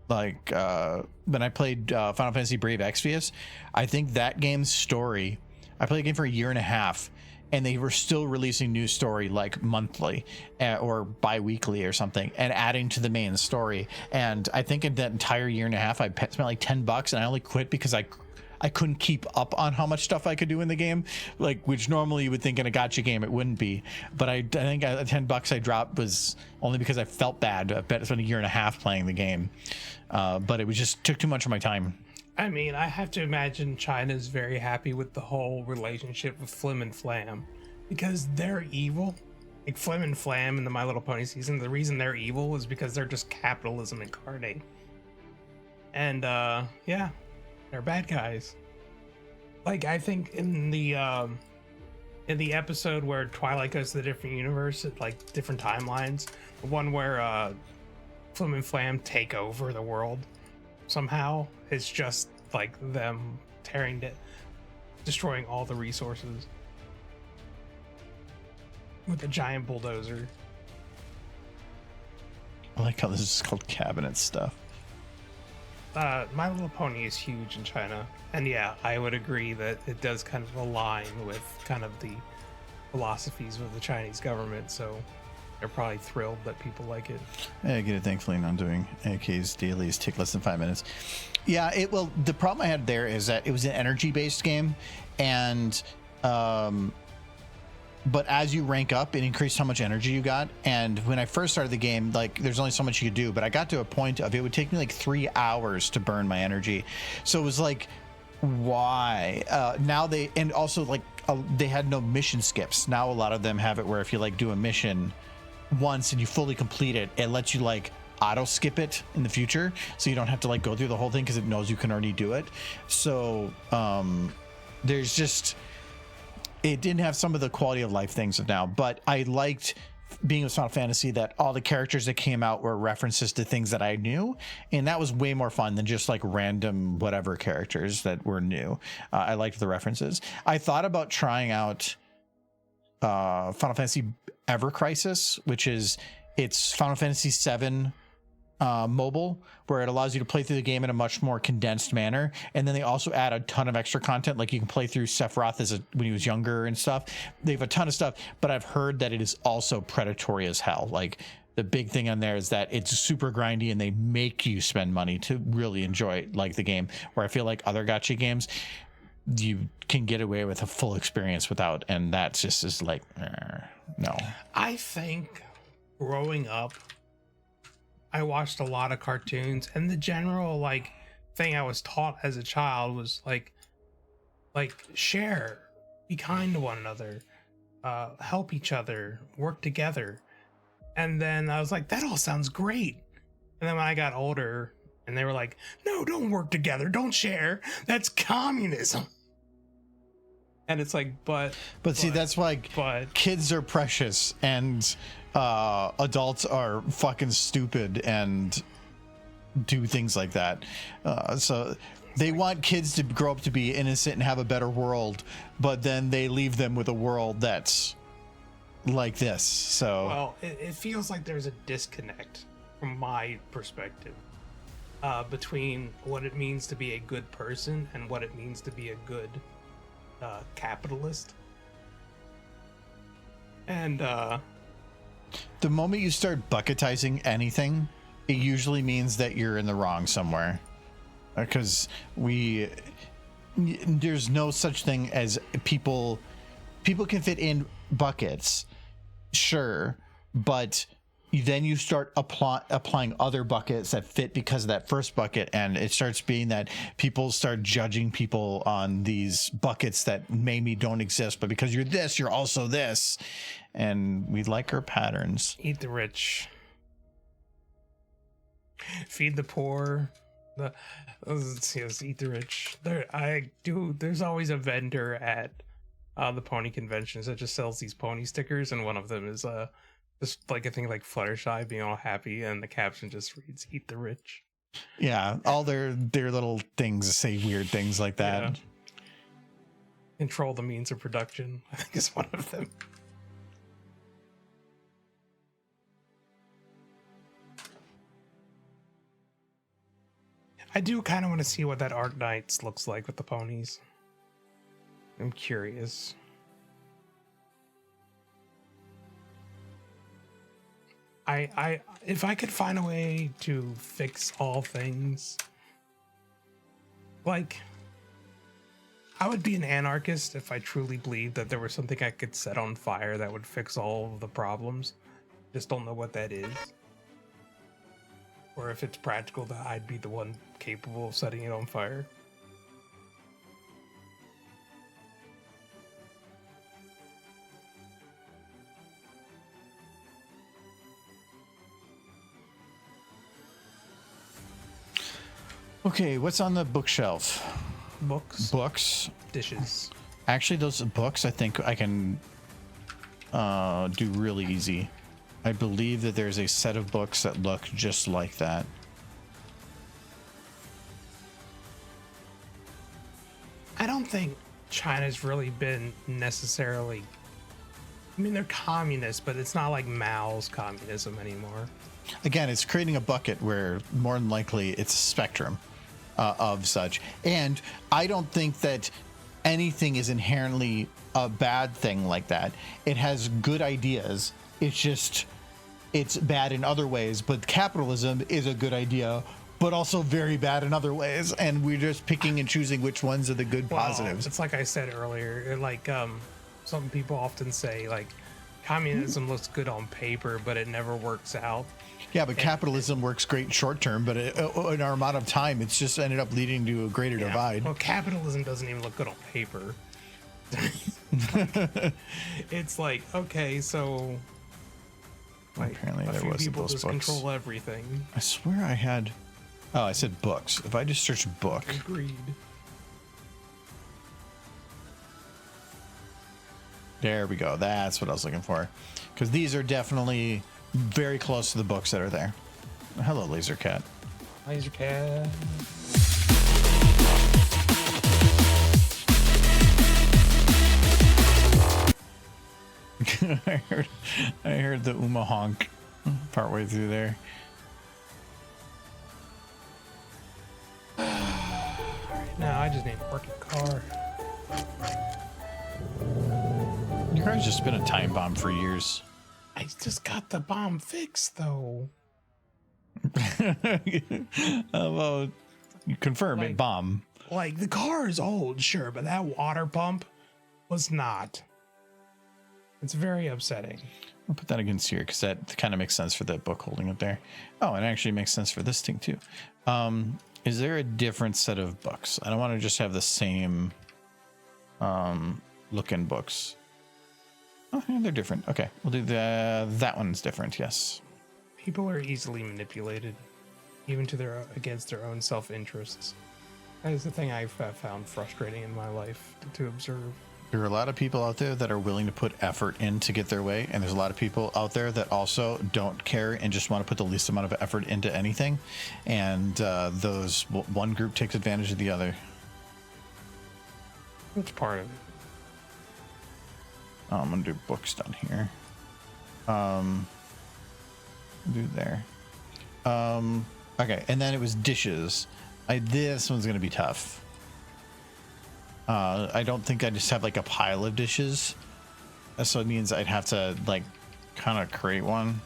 like when I played Final Fantasy Brave Exvius, I think that game's story, I played a game for a year and a half, and they were still releasing new story like monthly or bi-weekly or something, and adding to the main story. And I think in that entire year and a half, I spent like $10, and I only quit because I couldn't keep up on how much stuff I could do in the game, like, which normally you would think in a gacha game it wouldn't be. But I think the $10 I dropped was only because I felt bad. I bet I spent a year and a half playing the game, but it was just took too much of my time. I mean, I have to imagine China's very happy with the whole relationship with Flim and Flam, because they're evil. Like Flim and Flam in the My Little Pony season, the reason they're evil is because they're just capitalism incarnate. And yeah, they're bad guys. Like, I think in the episode where Twilight goes to the different universe, like different timelines, the one where Flim and Flam take over the world somehow, it's just like them destroying all the resources with a giant bulldozer. I like how this is called cabinet stuff. My Little Pony is huge in China, and yeah, I would agree that it does kind of align with kind of the philosophies of the Chinese government, so they're probably thrilled that people like it. Yeah, I get it. Thankfully, not doing AK's dailies take less than 5 minutes. Yeah, the problem I had there is that it was an energy-based game, and but as you rank up, it increased how much energy you got. And when I first started the game, like, there's only so much you could do, but I got to a point of it would take me like 3 hours to burn my energy. So it was like, why? Now they had no mission skips. Now a lot of them have it where if you like do a mission once and you fully complete it, it lets you like auto skip it in the future, so you don't have to like go through the whole thing because it knows you can already do it. So there's just, it didn't have some of the quality of life things of now, but I liked being with Final Fantasy that all the characters that came out were references to things that I knew, and that was way more fun than just like random whatever characters that were new. I liked the references. I thought about trying out Final Fantasy Ever Crisis, which is it's Final Fantasy VII mobile, where it allows you to play through the game in a much more condensed manner. And then they also add a ton of extra content, like you can play through Sephiroth when he was younger and stuff. They have a ton of stuff, but I've heard that it is also predatory as hell. Like, the big thing on there is that it's super grindy and they make you spend money to really enjoy like the game, where I feel like other gacha games you can get away with a full experience without, and that just is like no. I think growing up, I watched a lot of cartoons, and the general like thing I was taught as a child was like share, be kind to one another, help each other, work together. And then I was like, that all sounds great. And then when I got older and they were like, no, don't work together, don't share, that's communism. And it's like, but see, that's why kids are precious and adults are fucking stupid and do things like that. So they want kids to grow up to be innocent and have a better world, but then they leave them with a world that's like this. So well, it feels like there's a disconnect from my perspective between what it means to be a good person and what it means to be a good capitalist. And the moment you start bucketizing anything, it usually means that you're in the wrong somewhere, because there's no such thing as people can fit in buckets, sure, but then you start applying other buckets that fit because of that first bucket, and it starts being that people start judging people on these buckets that maybe don't exist, but because you're this, you're also this, and we like our patterns. Eat the rich, feed the poor. Yes, eat the rich. There's always a vendor at the pony conventions that just sells these pony stickers, and one of them is just like a thing like Fluttershy being all happy, and the caption just reads "Eat the rich." Yeah, all their little things say weird things like that. Yeah. Control the means of production, I think, is one of them. I do kind of want to see what that Arc Knights looks like with the ponies. I'm curious. If I could find a way to fix all things, like, I would be an anarchist if I truly believed that there was something I could set on fire that would fix all of the problems. Just don't know what that is. Or if it's practical that I'd be the one capable of setting it on fire. Okay, what's on the bookshelf? Books. Books. Dishes. Actually, those books I think I can do really easy. I believe that there's a set of books that look just like that. I don't think China's really been necessarily... I mean, they're communist, but it's not like Mao's communism anymore. Again, it's creating a bucket where more than likely it's a spectrum of such. And I don't think that anything is inherently a bad thing like that. It has good ideas. It's just, it's bad in other ways. But capitalism is a good idea, but also very bad in other ways. And we're just picking and choosing which ones are the good positives. It's like I said earlier, like some people often say, like, communism looks good on paper, but it never works out. Yeah, but capitalism works great short term, but in our amount of time, it's just ended up leading to a greater divide. Well, capitalism doesn't even look good on paper. It's like, okay, so like, apparently a there few wasn't people those just books. control everything. I swear I had... Oh, I said books. If I just search book... Agreed. There we go. That's what I was looking for. Because these are definitely very close to the books that are there. Hello, Laser Cat. Laser Cat. I heard the Honk partway through there. Now I just need a working car. Your car's just been a time bomb for years. I just got the bomb fixed, though. Well, you confirm it, Like- bomb. Like, the car is old, sure, but that water pump was not. It's very upsetting. I'll put that against here because that kind of makes sense for that book holding it there. Oh, it actually makes sense for this thing too. Is there a different set of books? I don't want to just have the same looking books. Oh, yeah, they're different. Okay, we'll do that one's different. Yes. People are easily manipulated, even to their against their own self-interests. That is the thing I've found frustrating in my life to observe. There are a lot of people out there that are willing to put effort in to get their way, and there's a lot of people out there that also don't care and just want to put the least amount of effort into anything. And those one group takes advantage of the other. It's part of it. I'm gonna do books down here. Do there. Okay, and then it was dishes. This one's gonna be tough. I don't think I just have like a pile of dishes, so it means I'd have to like kind of create one.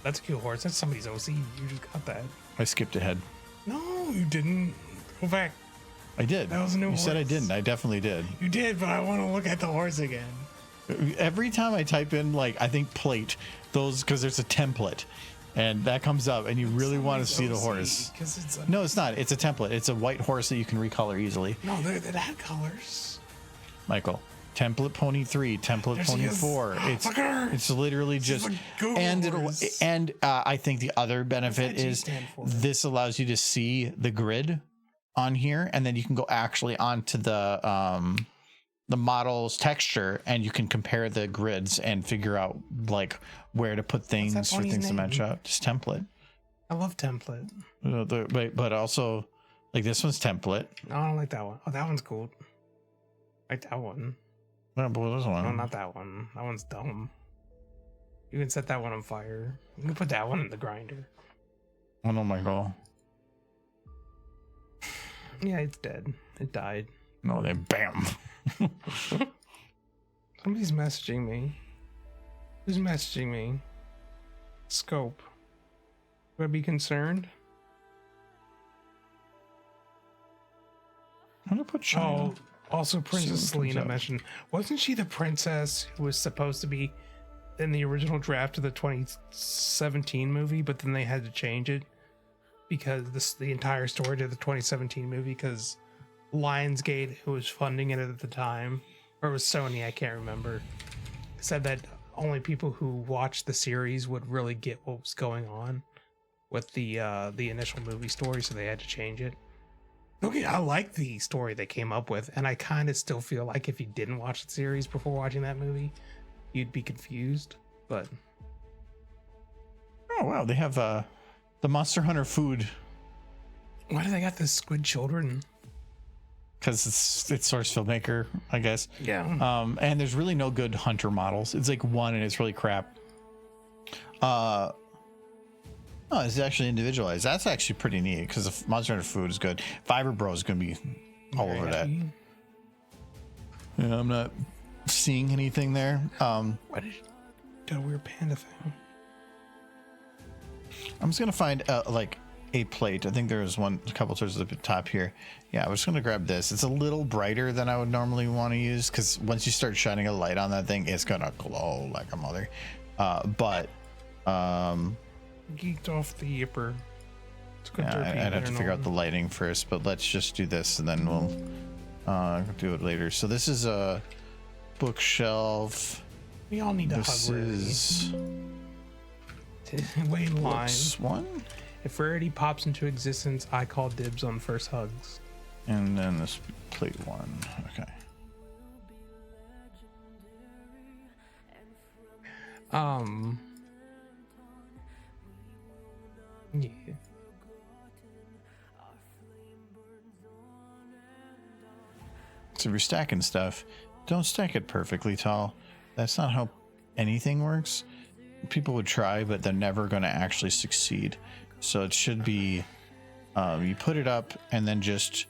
That's a cute horse. That's somebody's OC. You just got that. I skipped ahead. No, you didn't. Go back. I did. That was a new You said I horse. didn't. I definitely did. You did, but I want to look at the horse again. Every time I type in like I think plate, those because there's a template, and that comes up, and you really want to see the horse. Because it's a, No, it's not. It's a template. It's a white horse that you can recolor easily. no, they're that colors. Michael, template pony 3, template There pony she is. 4. Look at her. It's literally just a Google horse. I think the other benefit What does that G is stand for? this allows you to see the grid on here, and then you can go actually onto the the model's texture, and you can compare the grids and figure out like where to put things for bunny's things to match name? up. Just template. I love template. But also, like this one's template. No, I don't like that one. Oh, that one's cool. I like that one. What about this one? No, not that one. That one's dumb. You can set that one on fire. You can put that one in the grinder. Oh no, Michael. Yeah, it's dead. It died. No, then bam. Somebody's messaging me. Who's messaging me? Scope. Would I be concerned? I'm gonna put China. Oh, also Princess See what comes Selena up. mentioned. Wasn't she the princess who was supposed to be in the original draft of the 2017 movie, but then they had to change it because the entire story to the 2017 movie because Lionsgate, who was funding it at the time, or it was Sony, I can't remember, said that only people who watched the series would really get what was going on with the initial movie story, so they had to change it. Okay, I like the story they came up with, and I kind of still feel like if you didn't watch the series before watching that movie, you'd be confused. But Oh wow, they have the Monster Hunter food why do they got this squid children? because it's Source Filmmaker, I guess. Yeah. And there's really no good hunter models. It's like one, and it's really crap. Oh, it's actually individualized. That's actually pretty neat because the Monster Hunter food is good. Fiber Bro is going to be all Very over that. happy. Yeah, I'm not seeing anything there. Why did you do a weird panda thing? I'm just going to find like a plate. I think there's a couple towards the top here. Yeah, I was going to grab this. It's a little brighter than I would normally want to use because once you start shining a light on that thing, it's going to glow like a mother. Geeked off the yipper. It's good Yeah, to repeat I'd have better to figure out known. the lighting first, but let's just do this and then we'll do it later. So this is a bookshelf. We all need to This hug Rarity. is Wait in line. books one, If Rarity pops into existence, I call dibs on first hugs. and then this plate one. Okay. Yeah. So if you're stacking stuff, don't stack it perfectly tall. That's not how anything works. People would try, but they're never going to actually succeed. So it should be, you put it up and then just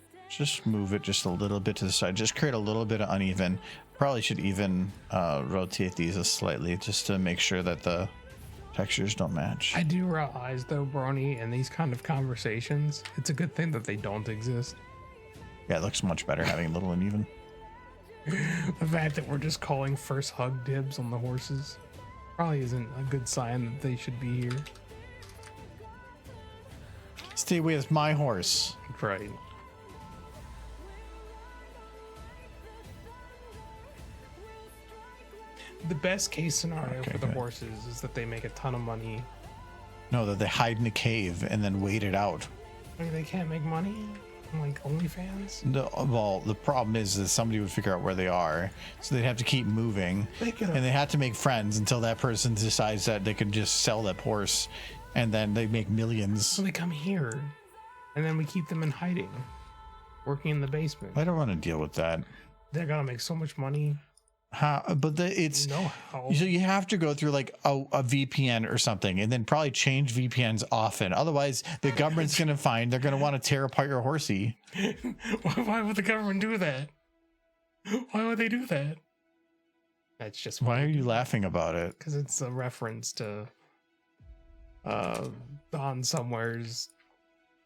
move it just a little bit to the side. Just create a little bit of uneven. Probably should even rotate these slightly just to make sure that the textures don't match. I do realize, though, Brony, in these kind of conversations, it's a good thing that they don't exist. Yeah, it looks much better having a little uneven. The fact that we're just calling first hug dibs on the horses probably isn't a good sign that they should be here. Stay with my horse. Right. The best case scenario Okay, for the good. horses is that they make a ton of money. No, that they hide in a cave and then wait it out. I mean, they can't make money on, like, OnlyFans. No, well, the problem is that somebody would figure out where they are, so they'd have to keep moving, They could have- and they have to make friends until that person decides that they could just sell that horse, and then they make millions. So they come here, and then we keep them in hiding, working in the basement. I don't want to deal with that. They're gonna make so much money. It's No how. so you have to go through like a VPN or something, and then probably change VPNs often. Otherwise, the government's gonna find they're gonna want to tear apart your horsey. Why would the government do that? Why would they do that? That's just Why are you laughing about it? because it's a reference to Don Somewhere's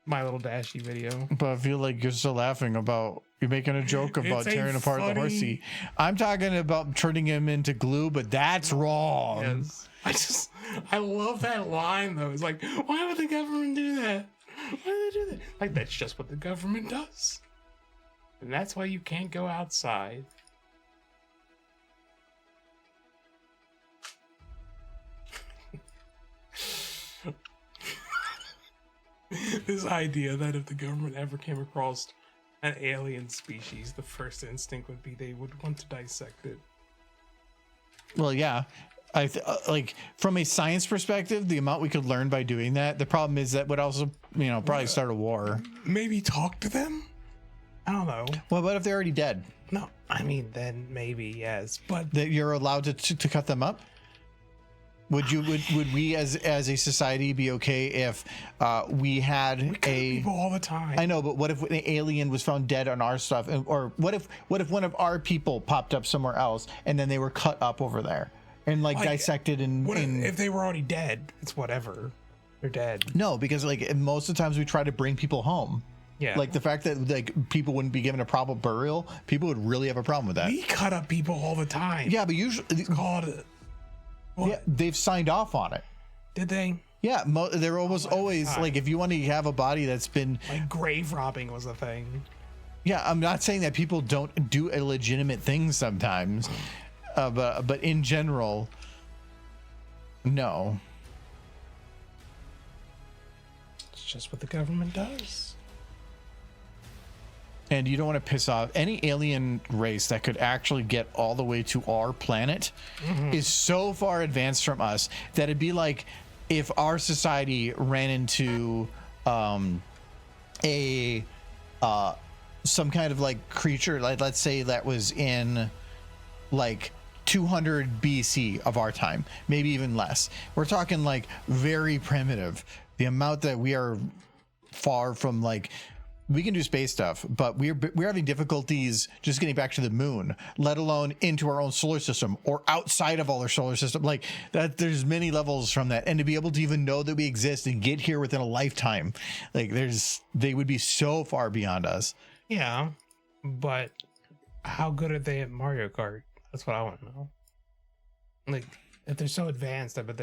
My Little Dashy video. But I feel like you're still laughing about you're making a joke about It's a tearing apart the funny- horsey. I'm talking about turning him into glue, but that's wrong. Yes. I love that line though. It's like, why would the government do that? Why do they do that? Like, that's just what the government does. And that's why you can't go outside. This idea that if the government ever came across an alien species, the first instinct would be they would want to dissect it. Well, yeah. Like from a science perspective, the amount we could learn by doing that. The problem is that would also, probably start a war. Maybe talk to them? I don't know. Well, what if they're already dead? No, I mean, then maybe, yes. But That you're allowed to cut them up? Would we as a society be okay if we had people all the time? I know, but what if an alien was found dead on our stuff, or what if one of our people popped up somewhere else and then they were cut up over there and like dissected and what if they were already dead? It's whatever. They're dead. No, because like most of the times we try to bring people home. Yeah. Like the fact that like people wouldn't be given a proper burial, people would really have a problem with that. We cut up people all the time. Yeah, but usually It's called yeah, they've signed off on it. Did they? Yeah, they're almost always like, if you want to have a body that's been Like grave robbing was a thing. Yeah, I'm not saying that people don't do illegitimate things sometimes, but in general, no. It's just what the government does. And you don't want to piss off any alien race that could actually get all the way to our planet is so far advanced from us that it'd be like if our society ran into some kind of like creature, like let's say that was in like 200 BC of our time, maybe even less. We're talking like very primitive. The amount that we are far from like, we can do space stuff, but we're having difficulties just getting back to the moon, let alone into our own solar system or outside of our solar system. Like that, there's many levels from that, and to be able to even know that we exist and get here within a lifetime, like they would be so far beyond us. Yeah, but how good are they at Mario Kart? That's what I want to know. Like, if they're so advanced, I bet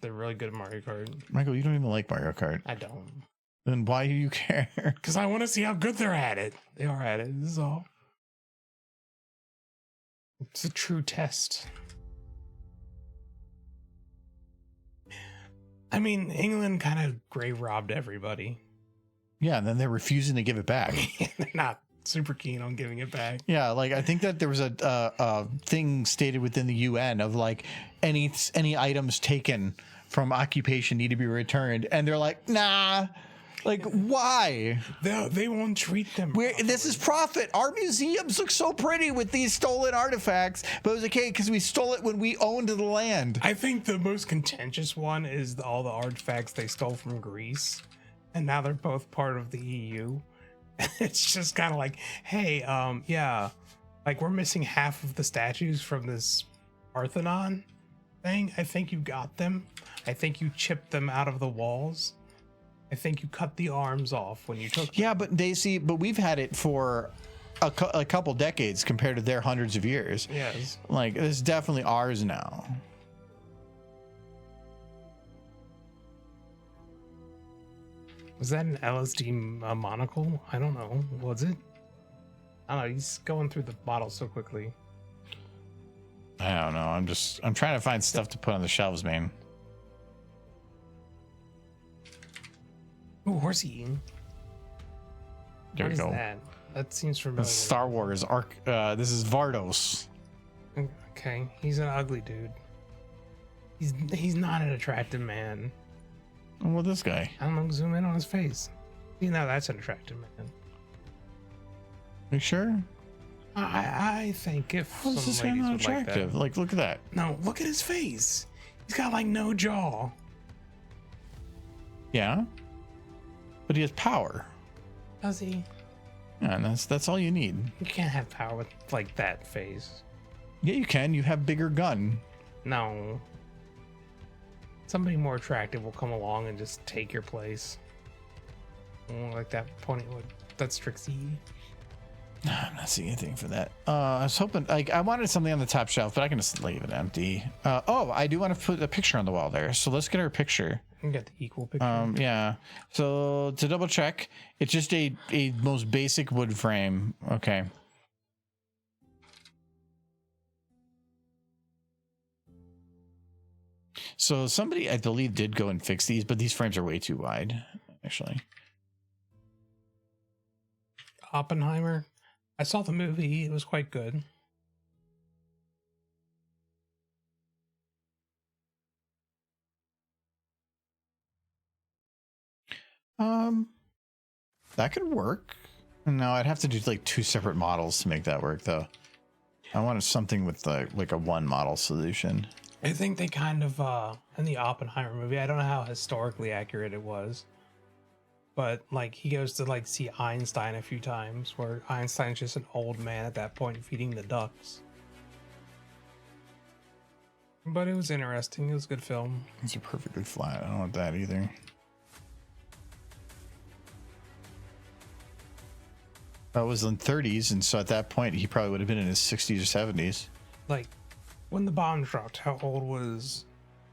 they're really good at Mario Kart. Michael, you don't even like Mario Kart. I don't. Then why do you care? Because I want to see how good they're at it. They are at it, this is all. It's a true test. I mean, England kind of grave robbed everybody. Yeah, and then they're refusing to give it back. They're not super keen on giving it back. Yeah, like I think that there was a thing stated within the UN of like any items taken from occupation need to be returned, and they're like, nah. Like, why? They won't treat them. This is profit. Our museums look so pretty with these stolen artifacts, but it was okay because we stole it when we owned the land. I think the most contentious one is all the artifacts they stole from Greece, and now they're both part of the EU. It's just kind of like, hey, yeah, like we're missing half of the statues from this Parthenon thing. I think you got them. I think you chipped them out of the walls. I think you cut the arms off when you took them. Yeah, but but we've had it for a couple decades compared to their hundreds of years. Yes. Like, it's definitely ours now. Was that an LSD monocle? I don't know. Was it? I don't know. He's going through the bottle so quickly. I don't know. I'm trying to find stuff to put on the shelves, man. Ooh, horsey. There we go. That seems familiar. That's Star Wars. This is Vardos. Okay, he's an ugly dude. He's not an attractive man. Well, this guy. I don't know. Zoom in on his face. You know, that's an attractive man. You sure? I think if How is this guy some ladies not would attractive? like Like, look at that. that. No, look at his face. He's got like no jaw. Yeah, but he has power. Does he? Yeah, and that's all you need. You can't have power with like that face. Yeah, you can. You have bigger gun. No. Somebody more attractive will come along and just take your place. Like that pony would. That's Trixie. I'm not seeing anything for that. I was hoping, like, I wanted something on the top shelf, but I can just leave it empty. Oh, I do want to put a picture on the wall there. So let's get her a picture. You get the equal picture. Yeah. So to double check, it's just a most basic wood frame. Okay. So somebody, I believe, did go and fix these, but these frames are way too wide, actually. Oppenheimer. I saw the movie. It was quite good. That could work. No, I'd have to do like 2 separate models to make that work, though. I wanted something with like a 1 model solution. I think they kind of in the Oppenheimer movie, I don't know how historically accurate it was, but like he goes to like see Einstein a few times, where Einstein's just an old man at that point feeding the ducks. But it was interesting. It was a good film. These are perfectly flat. I don't want that either. That was in 30s, and so at that point he probably would have been in his 60s or 70s. Like when the bomb dropped, how old was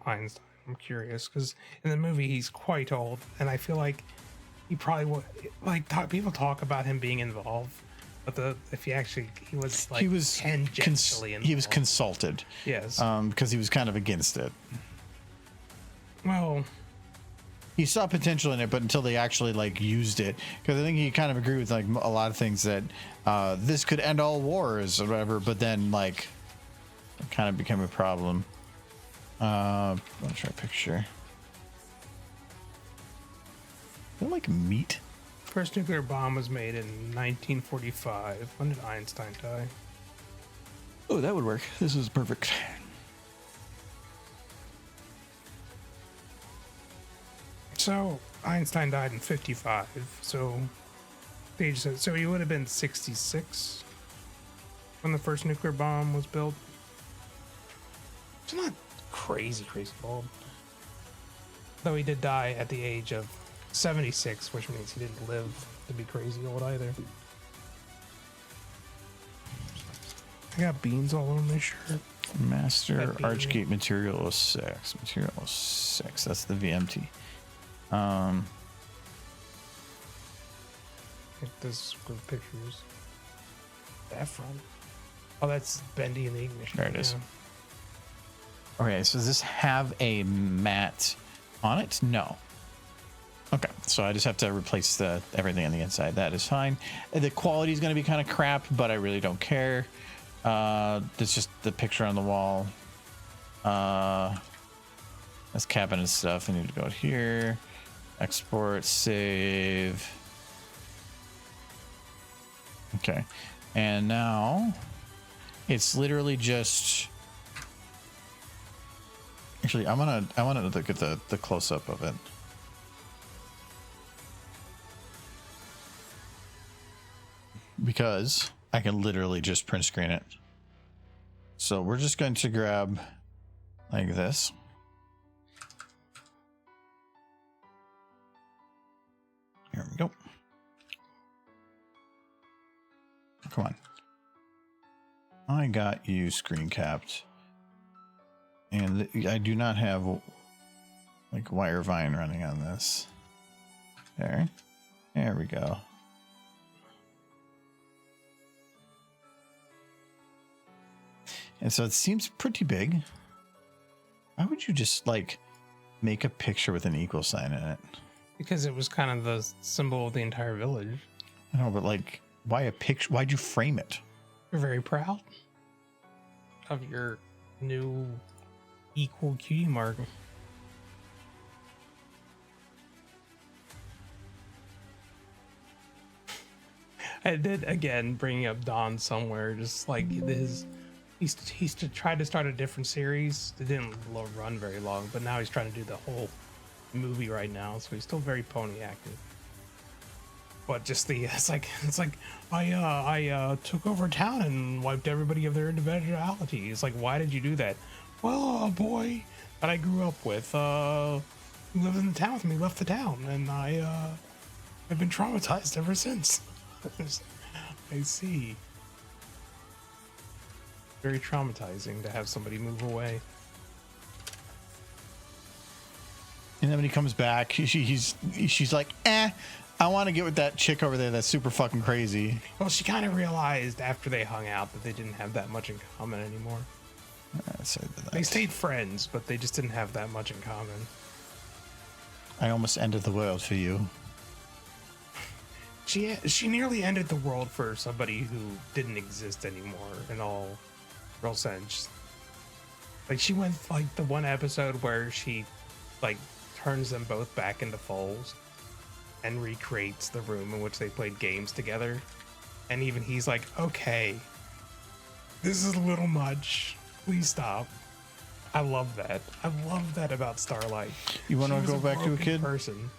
Einstein? I'm curious because in the movie he's quite old, and I feel like he probably would people talk about him being involved, but he was like tangentially involved. He was consulted. Yes. Because he was kind of against it. Well, he saw potential in it, but until they actually like used it, because I think he kind of agreed with like a lot of things that this could end all wars or whatever, but then like it kind of became a problem. Let me try a picture. Is that like meat? first nuclear bomb was made in 1945. When did Einstein die? Oh, that would work. This is perfect. So Einstein died in 55. So he would have been 66 when the first nuclear bomb was built. It's not crazy old. Though he did die at the age of 76, which means he didn't live to be crazy old either. I got beans all over my shirt. Master Archgate Material 06. Material 06. That's the VMT. This group pictures. That from? Oh, that's Bendy in the ignition. There it is. Okay, so does this have a mat on it? No. Okay, so I just have to replace everything on the inside. That is fine. The quality is going to be kind of crap, but I really don't care. It's just the picture on the wall. That's cabinet stuff. I need to go here. Export, save. Okay, and now it's literally just. Actually, I want to look at the close up of it. Because I can literally just print screen it. So we're just going to grab like this. Here we go. Come on. I got you screen capped. And I do not have like wire vine running on this. There we go. And so it seems pretty big. Why would you just like make a picture with an equal sign in it? Because it was kind of the symbol of the entire village. I know, but like, why a picture? Why'd you frame it? You're very proud of your new equal cutie mark. I did again bringing up Don somewhere, just like he's tried to start a different series. It didn't run very long, but now he's trying to do the whole movie right now, so he's still very pony active. But just it's like I took over town and wiped everybody of their individuality. It's like, why did you do that? Well, a boy that I grew up with who lived in the town with me left the town, and I've been traumatized ever since. I see. Very traumatizing to have somebody move away. And then when he comes back, she's like, I want to get with that chick over there that's super fucking crazy. Well, she kind of realized after they hung out that they didn't have that much in common anymore. They stayed friends, but they just didn't have that much in common. I almost ended the world for you. She nearly ended the world for somebody who didn't exist anymore in all real sense. Like she went like the one episode where she like turns them both back into foals and recreates the room in which they played games together. And even he's like, okay, this is a little much. Please stop. I love that. I love that about Starlight. You want She to was go back to a broken kid? person.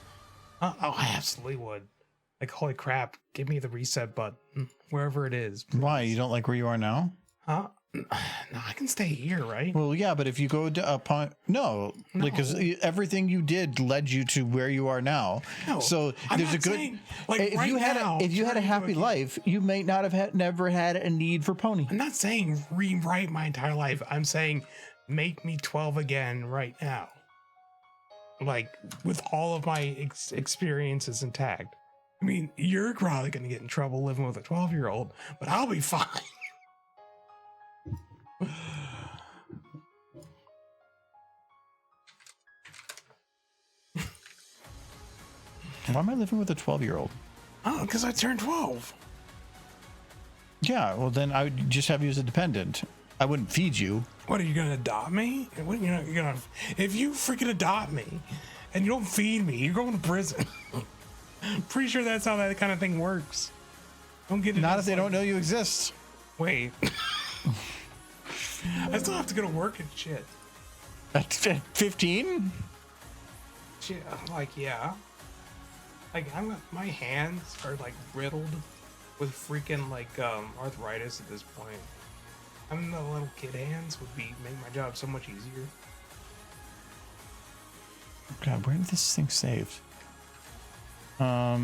Oh, I absolutely would. Like, holy crap, give me the reset button, wherever it is. Please. Why? You don't like where you are now? Huh? No, I can stay here, right? Well, yeah, but if you go to upon no, because everything you did led you to where you are now. No, So I'm there's not a good. saying, like, if right you had now, if you had a turn into a happy kid. life, you may not have never had a need for pony. I'm not saying rewrite my entire life. I'm saying make me 12 again right now. Like, with all of my experiences intact. I mean, you're probably going to get in trouble living with a 12-year-old, but I'll be fine. Why am I living with a 12-year-old? Oh, because I turned 12. Yeah, well then I would just have you as a dependent. I wouldn't feed you. What, are you going to adopt me? What, you're gonna, if you freaking adopt me and you don't feed me, you're going to prison. Pretty sure that's how that kind of thing works. Don't get it. Not if they don't know you exist. Wait. I still have to go to work and shit. At 15? Shit, like, yeah. Like, my hands are like riddled with freaking like arthritis at this point. Having the little kid hands would make my job so much easier. God, where did this thing saved? Oh,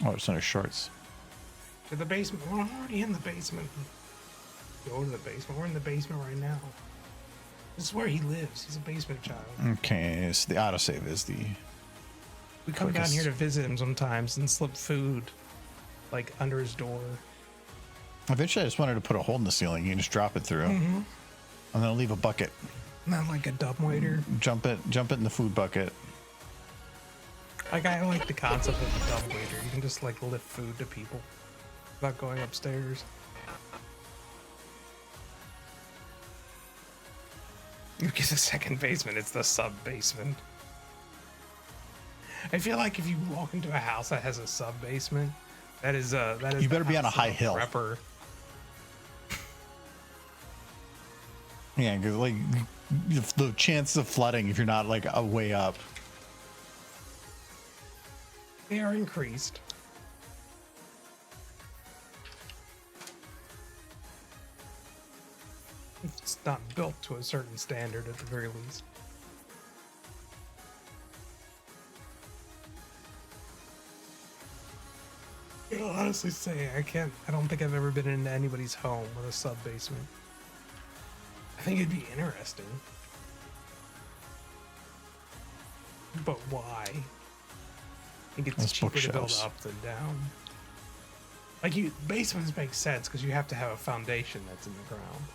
it's under shorts. To the basement. Well, I'm already in the basement. Go to the basement. We're in the basement right now. This is where he lives. He's a basement child. Okay, so the autosave is the. We come down quickest. here to visit him sometimes and slip food like under his door. Eventually, I just wanted to put a hole in the ceiling. You can just drop it through, and then I'll leave a bucket. Not like a dumbwaiter. Jump it in the food bucket. Like, I like the concept of a dumbwaiter. You can just like lift food to people without going upstairs. Look at the second basement. It's the sub basement. I feel like if you walk into a house that has a sub basement, that is You better the be on a house high of hill. prepper. Yeah, because like the chances of flooding if you're not like a way up. They are increased. It's not built to a certain standard at the very least. I'll honestly say I don't think I've ever been into anybody's home with a sub basement. I think it'd be interesting. But why? I think it's Those cheaper to build bookshelves. up than down. Like, basements make sense because you have to have a foundation that's in the ground.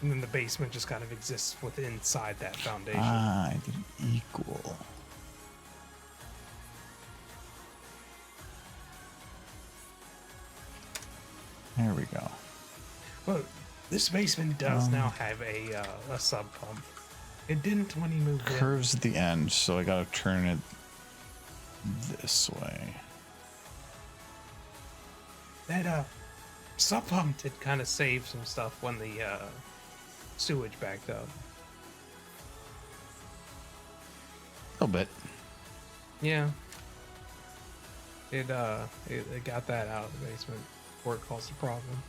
And then the basement just kind of exists within inside that foundation. I did equal. There we go. Well, this basement does now have a sub pump. It didn't when he moved in. Curves at the end, so I gotta turn it this way. That sub pump did kind of save some stuff when the sewage backed up. A little bit. Yeah. It got that out of the basement before it caused a problem.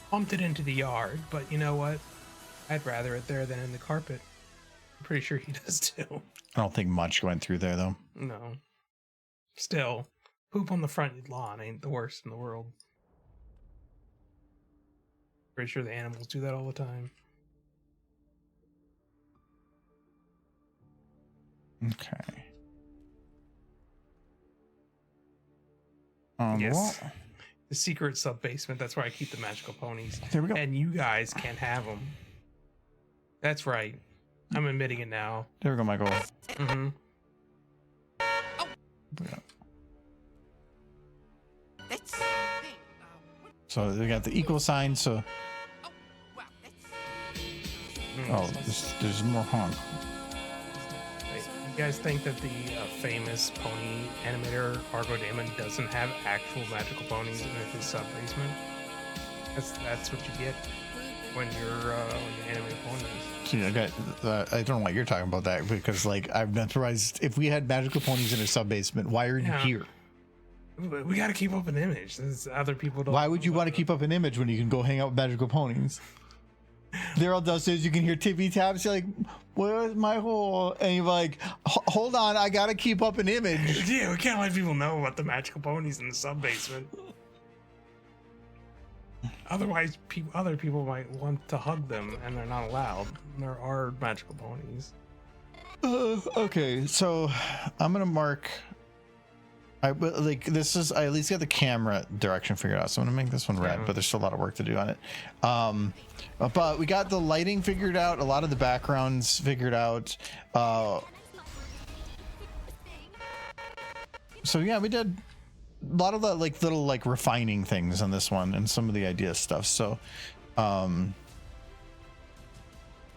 Pumped it into the yard, but you know what? I'd rather it there than in the carpet. I'm pretty sure he does too. I don't think much went through there though. No. Still, poop on the front lawn ain't the worst in the world. Pretty sure the animals do that all the time. Okay. Yes. What? The secret sub basement. That's where I keep the magical ponies. There we go. And you guys can't have them. That's right. I'm admitting it now. There we go, Michael. Mm-hmm. That's the thing. What? So we got the equal sign. So Oh, wow. That's there's more honk. Wait, you guys think that the famous pony animator Argo Damon doesn't have actual magical ponies in his sub basement? That's what you get when you animate ponies. See, I don't know why you're talking about that, because like I'm not surprised if we had magical ponies in a sub basement. Why are you Yeah. here? We got to keep up an image. There's other people don't. Why would you want to keep up an image when you can go hang out with magical ponies? They're all downstairs. You can hear tippy taps. You're like, "Where's my hole?" And you're like, "Hold on, I gotta keep up an image." Yeah, we can't let people know about the magical ponies in the sub basement. Otherwise, other people might want to hug them, and they're not allowed. There are magical ponies. Okay, so I'm gonna mark. I at least got the camera direction figured out, so I'm gonna make this one red. Yeah. But there's still a lot of work to do on it. But we got the lighting figured out, a lot of the backgrounds figured out. So yeah, we did a lot of the little refining things on this one and some of the idea stuff. So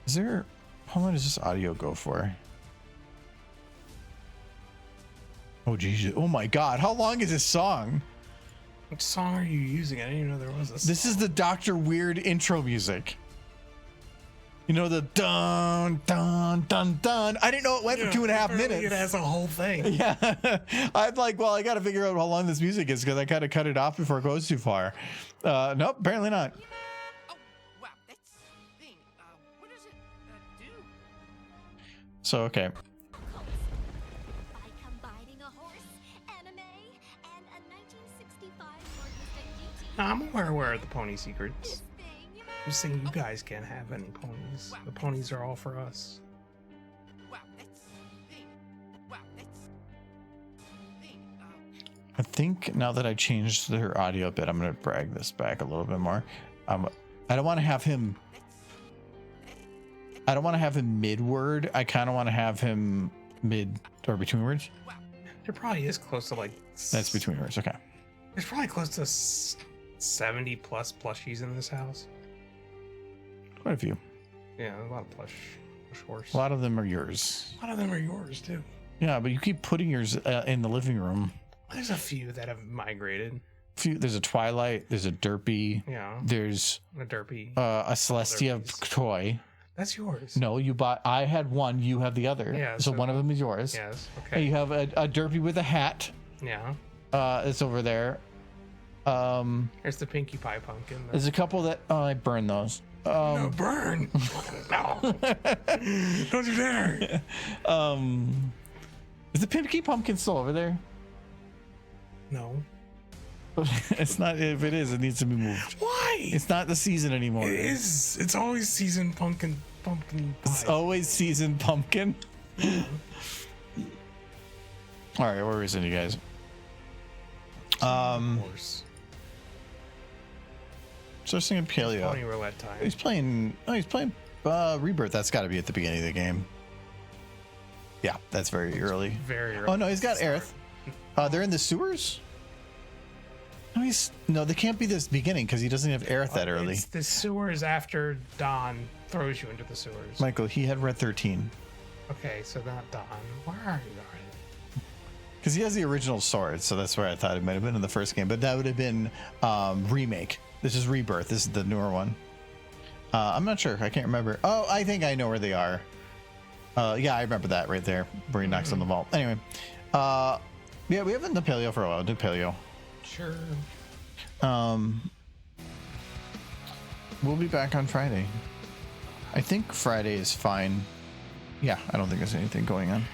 is there, how long does this audio go for? Oh geez, oh my god, how long is this song? What song are you using? I didn't even know there was a song. This is the Dr. Weird intro music. You know, the dun dun dun dun. I didn't know it went for 2.5 minutes. It has a whole thing. Yeah. I'm like, well, I got to figure out how long this music is because I kind of cut it off before it goes too far. Nope, apparently not. Oh, wow. That's the thing. What does it do? So, okay. By combining a horse, anime, and a 1965 Ford Mustang GT. I'm aware of the pony secrets. This thing. I'm just saying you guys can't have any ponies. The ponies are all for us. Wow. That's the thing. Wow. That's the thing. I think now that I changed their audio a bit, I'm going to drag this back a little bit more. I don't want to have him. I don't want to have him mid-word. I kind of want to have him mid or between words. There probably is close to That's between words. Okay. There's probably close to 70 plus plushies in this house. Quite a few. Yeah, a lot of plush horse. A lot of them are yours. A lot of them are yours too. Yeah, but you keep putting yours in the living room. There's a few that have migrated. There's a Twilight. There's a Derpy. Yeah. There's A Derpy. a Celestia Derpies. toy. That's yours. No, you bought. I had one. You have the other. Yeah, So so- one of them is yours. Yes. And Okay. you have a Derpy with a hat. Yeah. It's over there. There's the Pinkie Pie pumpkin. There's a couple that I burned those. No, burn. No. Don't you dare. Is the Pinky Pumpkin still over there? No. It's not. If it is, it needs to be moved. Why? It's not the season anymore. It is. It's always seasoned pumpkin It's pie. always seasoned pumpkin. All right, where is it, you guys? Horse. So singing Paleo. Pony roulette time. He's playing. Oh, he's playing Rebirth. That's got to be at the beginning of the game. Yeah, that's very early. Very early. Oh no, he's got Aerith. They're in the sewers. No, they can't be this beginning because he doesn't have Aerith that early. It's the sewers after Dawn throws you into the sewers. Michael, he had Red 13 Okay, so not Dawn. Where are you, Ryan? because he has the original sword, so that's where I thought it might have been in the first game. But that would have been remake. This is Rebirth. This is the newer one. I'm not sure. I can't remember. Oh, I think I know where they are. Yeah, I remember that right there where he knocks on the vault. Anyway, yeah, we haven't done Paleo for a while. Did Paleo? Sure. We'll be back on Friday. I think Friday is fine. Yeah, I don't think there's anything going on.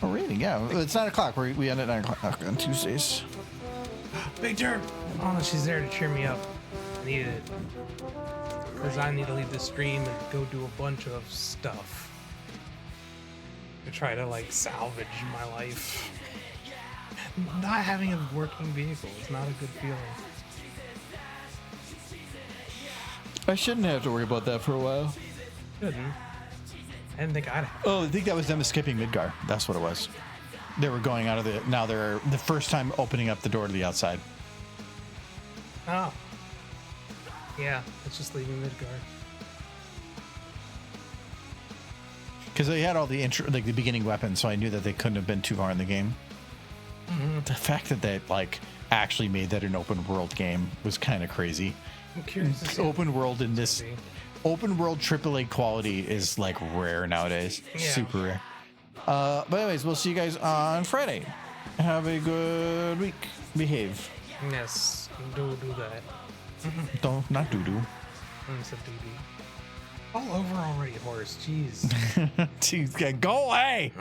Oh, reading, yeah. It's 9 o'clock. We end at 9 o'clock on Tuesdays. Big Derp. Oh, she's there to cheer me up. I need it. Because I need to leave the stream and go do a bunch of stuff. To try to, salvage my life. Not having a working vehicle is not a good feeling. I shouldn't have to worry about that for a while. Shouldn't. I didn't think I'd have. Oh, I think that was them skipping Midgar. That's what it was. They were going out of the. Now they're the first time opening up the door to the outside. Oh. Yeah, it's just leaving Midgard. Because they had all the intro, like the beginning weapons, so I knew that they couldn't have been too far in the game. The fact that they like actually made that an open world game was kind of crazy. I'm curious to see Open world in this be. open world AAA quality is like rare nowadays. Yeah. Super rare. But anyways, we'll see you guys on Friday. Have a good week. Behave. Yes, do that. Don't not doo doo. It's a doo-doo. All over already, horse. Jeez. Jeez, go away.